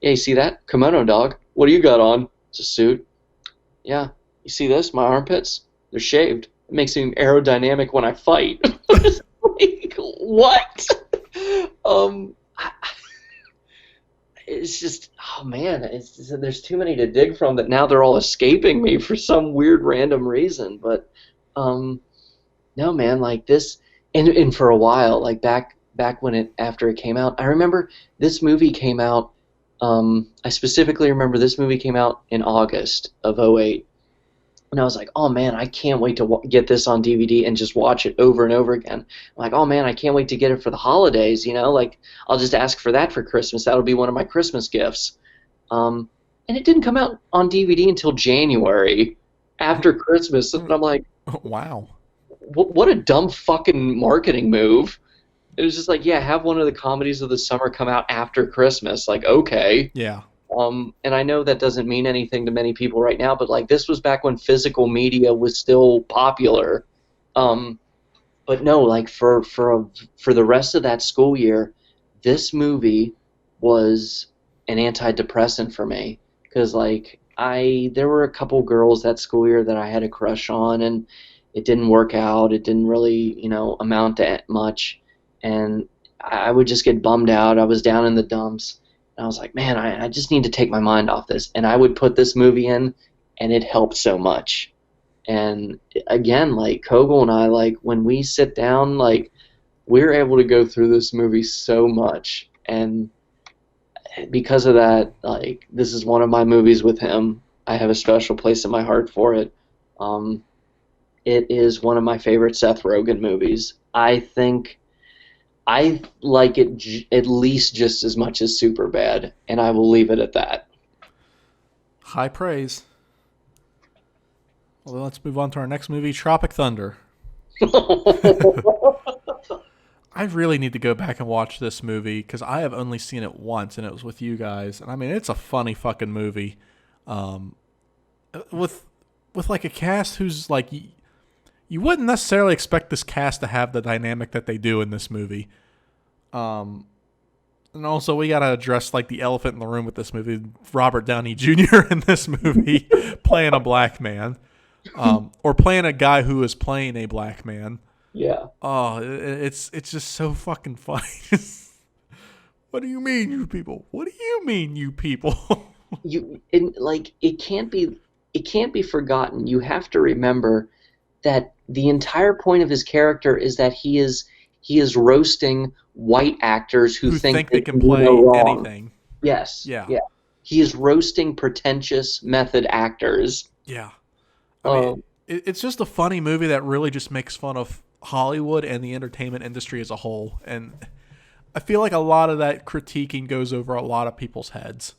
"Hey, see that kimono, dog? What do you got on? It's a suit. Yeah, you see this? My armpits? They're shaved. It makes me aerodynamic when I fight." Like, what? Um, it's just, oh man, there's too many to dig from that now they're all escaping me for some weird random reason. But no, man, like this, and for a while, like back when after it came out, I remember this movie came out. I specifically remember this movie came out in August of '08. And I was like, oh man, I can't wait to get this on DVD and just watch it over and over again. I'm like, oh man, I can't wait to get it for the holidays, like I'll just ask for that for Christmas. That'll be one of my Christmas gifts. And it didn't come out on DVD until January after Christmas. And I'm like, wow. What a dumb fucking marketing move. It was just like, yeah, have one of the comedies of the summer come out after Christmas. Like, okay. Yeah. And I know that doesn't mean anything to many people right now, but like this was back when physical media was still popular. But no, like for the rest of that school year, this movie was an antidepressant for me, because like there were a couple girls that school year that I had a crush on, and it didn't work out. It didn't really amount to much, and I would just get bummed out. I was down in the dumps. And I was like, man, I just need to take my mind off this. And I would put this movie in, and it helped so much. And again, like Kogel and I, like when we sit down, like we're able to go through this movie so much. And because of that, like this is one of my movies with him. I have a special place in my heart for it. It is one of my favorite Seth Rogen movies. I think I like it at least just as much as Superbad, and I will leave it at that. High praise. Well, let's move on to our next movie, Tropic Thunder. I really need to go back and watch this movie because I have only seen it once, and it was with you guys. And I mean, it's a funny fucking movie, with like a cast who's like you wouldn't necessarily expect this cast to have the dynamic that they do in this movie. And also we gotta address like the elephant in the room with this movie, Robert Downey Jr. in this movie playing a black man, or playing a guy who is playing a black man. Yeah. Oh, it's just so fucking funny. What do you mean, you people? What do you mean, you people? It can't be forgotten. You have to remember that the entire point of his character is that he is roasting white actors who think they can play anything. Yes. Yeah. Yeah. He is roasting pretentious method actors. Yeah. I mean, it's just a funny movie that really just makes fun of Hollywood and the entertainment industry as a whole. And I feel like a lot of that critiquing goes over a lot of people's heads.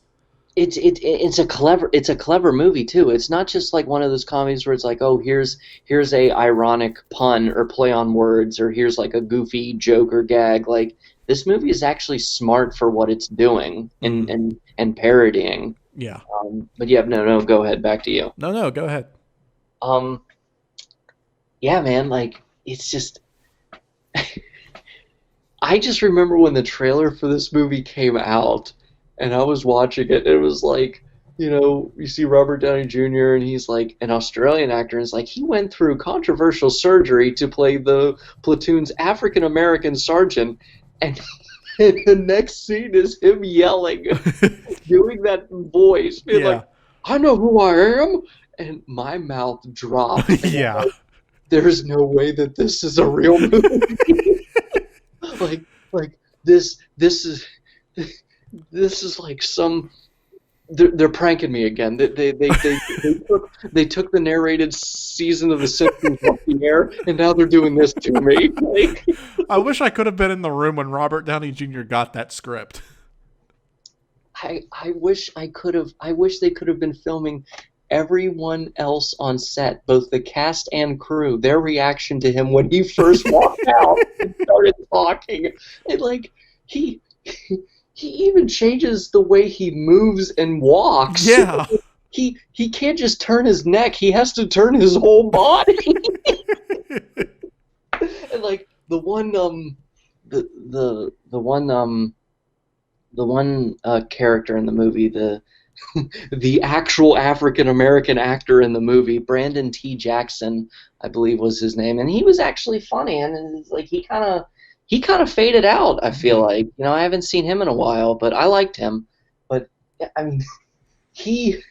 It's a clever movie too. It's not just like one of those comedies where it's like, oh, here's a ironic pun or play on words, or here's like a goofy joke or gag. Like this movie is actually smart for what it's doing and parodying. Yeah. But yeah, no, go ahead. Back to you. No, go ahead. Yeah, man. Like it's just. I just remember when the trailer for this movie came out. And I was watching it, and it was like, you see Robert Downey Jr., and he's like an Australian actor, and it's like he went through controversial surgery to play the platoon's African-American sergeant, and the next scene is him yelling, doing that voice, being like, I know who I am, and my mouth dropped. Yeah. Like, there's no way that this is a real movie. like this is like some they're pranking me again. They took the narrated season of The Simpsons off the air, and now they're doing this to me. Like, I wish I could have been in the room when Robert Downey Jr. got that script. I wish I could have. I wish they could have been filming everyone else on set, both the cast and crew, their reaction to him when he first walked out and started talking, and like he. He even changes the way he moves and walks. Yeah. He can't just turn his neck. He has to turn his whole body. And like the one character in the movie, the actual African American actor in the movie, Brandon T. Jackson, I believe was his name, and he was actually funny, and it's like he kind of faded out, I feel like. You know, I haven't seen him in a while, but I liked him. But I mean, he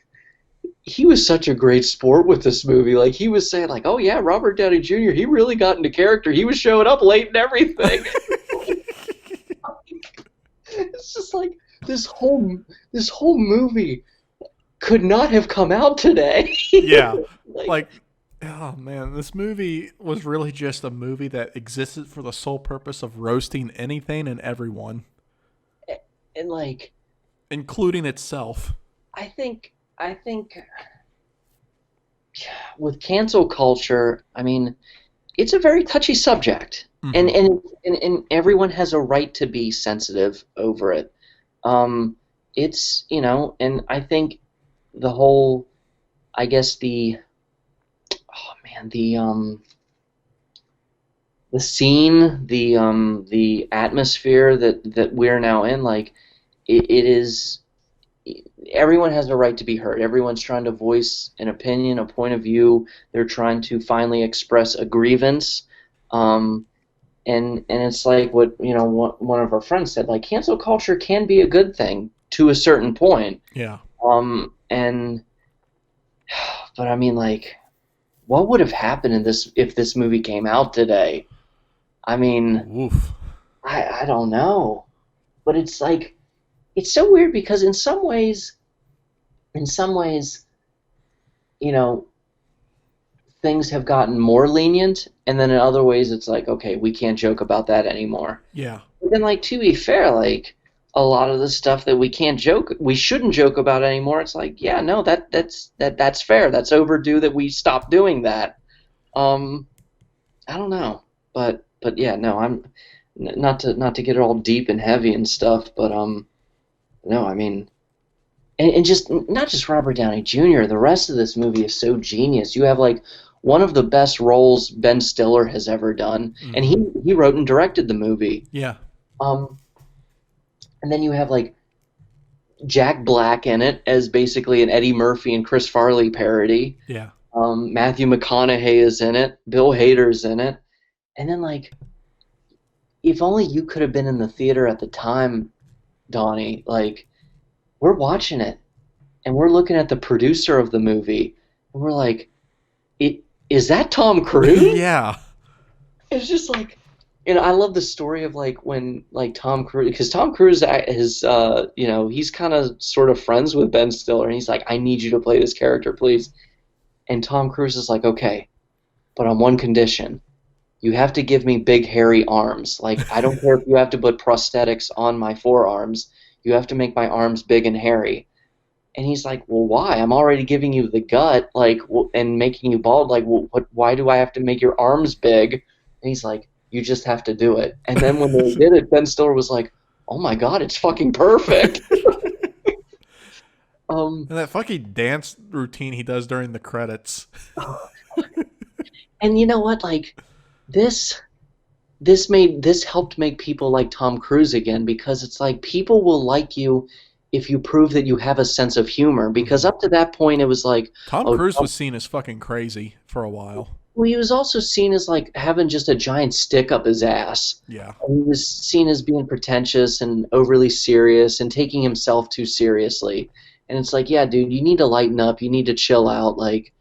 was such a great sport with this movie. Like, he was saying like, "Oh yeah, Robert Downey Jr., he really got into character. He was showing up late and everything." It's just like this whole movie could not have come out today. Yeah. like, oh man, this movie was really just a movie that existed for the sole purpose of roasting anything and everyone, and like, including itself. I think with cancel culture, I mean, it's a very touchy subject, and everyone has a right to be sensitive over it. It's, you know, and I think the whole, I guess the scene, the atmosphere that we're now in, like, it is. Everyone has a right to be heard. Everyone's trying to voice an opinion, a point of view. They're trying to finally express a grievance, and it's like what, you know, one of our friends said, like, cancel culture can be a good thing to a certain point. Yeah. But I mean, like, what would have happened if this movie came out today? I mean, Oof. I don't know, but it's like, it's so weird because in some ways, you know, things have gotten more lenient, and then in other ways it's like, okay, we can't joke about that anymore. Yeah. But then, like, to be fair, like, a lot of the stuff that we shouldn't joke about anymore, it's like, yeah, no, that's fair. That's overdue that we stop doing that. I don't know, but yeah, no, I'm not to get all deep and heavy and stuff, but no, I mean, and just not just Robert Downey Jr. The rest of this movie is so genius. You have like one of the best roles Ben Stiller has ever done, and he wrote and directed the movie. Yeah. And then you have like Jack Black in it as basically an Eddie Murphy and Chris Farley parody. Yeah. Matthew McConaughey is in it. Bill Hader's in it. And then, like, if only you could have been in the theater at the time, Donnie. Like, we're watching it, and we're looking at the producer of the movie, and we're like, is that Tom Cruise? Yeah. It's just like, and I love the story of like when like Tom Cruise, because Tom Cruise is you know, he's kind of sort of friends with Ben Stiller, and he's like, I need you to play this character, please. And Tom Cruise is like, okay, but on one condition. You have to give me big hairy arms. Like, I don't care if you have to put prosthetics on my forearms. You have to make my arms big and hairy. And he's like, well, why? I'm already giving you the gut, like, and making you bald. Like, why do I have to make your arms big? And he's like, you just have to do it. And then when they did it, Ben Stiller was like, oh my God, it's fucking perfect. And that fucking dance routine he does during the credits. And you know what? Like, this helped make people like Tom Cruise again, because it's like people will like you if you prove that you have a sense of humor, because up to that point it was like Tom Cruise was seen as fucking crazy for a while. Well, he was also seen as like having just a giant stick up his ass. Yeah. And he was seen as being pretentious and overly serious and taking himself too seriously. And it's like, yeah, dude, you need to lighten up. You need to chill out. Like,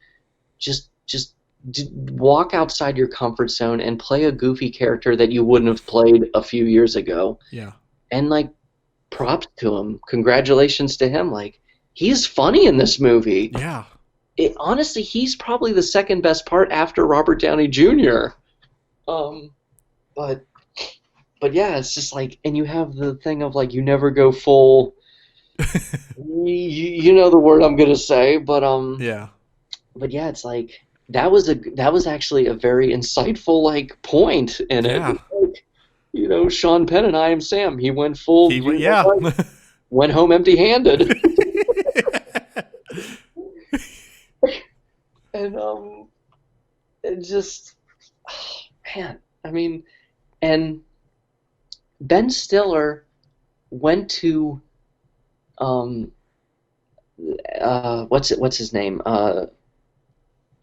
just walk outside your comfort zone and play a goofy character that you wouldn't have played a few years ago. Yeah. And like, props to him. Congratulations to him. Like, he's funny in this movie. Yeah. Honestly, he's probably the second best part after Robert Downey Jr. Um, but yeah, it's just like, and you have the thing of like you never go full. You know the word I'm gonna say, Yeah. but yeah, it's like that was actually a very insightful like point in it. Yeah. Like, Sean Penn and I Am Sam. He went full. He went, yeah. Went home empty-handed, and it just, man. I mean, and Ben Stiller went to um what's his name,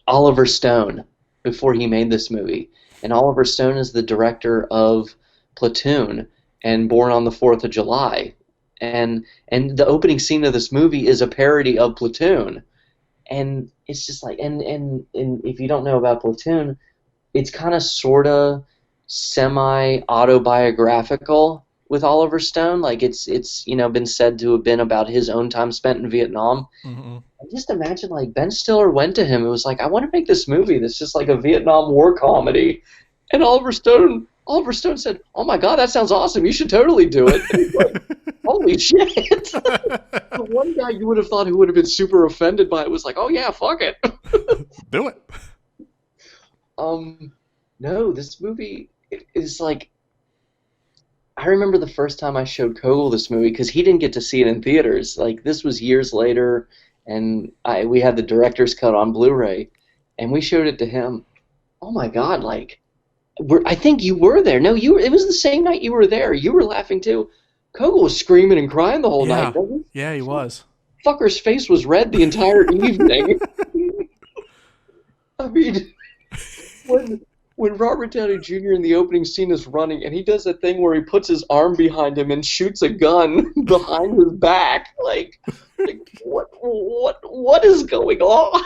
Oliver Stone, before he made this movie. And Oliver Stone is the director of Platoon and Born on the Fourth of July. And the opening scene of this movie is a parody of Platoon. And it's just like, and if you don't know about Platoon, it's kind of sort of semi autobiographical with Oliver Stone. Like it's been said to have been about his own time spent in Vietnam. Mm-hmm. Just imagine, like, Ben Stiller went to him and was like, I want to make this movie that's just like a Vietnam War comedy. And Oliver Stone said, oh my God, that sounds awesome. You should totally do it. And he's like, holy shit. The one guy you would have thought who would have been super offended by it was like, oh yeah, fuck it. Do it. No, this movie is like, I remember the first time I showed Kogel this movie, because he didn't get to see it in theaters. Like, this was years later, and we had the director's cut on Blu-ray, and we showed it to him. Oh my God! Like, I think you were there. No, it was the same night you were there. You were laughing too. Kogel was screaming and crying the whole night. Yeah, he was. Fucker's face was red the entire evening. I mean, when Robert Downey Jr. in the opening scene is running, and he does a thing where he puts his arm behind him and shoots a gun behind his back, like what is going on?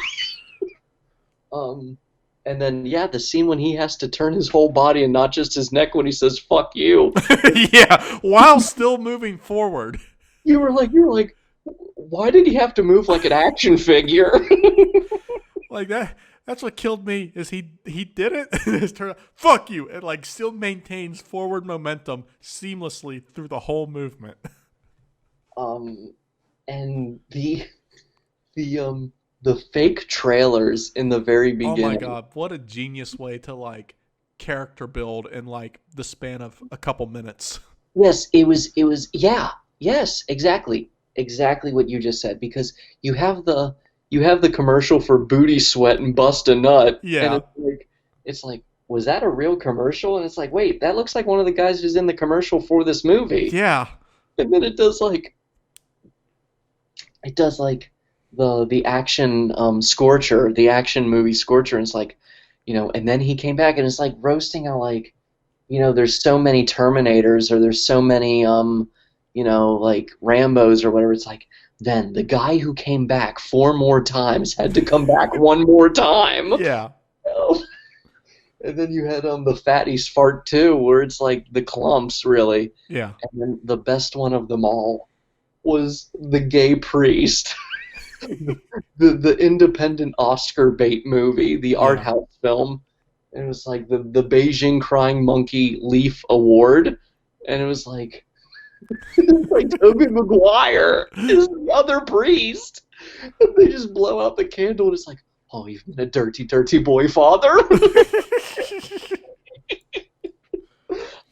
And then the scene when he has to turn his whole body and not just his neck when he says "fuck you." Yeah, while still moving forward. You were like, why did he have to move like an action figure? Like that. That's what killed me. Is he did it? His turn. Fuck you! It like still maintains forward momentum seamlessly through the whole movement. And the fake trailers in the very beginning. Oh my God! What a genius way to like character build in like the span of a couple minutes. Yes, it was. Yeah. Yes, exactly what you just said. Because you have the commercial for Booty Sweat and Bust a Nut. Yeah. And it's like, was that a real commercial? And it's like, wait, that looks like one of the guys who's in the commercial for this movie. Yeah. And then it does like the action Scorcher, the action movie Scorcher, and it's like, and then he came back and it's like roasting how like, there's so many Terminators, or there's so many like Rambos or whatever. It's like, then the guy who came back 4 more times had to come back 1 more time. Yeah. And then you had the Fatties Fart too, where it's like the clumps, really. Yeah. And then the best one of them all was the gay priest. the independent Oscar bait movie, the art house film. And it was like the Beijing Crying Monkey Leaf Award. And it was like, like Tobey Maguire is the other priest. And they just blow out the candle and it's like, oh, you've been a dirty, dirty boy, father.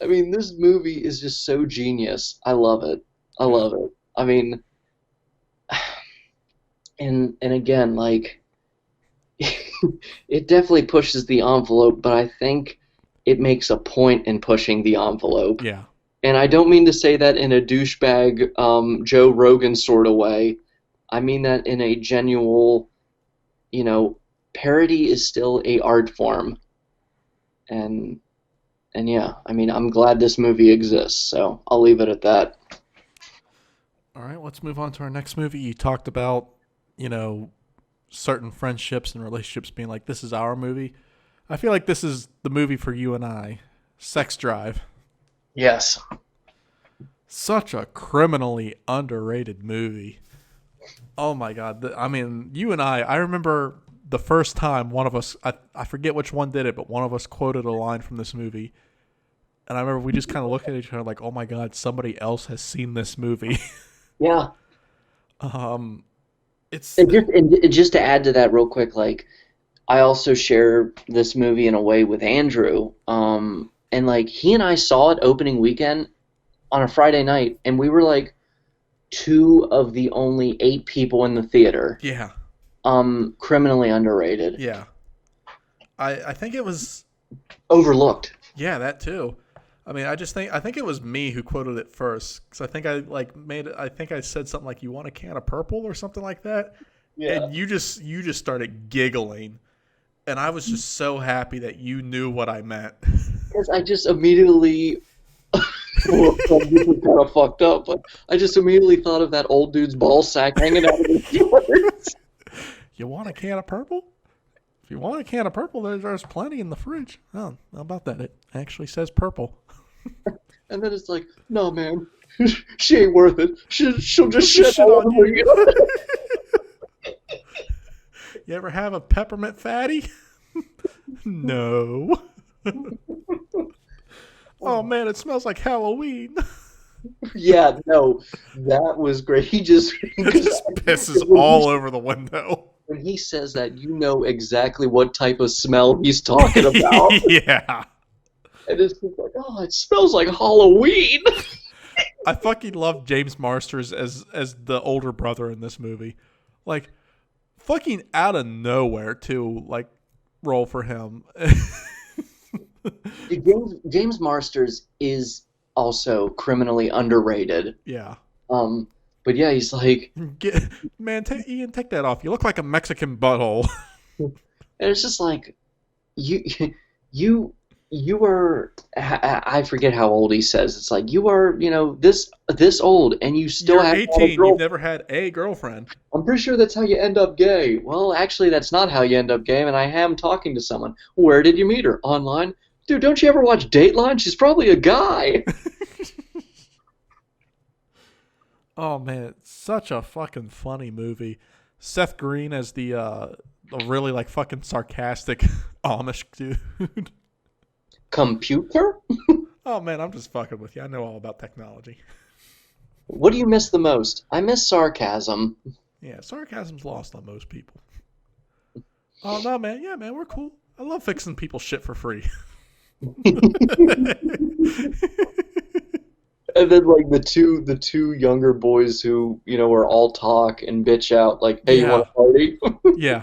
I mean, this movie is just so genius. I love it. I mean, and again, like, it definitely pushes the envelope, but I think it makes a point in pushing the envelope. Yeah. And I don't mean to say that in a douchebag Joe Rogan sort of way. I mean that in a genuine, parody is still a art form. And yeah, I mean, I'm glad this movie exists, so I'll leave it at that. All right, let's move on to our next movie. You talked about, certain friendships and relationships being like, this is our movie. I feel like this is the movie for you and I. Sex Drive. Yes. Such a criminally underrated movie. Oh my god! I mean, you and I remember the first time one of us, I forget which one did it, but one of us quoted a line from this movie, and I remember we just kind of looked at each other like, "Oh my god, somebody else has seen this movie." Yeah. um, it's And just to add to that real quick, like I also share this movie in a way with Andrew. And like he and I saw it opening weekend on a Friday night, and we were like two of the only 8 people in the theater. yeah, Criminally underrated, yeah. I think it was overlooked. yeah that too. I mean, I think it was me who quoted it first because I think I like made it. I think I said something like, "You want a can of purple" or something like that, Yeah. and you just started giggling. And I was just so happy that you knew what I meant. Because I just immediately, well, this is kind of fucked up, but I just immediately thought of that old dude's ball sack hanging out of his shorts. You want a can of purple? If you want a can of purple, there's plenty in the fridge. Oh, how about that? It actually says purple. And then it's like, no, man, she ain't worth it. She'll just Shit shit all on over you. you. You ever have a peppermint fatty? No. Oh man, it smells like Halloween. Yeah, no, that was great. He just, It just pisses when all over the window. when he says that, you know exactly what type of smell he's talking about. Yeah. And it's just like, oh, it smells like Halloween. I fucking love James Marsters as the older brother in this movie. Like, fucking out of nowhere too, like, role for him. James Marsters is also criminally underrated. Yeah. But yeah, he's like, Man, Ian, take that off. You look like a Mexican butthole. and it's just like, you, you, you were, I forget how old he says. It's like you are, this old, and you still You're have 18. You've never had a girlfriend. I'm pretty sure that's how you end up gay. Well, actually, that's not how you end up gay, and I am talking to someone. Where did you meet her? Online? Dude, don't you ever watch Dateline? She's probably a guy. Oh man, it's such a fucking funny movie. Seth Green as the really like fucking sarcastic Amish dude. Computer? Oh man, I'm just fucking with you. I know all about technology. What do you miss the most? I miss sarcasm. Yeah, sarcasm's lost on most people. Oh no, man. Yeah, man, we're cool. I love fixing people's shit for free. And then like the two younger boys who, are all talk and bitch out like, hey, you Yeah. want to party? Yeah.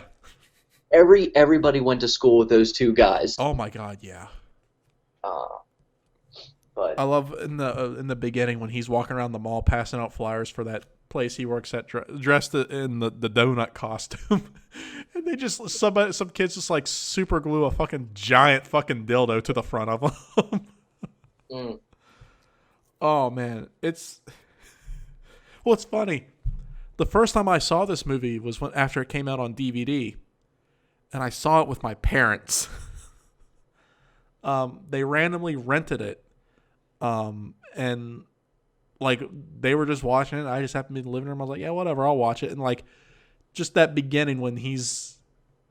Everybody went to school with those two guys. Oh my god, yeah. Uh, but I love in the beginning when he's walking around the mall passing out flyers for that place he works at, dressed in the donut costume, and they just some kids just like super glue a fucking giant fucking dildo to the front of them. mm, Oh man, it's funny. The first time I saw this movie was after it came out on DVD, and I saw it with my parents. They randomly rented it. And like they were just watching it. I just happened to be in the living room. I was like, yeah, whatever, I'll watch it. And like just that beginning when he's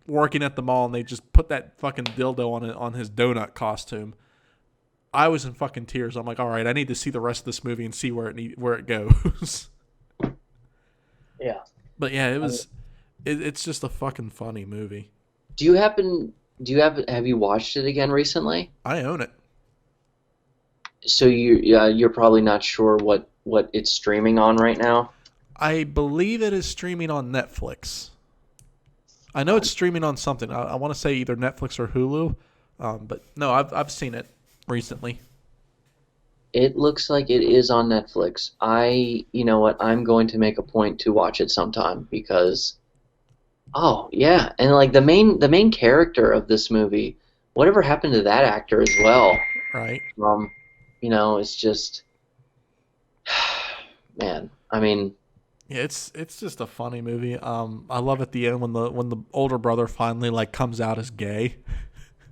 working at the mall and they just put that fucking dildo on his donut costume. I was in fucking tears. I'm like, all right, I need to see the rest of this movie and see where it goes. yeah. But yeah, it's just a fucking funny movie. Do you have you watched it again recently? I own it. So you're probably not sure what it's streaming on right now. I believe it is streaming on Netflix. I know it's streaming on something. I want to say either Netflix or Hulu, but no, I've seen it recently. It looks like it is on Netflix. You know what? I'm going to make a point to watch it sometime because, oh yeah, and like the main character of this movie, whatever happened to that actor as well? Right. It's just, man. I mean, Yeah, it's just a funny movie. I love at the end when the older brother finally like comes out as gay,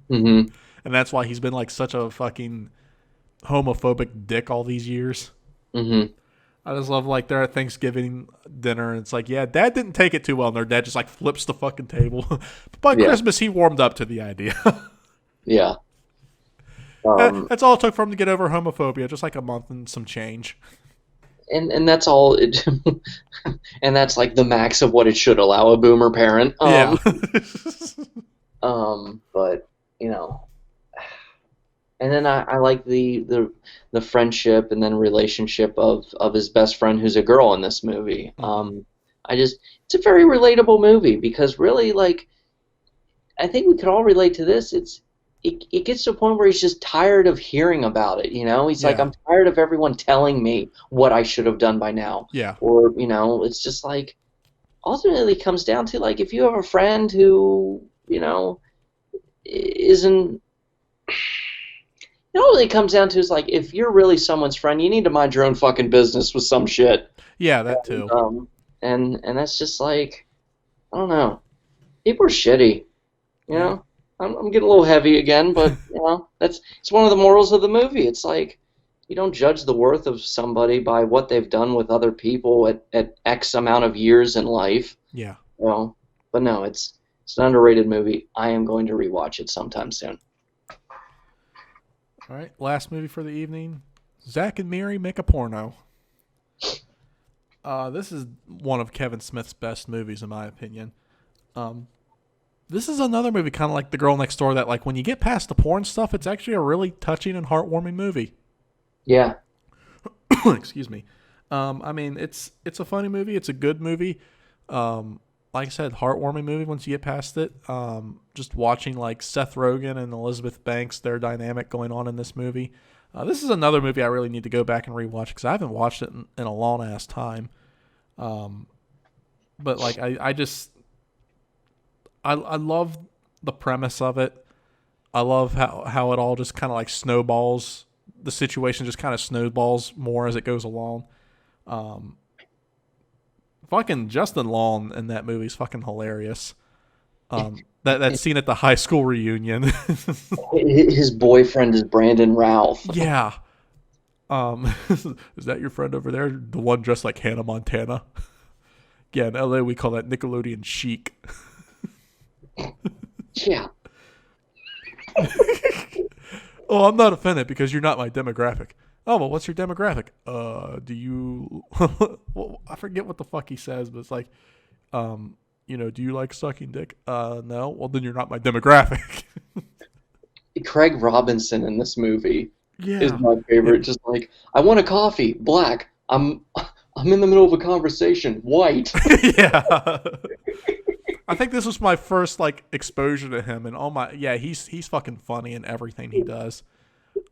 hmm and that's why he's been like such a fucking homophobic dick all these years. hmm I just love like they're at Thanksgiving dinner and it's like, yeah, Dad didn't take it too well, and their dad just like flips the fucking table. But by Yeah, Christmas, he warmed up to the idea. yeah. Um, That's all it took for him to get over homophobia, just like a month and some change. and that's all it, and that's like the max of what it should allow a boomer parent. Yeah. But you know, and then I like the friendship and then relationship of his best friend who's a girl in this movie. Hmm. It's a very relatable movie because really, like, I think we could all relate to this. It gets to a point where he's just tired of hearing about it, you know? He's like, Yeah. I'm tired of everyone telling me what I should have done by now. Yeah. Or, it's just like ultimately it comes down to like if you have a friend who, isn't what it really comes down to is like if you're really someone's friend, you need to mind your own fucking business with some shit. Yeah, that too. And that's just like I don't know. People are shitty, you Yeah. know. I'm getting a little heavy again, but it's one of the morals of the movie. It's like you don't judge the worth of somebody by what they've done with other people at X amount of years in life. Yeah. Well, but no, it's an underrated movie. I am going to rewatch it sometime soon. All right. Last movie for the evening. Zach and Miri make a porno. This is one of Kevin Smith's best movies, in my opinion. This is another movie kind of like The Girl Next Door that, like, when you get past the porn stuff, it's actually a really touching and heartwarming movie. Yeah. Excuse me. I mean, it's a funny movie. It's a good movie. Like I said, heartwarming movie once you get past it. Just watching, like, Seth Rogen and Elizabeth Banks, their dynamic going on in this movie. This is another movie I really need to go back and rewatch because I haven't watched it in a long ass time. But like I love the premise of it. I love how it all just kind of like snowballs. The situation just kind of snowballs more as it goes along. Fucking Justin Long in that movie is fucking hilarious. That scene at the high school reunion. His boyfriend is Brandon Ralph. Yeah. Is that your friend over there? The one dressed like Hannah Montana? Yeah, in LA we call that Nickelodeon chic. Yeah. Oh, I'm not offended because you're not my demographic. Oh, well, what's your demographic? Do you... well, I forget what the fuck he says, but it's like, do you like sucking dick? No? Well, then you're not my demographic. Craig Robinson in this movie is Yeah. my favorite. Just like, I want a coffee, black. I'm in the middle of a conversation, white. Yeah. I think this was my first like exposure to him, and he's fucking funny in everything he does.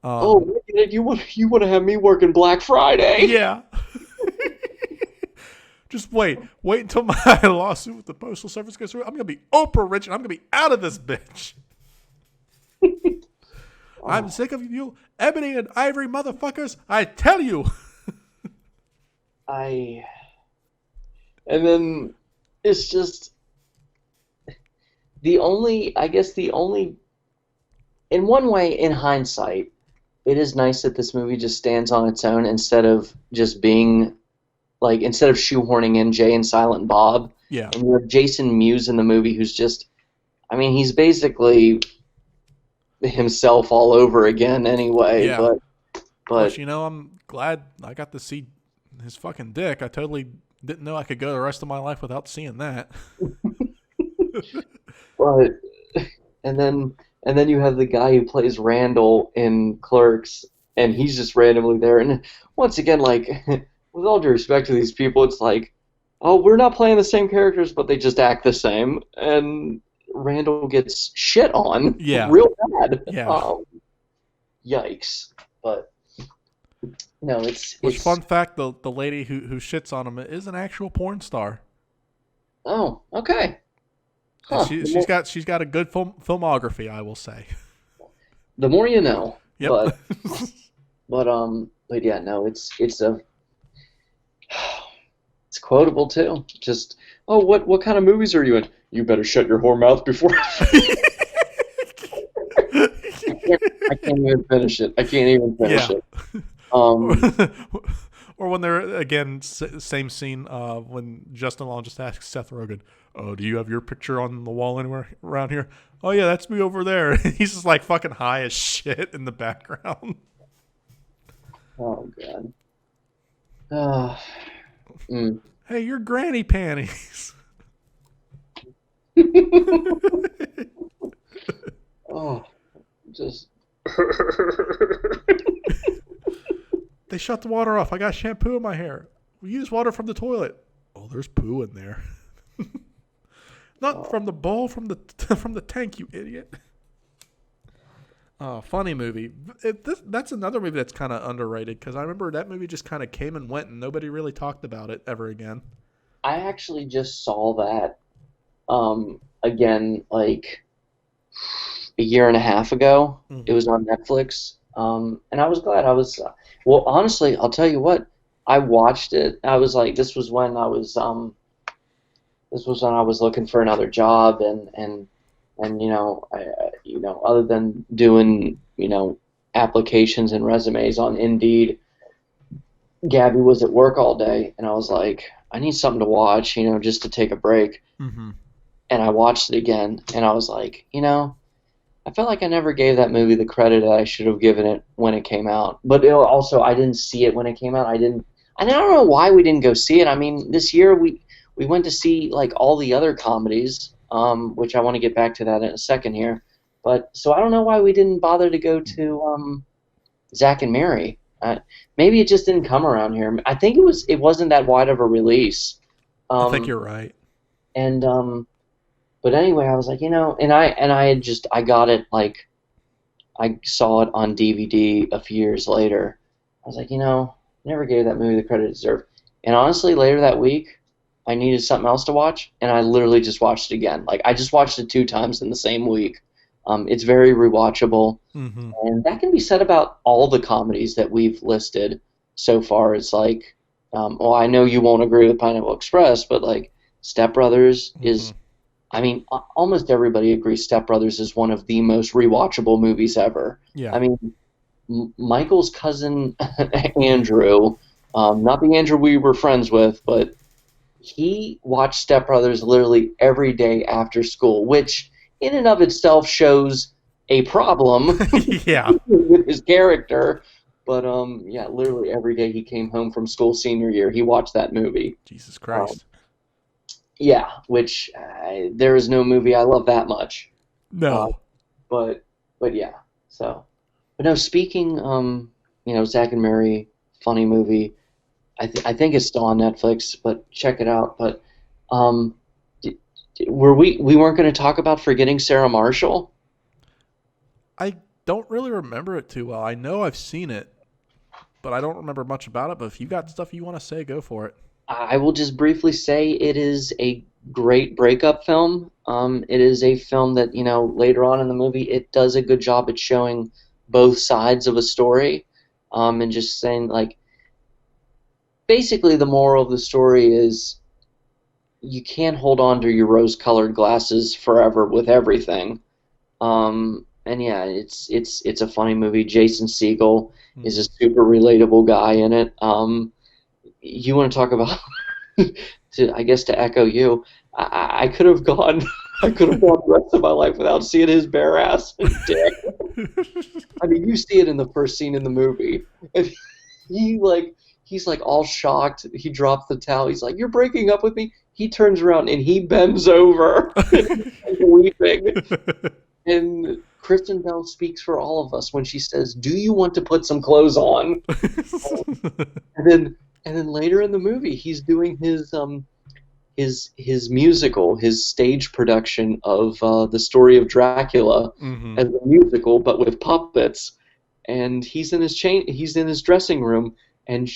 Oh, you want to have me working Black Friday? Yeah. Just wait until my lawsuit with the Postal Service goes through. I'm gonna be Oprah rich, and I'm gonna be out of this bitch. I'm sick of you, ebony and ivory motherfuckers. I tell you. And then it's just I guess the only, in one way, in hindsight, it is nice that this movie just stands on its own instead of just being, like, instead of shoehorning in Jay and Silent Bob. Yeah. And you have Jason Mewes in the movie who's just, I mean, he's basically himself all over again anyway. Yeah. But Plus, I'm glad I got to see his fucking dick. I totally didn't know I could go the rest of my life without seeing that. But and then you have the guy who plays Randall in Clerks, and he's just randomly there. And once again, like, with all due respect to these people, it's like, oh, we're not playing the same characters, but they just act the same. And Randall gets shit on, real bad. Yeah. Yikes! But no, Which fun fact? The lady who shits on him is an actual porn star. Oh, okay. Huh. She's got a good filmography, I will say. The more you know. Yep. But yeah, no, it's quotable too. Just, oh, what kind of movies are you in? You better shut your whore mouth before. I can't even finish it. Yeah. it. Or Or when they're, again, same scene when Justin Long just asks Seth Rogen, "Oh, do you have your picture on the wall anywhere around here?" "Oh, yeah, that's me over there." He's just like fucking high as shit in the background. Oh, God. Oh, "Hey, your granny panties." Oh, just. "They shut the water off. I got shampoo in my hair. We use water from the toilet." "Oh, there's poo in there." "Not from the bowl, from the from the tank, you idiot." Oh, funny movie. That's another movie that's kind of underrated because I remember that movie just kind of came and went and nobody really talked about it ever again. I actually just saw that again like a year and a half ago. It Mm-hmm. was on Netflix, and I was glad. Well, honestly, I'll tell you what. I watched it. I was like, this was when I was looking for another job, and other than doing applications and resumes on Indeed, Gabby was at work all day, and I was like, I need something to watch, just to take a break. Mm-hmm. And I watched it again, and I was like, I felt like I never gave that movie the credit that I should have given it when it came out. But also, I didn't see it when it came out. I don't know why we didn't go see it. I mean, this year we went to see like all the other comedies, which I want to get back to that in a second here. But so I don't know why we didn't bother to go to Zack and Mary. Maybe it just didn't come around here. I think it wasn't that wide of a release. I think Um, you're right. and But anyway, I was like, I got it like I saw it on DVD a few years later. I was like, never gave that movie the credit it deserved. And honestly, later that week, I needed something else to watch, and I literally just watched it again. Like I just watched it 2 times in the same week. It's very rewatchable, Mm-hmm. and that can be said about all the comedies that we've listed so far. It's like, well, I know you won't agree with Pineapple Express, but like Step Brothers Mm-hmm. is, I mean, almost everybody agrees Step Brothers is one of the most rewatchable movies ever. Yeah. I mean, Michael's cousin Andrew, not the Andrew we were friends with, but he watched Step Brothers literally every day after school, which in and of itself shows a problem Yeah. with his character. But yeah, literally every day he came home from school senior year, he watched that movie. Jesus Um, Christ. yeah, which there is no movie I love that much. Uh, No. but yeah, so. But no, speaking, Zack and Mary, funny movie. I think it's still on Netflix, but check it out. But um, we weren't going to talk about Forgetting Sarah Marshall? I don't really remember it too well. I know I've seen it, but I don't remember much about it. But if you got stuff you want to say, go for it. I will just briefly say it is a great breakup film. It is a film that, later on in the movie, it does a good job at showing both sides of a story, and just saying, like, basically the moral of the story is you can't hold on to your rose-colored glasses forever with everything. And yeah, it's a funny movie. Jason Segel is a Mm-hmm. super relatable guy in it. You want to talk about I guess to echo you, I could have gone I could have gone the rest of my life without seeing his bare ass and dick. I mean, you see it in the first scene in the movie. And he's like all shocked. He drops the towel. He's like, "You're breaking up with me?" He turns around and he bends over and he's weeping. And Kristen Bell speaks for all of us when she says, "Do you want to put some clothes on?" And then later in the movie, he's doing his musical, his stage production of the story of Dracula Mm-hmm. as a musical, but with puppets. And he's in his dressing room, and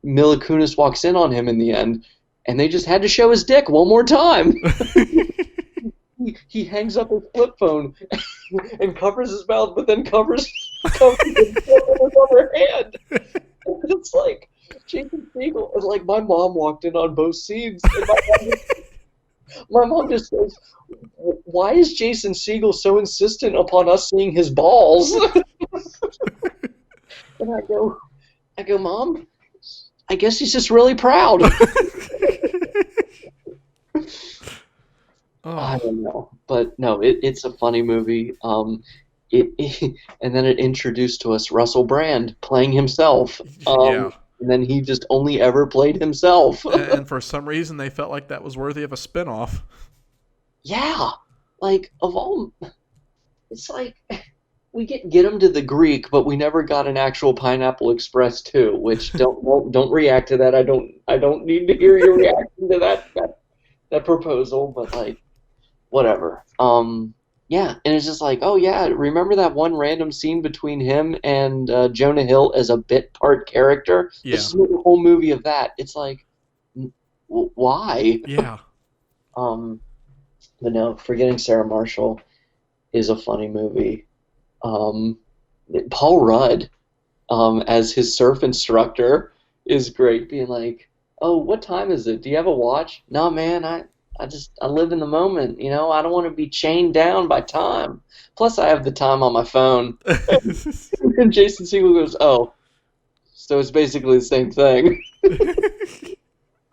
Mila Kunis walks in on him in the end, and they just had to show his dick one more time. He hangs up his flip phone and covers his mouth, but then covers his with his other hand. It's like Jason Segel. It's like my mom walked in on both scenes, and my mom just says, "Why is Jason Segel so insistent upon us seeing his balls?" And I go, Mom, I guess he's just really proud. I Oh, don't know, but no, it's a funny movie. And then it introduced to us Russell Brand playing himself. yeah. And then he just only ever played himself. And for some reason, they felt like that was worthy of a spinoff. Yeah, like of all, it's like we get him to the Greek, but we never got an actual Pineapple Express 2. Which don't react to that. I don't need to hear your reaction to that proposal, but like whatever. Yeah, and it's just like, oh yeah, remember that one random scene between him and Jonah Hill as a bit part character? Let's Yeah, just make a whole movie of that. It's like, why? yeah. Um, but no, Forgetting Sarah Marshall is a funny movie. Um, Paul Rudd, as his surf instructor is great, being like, "Oh, what time is it? Do you have a watch?" "No, man, I live in the moment, I don't want to be chained down by time. Plus, I have the time on my phone." And Jason Segel goes, "Oh, so it's basically the same thing."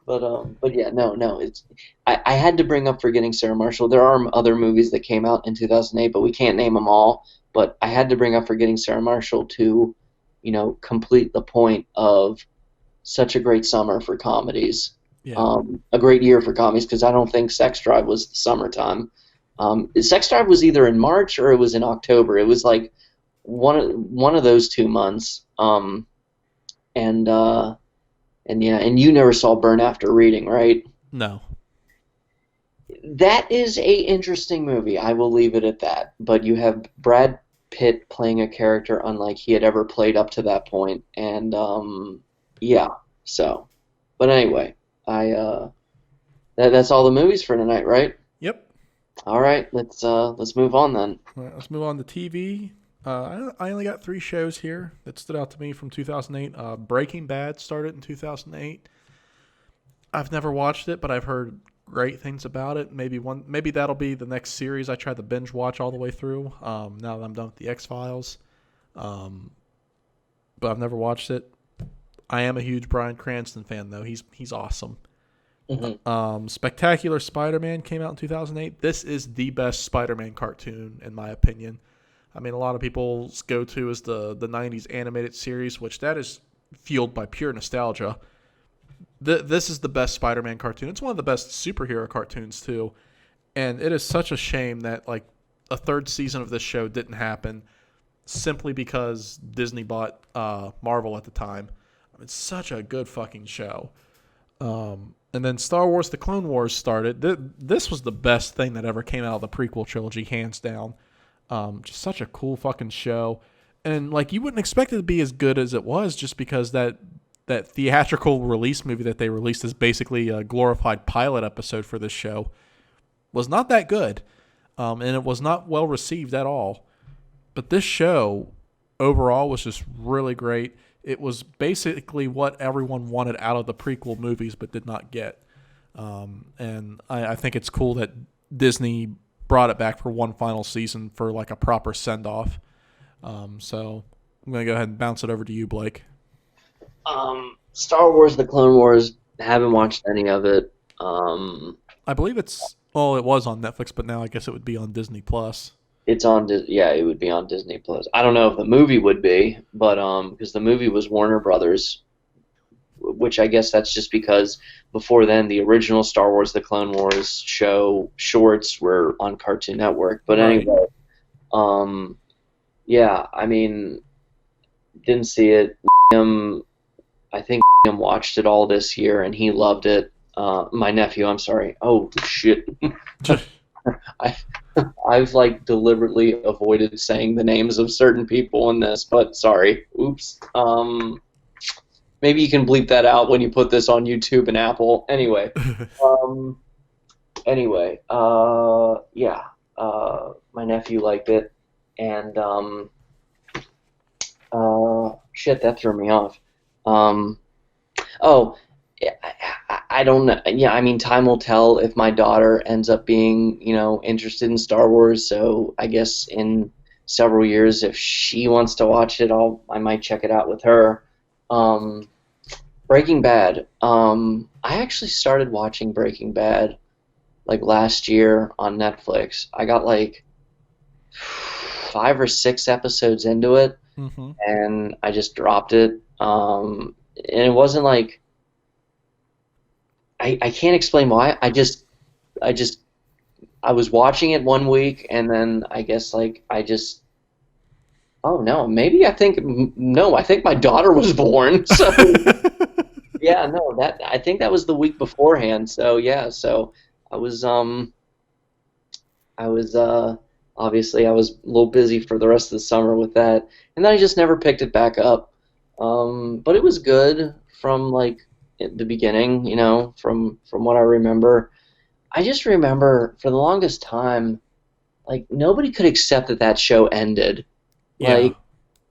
But yeah, no, I had to bring up Forgetting Sarah Marshall. There are other movies that came out in 2008, but we can't name them all. But I had to bring up Forgetting Sarah Marshall to, complete the point of such a great summer for comedies. Yeah. A great year for comedies, because I don't think Sex Drive was the summertime. Sex Drive was either in March or it was in October. It was like one of those 2 months. And yeah, and you never saw Burn After Reading, right? No. That is a interesting movie. I will leave it at that. But you have Brad Pitt playing a character unlike he had ever played up to that point, and yeah. So, but anyway, that's all the movies for tonight, right? Yep. All right, let's move on then. All right, let's move on to TV. I only got 3 shows here that stood out to me from 2008. Breaking Bad started in 2008. I've never watched it, but I've heard great things about it. Maybe that'll be the next series I try to binge watch all the way through. Now that I'm done with the X-Files, um, but I've never watched it. I am a huge Bryan Cranston fan, though. He's awesome. Hmm. Spectacular Spider-Man came out in 2008. This is the best Spider-Man cartoon, in my opinion. I mean, a lot of people's go-to is the 90s animated series, which that is fueled by pure nostalgia. This is the best Spider-Man cartoon. It's one of the best superhero cartoons, too. And it is such a shame that, like, a third season of this show didn't happen simply because Disney bought Marvel at the time. It's such a good fucking show. And then Star Wars The Clone Wars started. This was the best thing that ever came out of the prequel trilogy, hands down. Just such a cool fucking show. And like you wouldn't expect it to be as good as it was just because that theatrical release movie that they released is basically a glorified pilot episode for this show was not that good. And it was not well received at all. But this show overall was just really great. It was basically what everyone wanted out of the prequel movies but did not get. And I think it's cool that Disney brought it back for one final season for like a proper send-off. So I'm going to go ahead and bounce it over to you, Blake. Star Wars: The Clone Wars. Haven't watched any of it. I believe it was on Netflix, but now I guess it would be on Disney Plus. It's on, yeah, it would be on Disney Plus. I don't know if the movie would be, but because the movie was Warner Brothers, which I guess that's just because before then the original Star Wars: The Clone Wars show shorts were on Cartoon Network. But Right. anyway, yeah, I mean, didn't see it. I think watched it all this year and he loved it. My nephew, I'm sorry. Oh shit. I I've like deliberately avoided saying the names of certain people in this, but sorry. Oops. Maybe you can bleep that out when you put this on YouTube and Apple. Anyway. Um, anyway. Yeah. My nephew liked it, and shit, that threw me off. Oh, I don't know. Yeah, I mean, time will tell if my daughter ends up being, interested in Star Wars. So I guess in several years, if she wants to watch it, I might check it out with her. Breaking Bad. I actually started watching Breaking Bad like last year on Netflix. I got like 5 or 6 episodes into it, Mm-hmm. and I just dropped it. And it wasn't like I can't explain why. I just I was watching it one week, and then I guess like I just oh no, maybe I think no, I think my daughter was born. So yeah, no, that I think that was the week beforehand. So yeah, so I was um I was obviously I was a little busy for the rest of the summer with that, and then I just never picked it back up. But it was good from like at the beginning, from what I remember. I just remember for the longest time, like nobody could accept that that show ended. Yeah.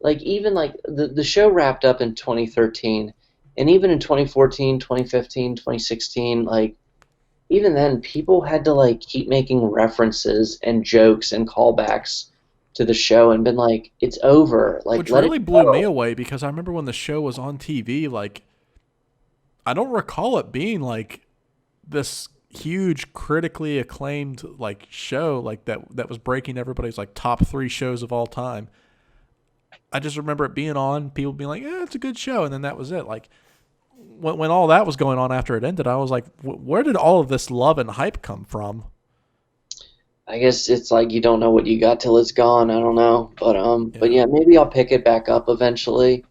Like even like the show wrapped up in 2013, and even in 2014, 2015, 2016, like even then people had to like keep making references and jokes and callbacks to the show and been like, it's over, like Which let it really blew me go. away because I remember when the show was on TV, like I don't recall it being like this huge critically acclaimed like show like that was breaking everybody's like top 3 shows of all time. I just remember it being on, people being like, "Yeah, it's a good show," and then that was it. Like when all that was going on after it ended, I was like, "Where did all of this love and hype come from?" I guess it's like you don't know what you got till it's gone. I don't know, but Yeah. yeah, maybe I'll pick it back up eventually.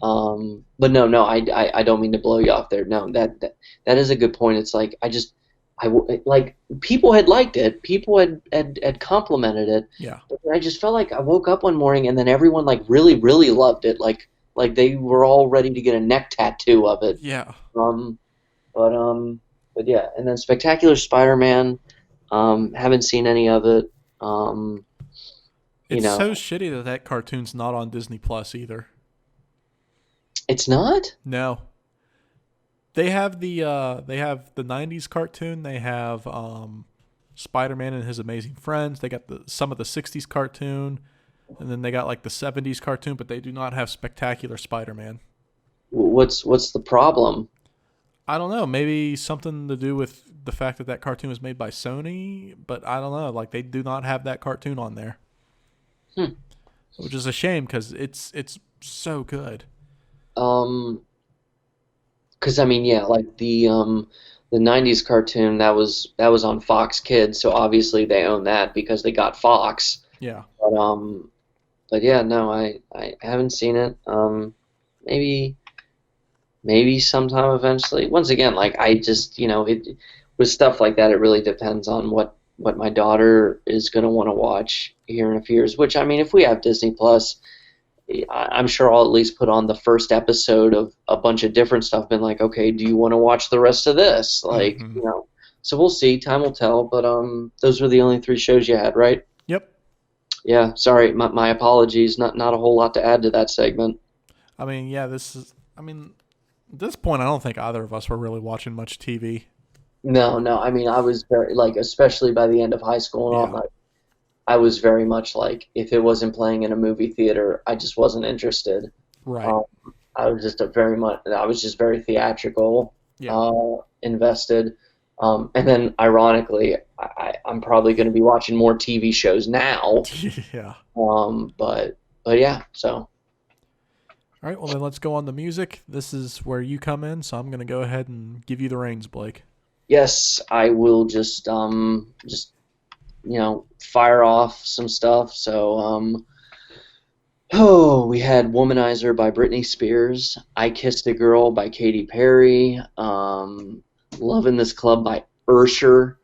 But no, I don't mean to blow you off there. No, that is a good point. It's like like people had liked it, people had complimented it, Yeah. but I just felt like I woke up one morning and then everyone like really really loved it, like they were all ready to get a neck tattoo of it. Yeah. Um, but yeah, and then Spectacular Spider-Man. Haven't seen any of it. Um, you It's know, so shitty that that cartoon's not on Disney Plus either. it's not. No. They have the 90s cartoon, they have Spider-Man and His Amazing Friends, they got some of the 60s cartoon, and then they got like the 70s cartoon, but they do not have Spectacular Spider-Man. What's the problem? I don't know, maybe something to do with the fact that that cartoon was made by Sony, but I don't know, like they do not have that cartoon on there, Hmm. which is a shame cuz it's so good. Um, because I mean, yeah, like the '90s cartoon that was on Fox Kids, so obviously they own that because they got Fox. Yeah. But yeah, no, I haven't seen it. Maybe maybe sometime eventually. Once again, like I just it with stuff like that, it really depends on what my daughter is gonna want to watch here in a few years. Which I mean, if we have Disney Plus. I'm sure I'll at least put on the first episode of a bunch of different stuff. Been like, okay, do you want to watch the rest of this? Like, Mhm. so we'll see. Time will tell. But those were the only 3 shows you had, right? Yep. Yeah. Sorry, my apologies. Not a whole lot to add to that segment. I mean, yeah, I mean, at this point I don't think either of us were really watching much TV. No, no. I mean, I was very like, especially by the end of high school and all Yeah. that. I was very much like, if it wasn't playing in a movie theater, I just wasn't interested. Right. Um, I was just very theatrical, Yeah. invested. And then, ironically, I'm probably going to be watching more TV shows now. Yeah. But yeah, so All right, well then let's go on to music. This is where you come in, so I'm going to go ahead and give you the reins, Blake. yes, I will just fire off some stuff. So oh, we had "Womanizer" by Britney Spears, "I Kissed a Girl" by Katy Perry, "Lovin' This Club" by Usher,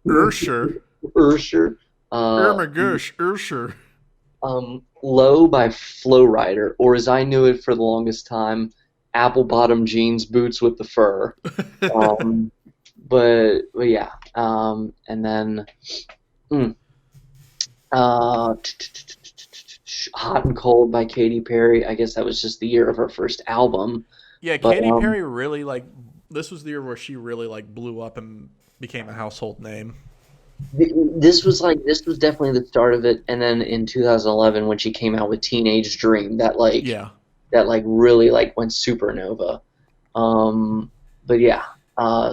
Ursher. Usher, Oh uh, my gosh, Ursher. "Low" by Flow Rider, or as I knew it for the longest time, "Apple Bottom Jeans Boots with the Fur." Um, but yeah, and then mm, uh, "Hot and Cold" by Katy Perry. I guess that was just the year of her first album. Yeah, But Katy Perry really like this was the year where she really like blew up and became a household name. this was definitely the start of it. And then in 2011, when she came out with "Teenage Dream," that like Yeah. that like really like went supernova. But yeah,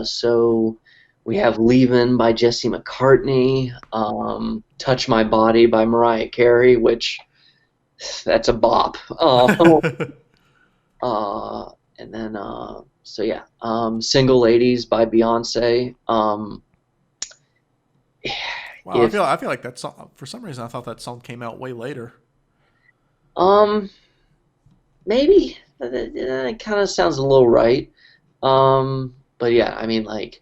so we have Leavin' by Jesse McCartney, Touch My Body by Mariah Carey, which that's a bop. And then so yeah, Single Ladies by Beyonce. Wow, If I feel like that song, for some reason I thought that song came out way later. um maybe it kind of sounds a little right. But yeah, I mean like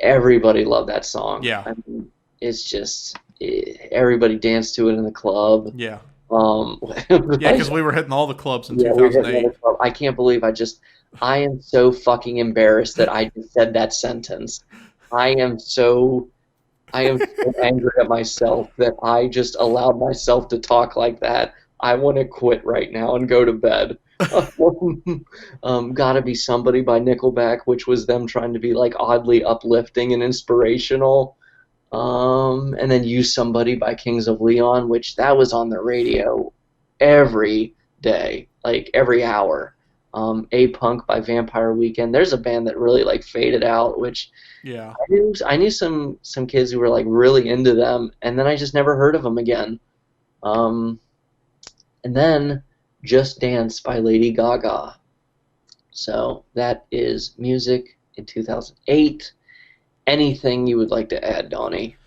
everybody loved that song. Yeah. I mean, it's just everybody danced to it in the club. Yeah. Um, Yeah, because we were hitting all the clubs in yeah, we hit another 2008. club. I can't believe I am so fucking embarrassed that I just said that sentence. I am so, I am so angry at myself that I just allowed myself to talk like that. I want to quit right now and go to bed. Gotta Be Somebody by Nickelback, which was them trying to be like oddly uplifting and inspirational. And then Use Somebody by Kings of Leon, which that was on the radio every day, like every hour. A Punk by Vampire Weekend. There's a band that really like faded out, which Yeah. I knew some kids who were like really into them, and then I just never heard of them again. Um, and then Just Dance by Lady Gaga. So that is music in 2008. Anything you would like to add, Donnie?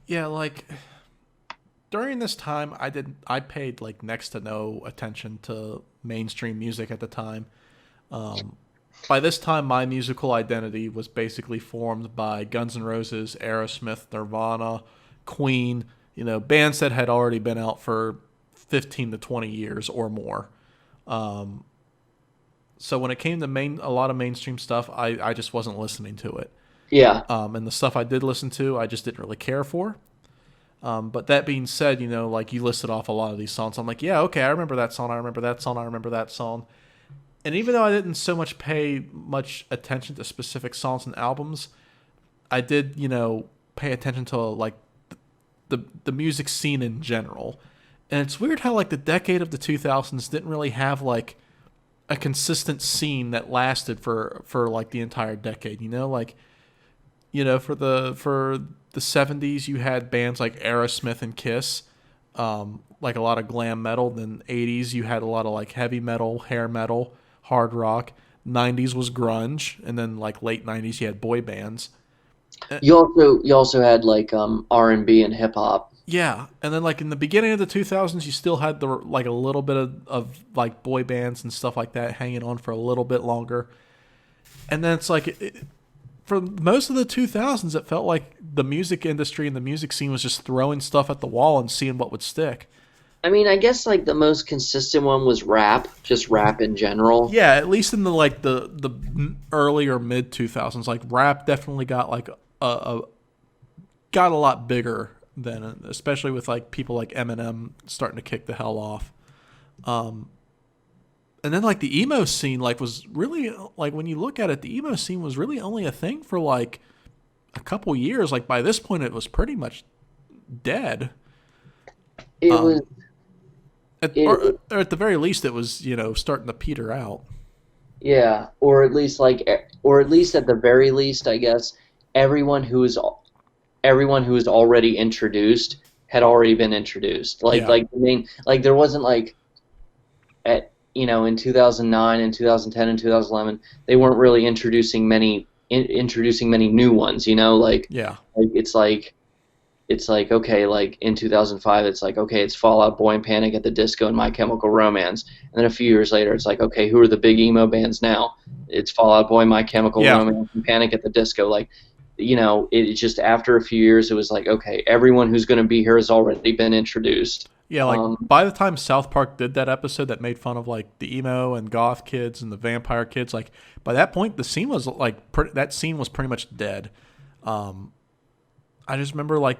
Yeah, like during this time I paid like next to no attention to mainstream music at the time. Um, by this time my musical identity was basically formed by Guns N' Roses, Aerosmith, Nirvana, Queen, bands that had already been out for 15 to 20 years or more. Um, so when it came to a lot of mainstream stuff, I just wasn't listening to it. Yeah, And the stuff I did listen to, I just didn't really care for. But that being said, like you listed off a lot of these songs. I'm like, yeah, okay, I remember that song. I remember that song. I remember that song. And even though I didn't so much pay much attention to specific songs and albums, I did, pay attention to like the music scene in general. And it's weird how like the decade of the 2000s didn't really have like a consistent scene that lasted for like the entire decade. Like for the 70s you had bands like Aerosmith and Kiss, like a lot of glam metal. Then 80s you had a lot of like heavy metal, hair metal, hard rock. 90s was grunge, and then like late 90s you had boy bands. you also had like R&B and hip hop. Yeah, and then like in the beginning of the 2000s you still had the like a little bit of like boy bands and stuff like that hanging on for a little bit longer. And then it's like for most of the 2000s, it felt like the music industry and the music scene was just throwing stuff at the wall and seeing what would stick. I mean, I guess like the most consistent one was rap, just rap in general. Yeah, at least in the like the early or mid 2000s, like rap definitely got like got a lot bigger than, especially with like people like Eminem starting to kick the hell off. And then like the emo scene like was really like, when you look at it, the emo scene was really only a thing for like a couple years. Like by this point it was pretty much dead. It Um, was it, or at the very least it was, starting to peter out. yeah, or at least at the very least, I guess everyone who is everyone who is already introduced had already been introduced. Yeah. The main like there wasn't like at in 2009 and 2010 and 2011 they weren't really introducing many new ones. Yeah. It's like okay, like in 2005 it's like okay, it's Fall Out Boy and Panic at the Disco and My Chemical Romance, and then a few years later it's like okay, who are the big emo bands now? It's Fall Out Boy, My Chemical Yeah. Romance, and Panic at the Disco. Like it just after a few years it was like okay, everyone who's going to be here has already been introduced. Yeah, like um, by the time South Park did that episode that made fun of like the emo and goth kids and the vampire kids, like by that point the scene was like that scene was pretty much dead. Um, I just remember like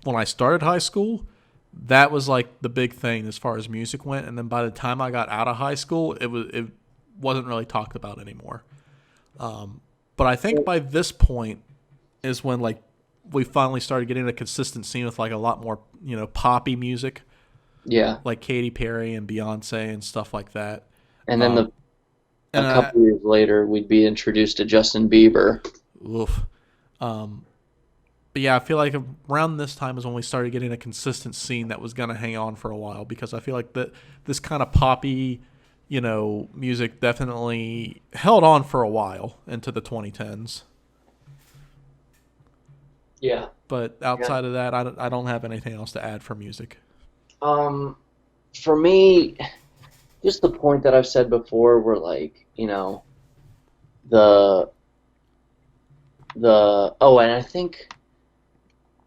when I started high school, that was like the big thing as far as music went, and then by the time I got out of high school, it wasn't really talked about anymore. But I think by this point is when like we finally started getting a consistent scene with like a lot more poppy music. Yeah. like Katy Perry and Beyonce and stuff like that. And then Um, and a couple years later, we'd be introduced to Justin Bieber. oof. Um, but yeah, I feel like around this time is when we started getting a consistent scene that was going to hang on for a while, because I feel like that this kind of poppy, music definitely held on for a while into the 2010s. Yeah. But Yeah. outside of that, I don't have anything else to add for music. Um, for me, just the point that I've said before, where like, the and I think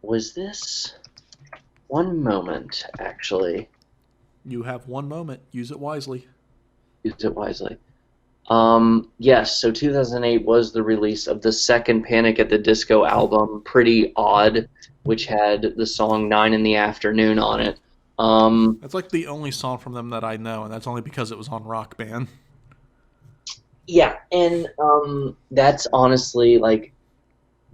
was this one moment actually. You have one moment. Use it wisely. Use it wisely. Yes, so 2008 was the release of the second Panic at the Disco album, Pretty Odd, which had the song Nine in the Afternoon on it. Um, That's like the only song from them that I know, and that's only because it was on Rock Band. yeah, and that's honestly like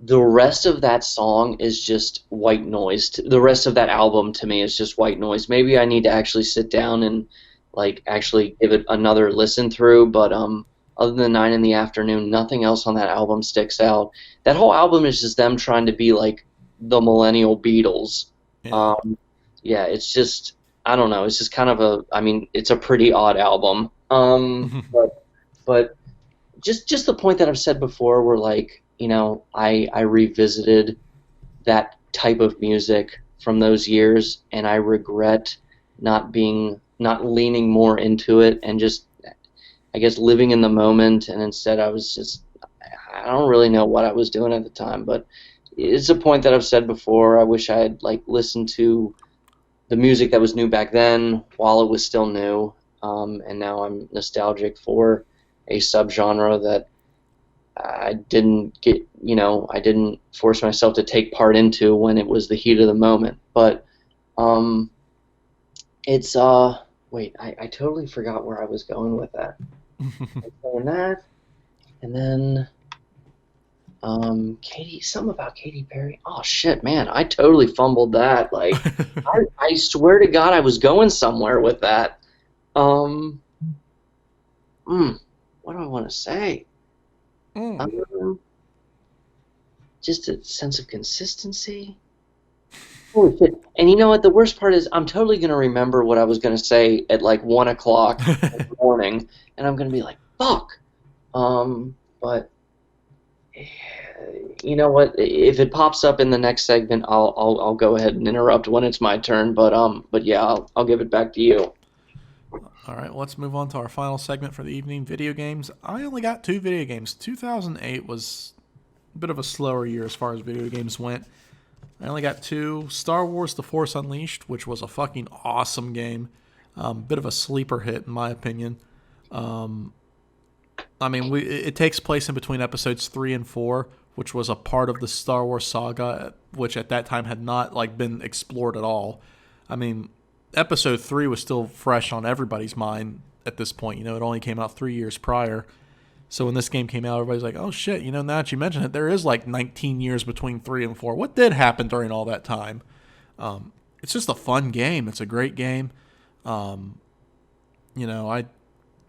the rest of that song is just white noise. The rest of that album to me is just white noise. Maybe I need to actually sit down and like actually give it another listen through, but other than Nine in the Afternoon, nothing else on that album sticks out. That whole album is just them trying to be like the millennial Beatles. Yeah. Um, yeah, it's just I don't know. It's just kind of I mean, it's a pretty odd album. But just the point that I've said before, where like I revisited that type of music from those years, and I regret not leaning more into it, and just I guess living in the moment, and instead I don't really know what I was doing at the time, but it's a point that I've said before. I wish I had like listened to the music that was new back then while it was still new, and now I'm nostalgic for a subgenre that I didn't force myself to take part into when it was the heat of the moment. But um, it's wait, I totally forgot where I was going with that. I was saying that, and then something about Katy Perry. Oh shit, man, I totally fumbled that. Like, I swear to God, I was going somewhere with that. Um, what do I want to say? Mm. Um, just a sense of consistency. Holy shit. And you know what? The worst part is I'm totally going to remember what I was going to say at like 1 o'clock in the morning, and I'm going to be like, fuck. But you know what? If it pops up in the next segment, I'll go ahead and interrupt when it's my turn. But yeah, I'll give it back to you. All right, let's move on to our final segment for the evening, video games. I only got two video games. 2008 was a bit of a slower year as far as video games went. I only got two. Star Wars The Force Unleashed, which was a fucking awesome game. Bit of a sleeper hit, in my opinion. I mean, it takes place in between episodes 3 and 4, which was a part of the Star Wars saga, which at that time had not like been explored at all. I mean, episode 3 was still fresh on everybody's mind at this point. It only came out 3 years prior. So when this game came out, everybody's like, oh shit, now that you mention it, there is like 19 years between 3 and 4. What did happen during all that time? It's just a fun game. It's a great game. I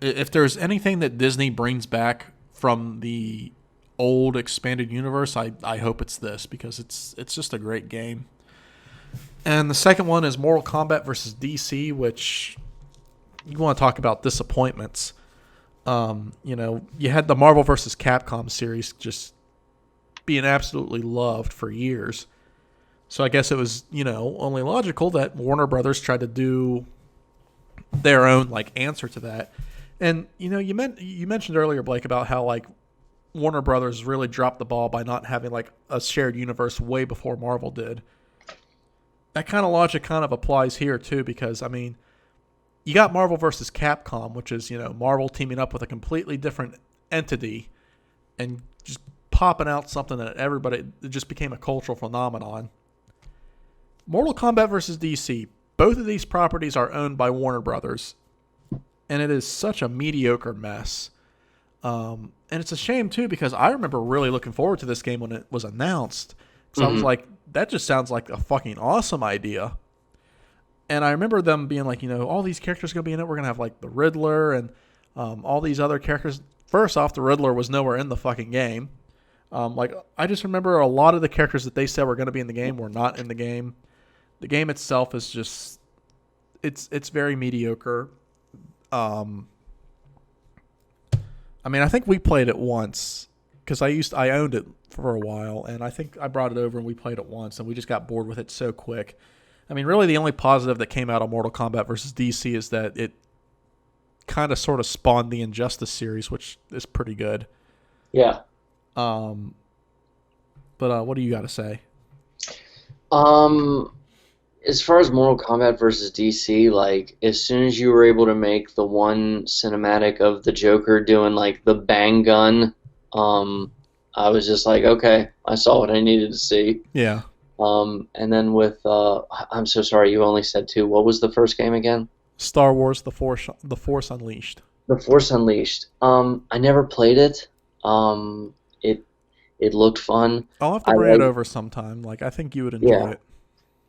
if there's anything that Disney brings back from the old expanded universe, I hope it's this, because it's just a great game. And the second one is Mortal Kombat versus DC, which you want to talk about disappointments. You had the Marvel vs. Capcom series just being absolutely loved for years. So I guess it was, only logical that Warner Brothers tried to do their own like answer to that. And you mentioned earlier, Blake, about how like Warner Brothers really dropped the ball by not having like a shared universe way before Marvel did. That kind of logic kind of applies here too, because I mean, you got Marvel versus Capcom, which is, Marvel teaming up with a completely different entity and just popping out something that it just became a cultural phenomenon. Mortal Kombat versus DC, both of these properties are owned by Warner Brothers, and it is such a mediocre mess. And it's a shame too, because I remember really looking forward to this game when it was announced. So I was like, that just sounds like a fucking awesome idea. And I remember them being like, all these characters are going to be in it. We're going to have like the Riddler and all these other characters. First off, the Riddler was nowhere in the fucking game. I just remember a lot of the characters that they said were going to be in the game were not in the game. The game itself is just, it's very mediocre. I think we played it once because I owned it for a while, and I think I brought it over and we played it once, and we just got bored with it so quick. Really the only positive that came out of Mortal Kombat versus DC is that it kind of sort of spawned the Injustice series, which is pretty good. Yeah. But what do you got to say? As far as Mortal Kombat versus DC, like, as soon as you were able to make the one cinematic of the Joker doing, like, the bang gun, I was just like, okay, I saw what I needed to see. Yeah. And then with, I'm so sorry, you only said 2. What was the first game again? Star Wars: The Force Unleashed. The Force Unleashed. I never played it. It looked fun. I'll have to bring it over sometime. Like, I think you would enjoy it.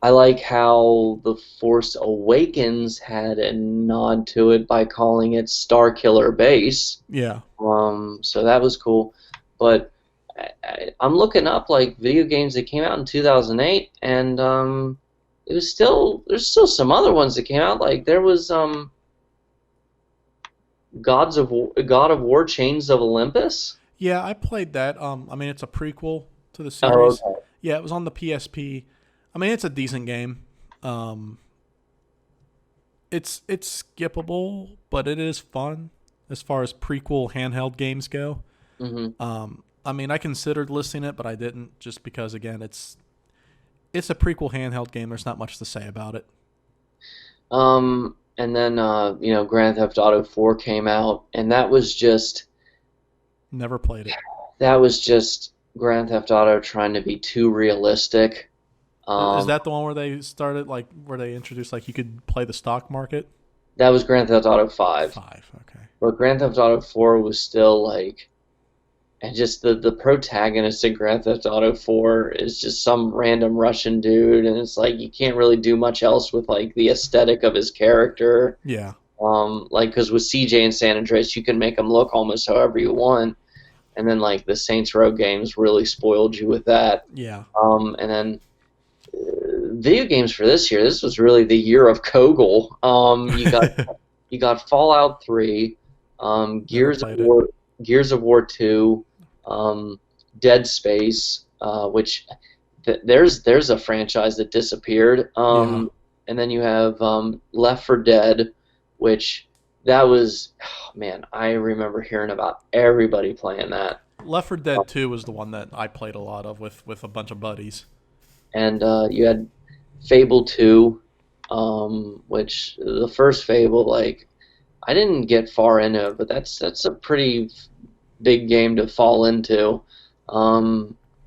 I like how The Force Awakens had a nod to it by calling it Star Killer Base. Yeah. So that was cool. But I'm looking up like video games that came out in 2008, and there's still some other ones that came out. Like there was God of War: Chains of Olympus. Yeah, I played that. It's a prequel to the series. Oh, okay. Yeah, it was on the PSP. It's a decent game. It's skippable, but it is fun as far as prequel handheld games go. Mm-hmm. I considered listing it, but I didn't, just because again, it's a prequel handheld game. There's not much to say about it. And then Grand Theft Auto 4 came out, and that was just never played it. That was just Grand Theft Auto trying to be too realistic. Is that the one where they started, like, where they introduced, like, you could play the stock market? That was Grand Theft Auto 5. 5, okay. But Grand Theft Auto 4 was still, like, and just the protagonist in Grand Theft Auto 4 is just some random Russian dude, and it's like you can't really do much else with, like, the aesthetic of his character. Yeah. Because with CJ and San Andreas, you can make him look almost however you want. And then, like, the Saints Row games really spoiled you with that. Yeah. And then video games for this year, this was really the year of Kogel. You got Fallout 3, Gears of War 2, Dead Space, which there's a franchise that disappeared. And then you have Left 4 Dead, which that was, I remember hearing about everybody playing that. Left 4 Dead 2 was the one that I played a lot of with a bunch of buddies. And you had Fable 2, which the first Fable, like, I didn't get far into it, but that's a pretty big game to fall into.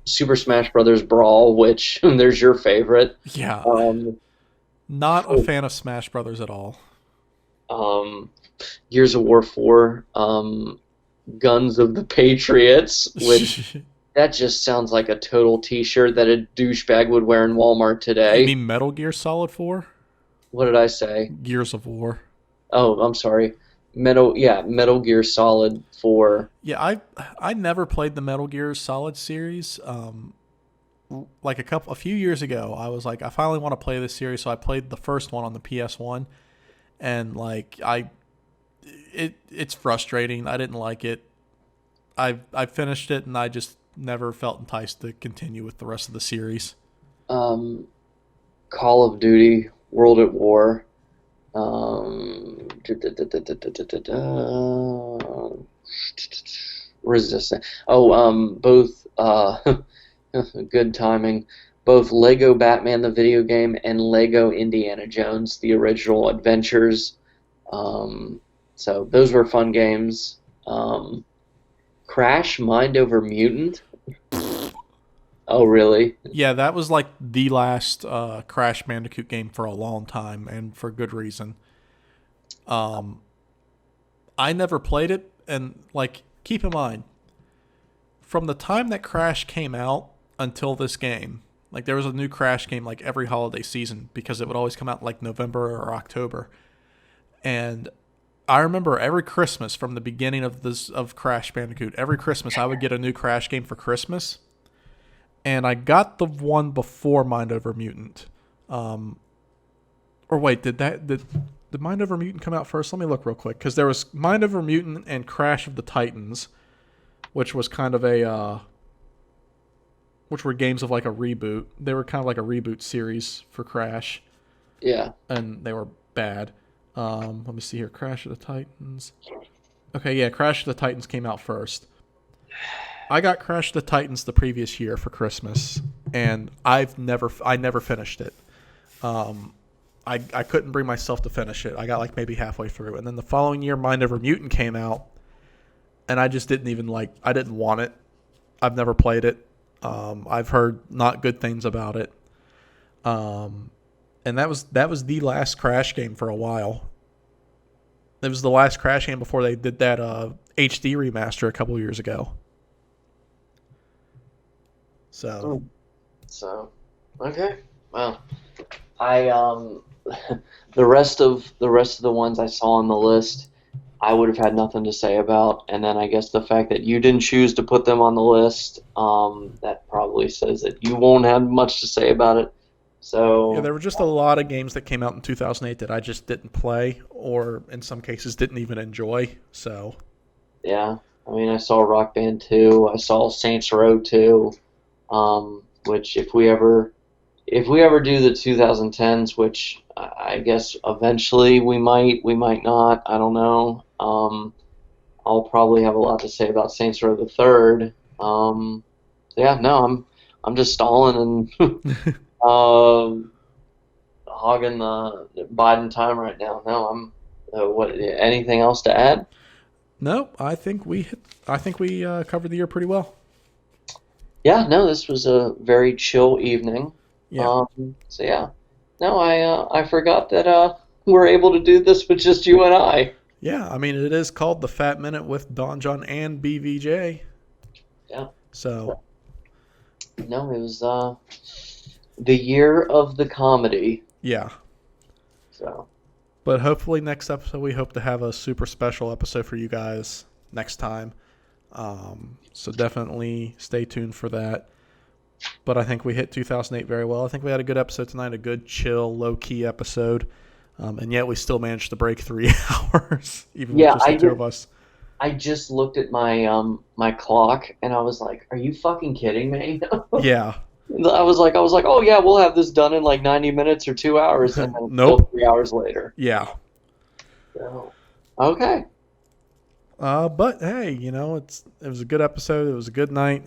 Super Smash Brothers Brawl, which there's your favorite. Yeah. Not a fan of Smash Brothers at all. Gears of War 4, Guns of the Patriots, which that just sounds like a total T-shirt that a douchebag would wear in Walmart today. You mean Metal Gear Solid 4? What did I say? Gears of War. Oh, I'm sorry. Metal Gear Solid 4. Yeah, I never played the Metal Gear Solid series. Like a few years ago, I was like, I finally want to play this series, so I played the first one on the PS1, and like it's frustrating. I didn't like it. I finished it, and I just never felt enticed to continue with the rest of the series. Call of Duty, World at War. Resistance. Both good timing. Both Lego Batman the video game and Lego Indiana Jones the original adventures. So those were fun games. Crash Mind Over Mutant. Oh, really? Yeah, that was like the last Crash Bandicoot game for a long time, and for good reason. I never played it, and like, keep in mind, from the time that Crash came out until this game, Like there was a new Crash game like every holiday season because it would always come out like November or October. And I remember every Christmas from the beginning of Crash Bandicoot, every Christmas I would get a new Crash game for Christmas. And I got the one before Mind Over Mutant. Or wait, did Mind Over Mutant come out first? Let me look real quick because there was Mind Over Mutant and Crash of the Titans, which was kind of which were games of like a reboot. They were kind of like a reboot series for Crash. Yeah. And they were bad. Let me see here. Crash of the Titans. Okay, yeah, Crash of the Titans came out first. I got Crash of the Titans the previous year for Christmas, and I never finished it. I couldn't bring myself to finish it. I got like maybe halfway through, and then the following year, Mind Over Mutant came out, and I just didn't even I didn't want it. I've never played it. I've heard not good things about it. And that was the last Crash game for a while. It was the last Crash game before they did that HD remaster a couple of years ago. So okay. Well, I the rest of the ones I saw on the list, I would have had nothing to say about, and then I guess the fact that you didn't choose to put them on the list, that probably says that you won't have much to say about it. So yeah, there were just a lot of games that came out in 2008 that I just didn't play, or in some cases didn't even enjoy. So yeah, I mean, I saw Rock Band 2, I saw Saints Row 2, which if we ever do the 2010s, which I guess eventually we might not, I don't know. I'll probably have a lot to say about Saints Row the Third. Yeah, no, I'm just stalling and hogging the Biden time right now. No, I'm. What? Anything else to add? No, I think we covered the year pretty well. Yeah, no, this was a very chill evening. Yeah. So yeah, no, I forgot that we're able to do this with just you and I. Yeah, I mean it is called the Fat Minute with Don John and BVJ. Yeah. So. No, it was the year of the comedy. Yeah. So. But hopefully next episode we hope to have a super special episode for you guys next time. So definitely stay tuned for that. But I think we hit 2008 very well. I think we had a good episode tonight, a good, chill, low-key episode. And yet we still managed to break 3 hours, even with just the two of us. I just looked at my my clock, and I was like, are you fucking kidding me? Yeah. I was like, oh yeah, we'll have this done in like 90 minutes or 2 hours, and then nope. 3 hours later. Yeah. So, okay. But hey, it was a good episode. It was a good night.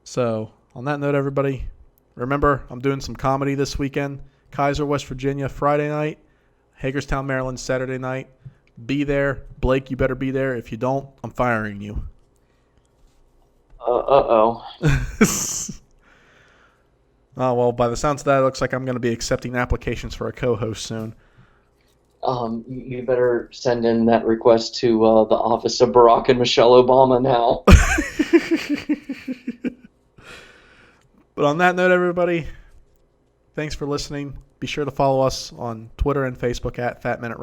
So on that note, everybody, remember I'm doing some comedy this weekend. Kaiser, West Virginia, Friday night. Hagerstown, Maryland, Saturday night. Be there. Blake, you better be there. If you don't, I'm firing you. Uh-oh. Oh, well, by the sounds of that, it looks like I'm going to be accepting applications for a co-host soon. You better send in that request to the office of Barack and Michelle Obama now. But on that note, everybody, thanks for listening. Be sure to follow us on Twitter and Facebook at Fat Minute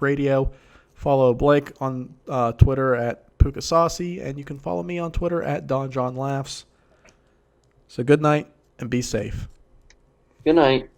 Radio. Follow Blake on Twitter at Puka Saucy, and you can follow me on Twitter at Don John Laughs. So good night and be safe. Good night.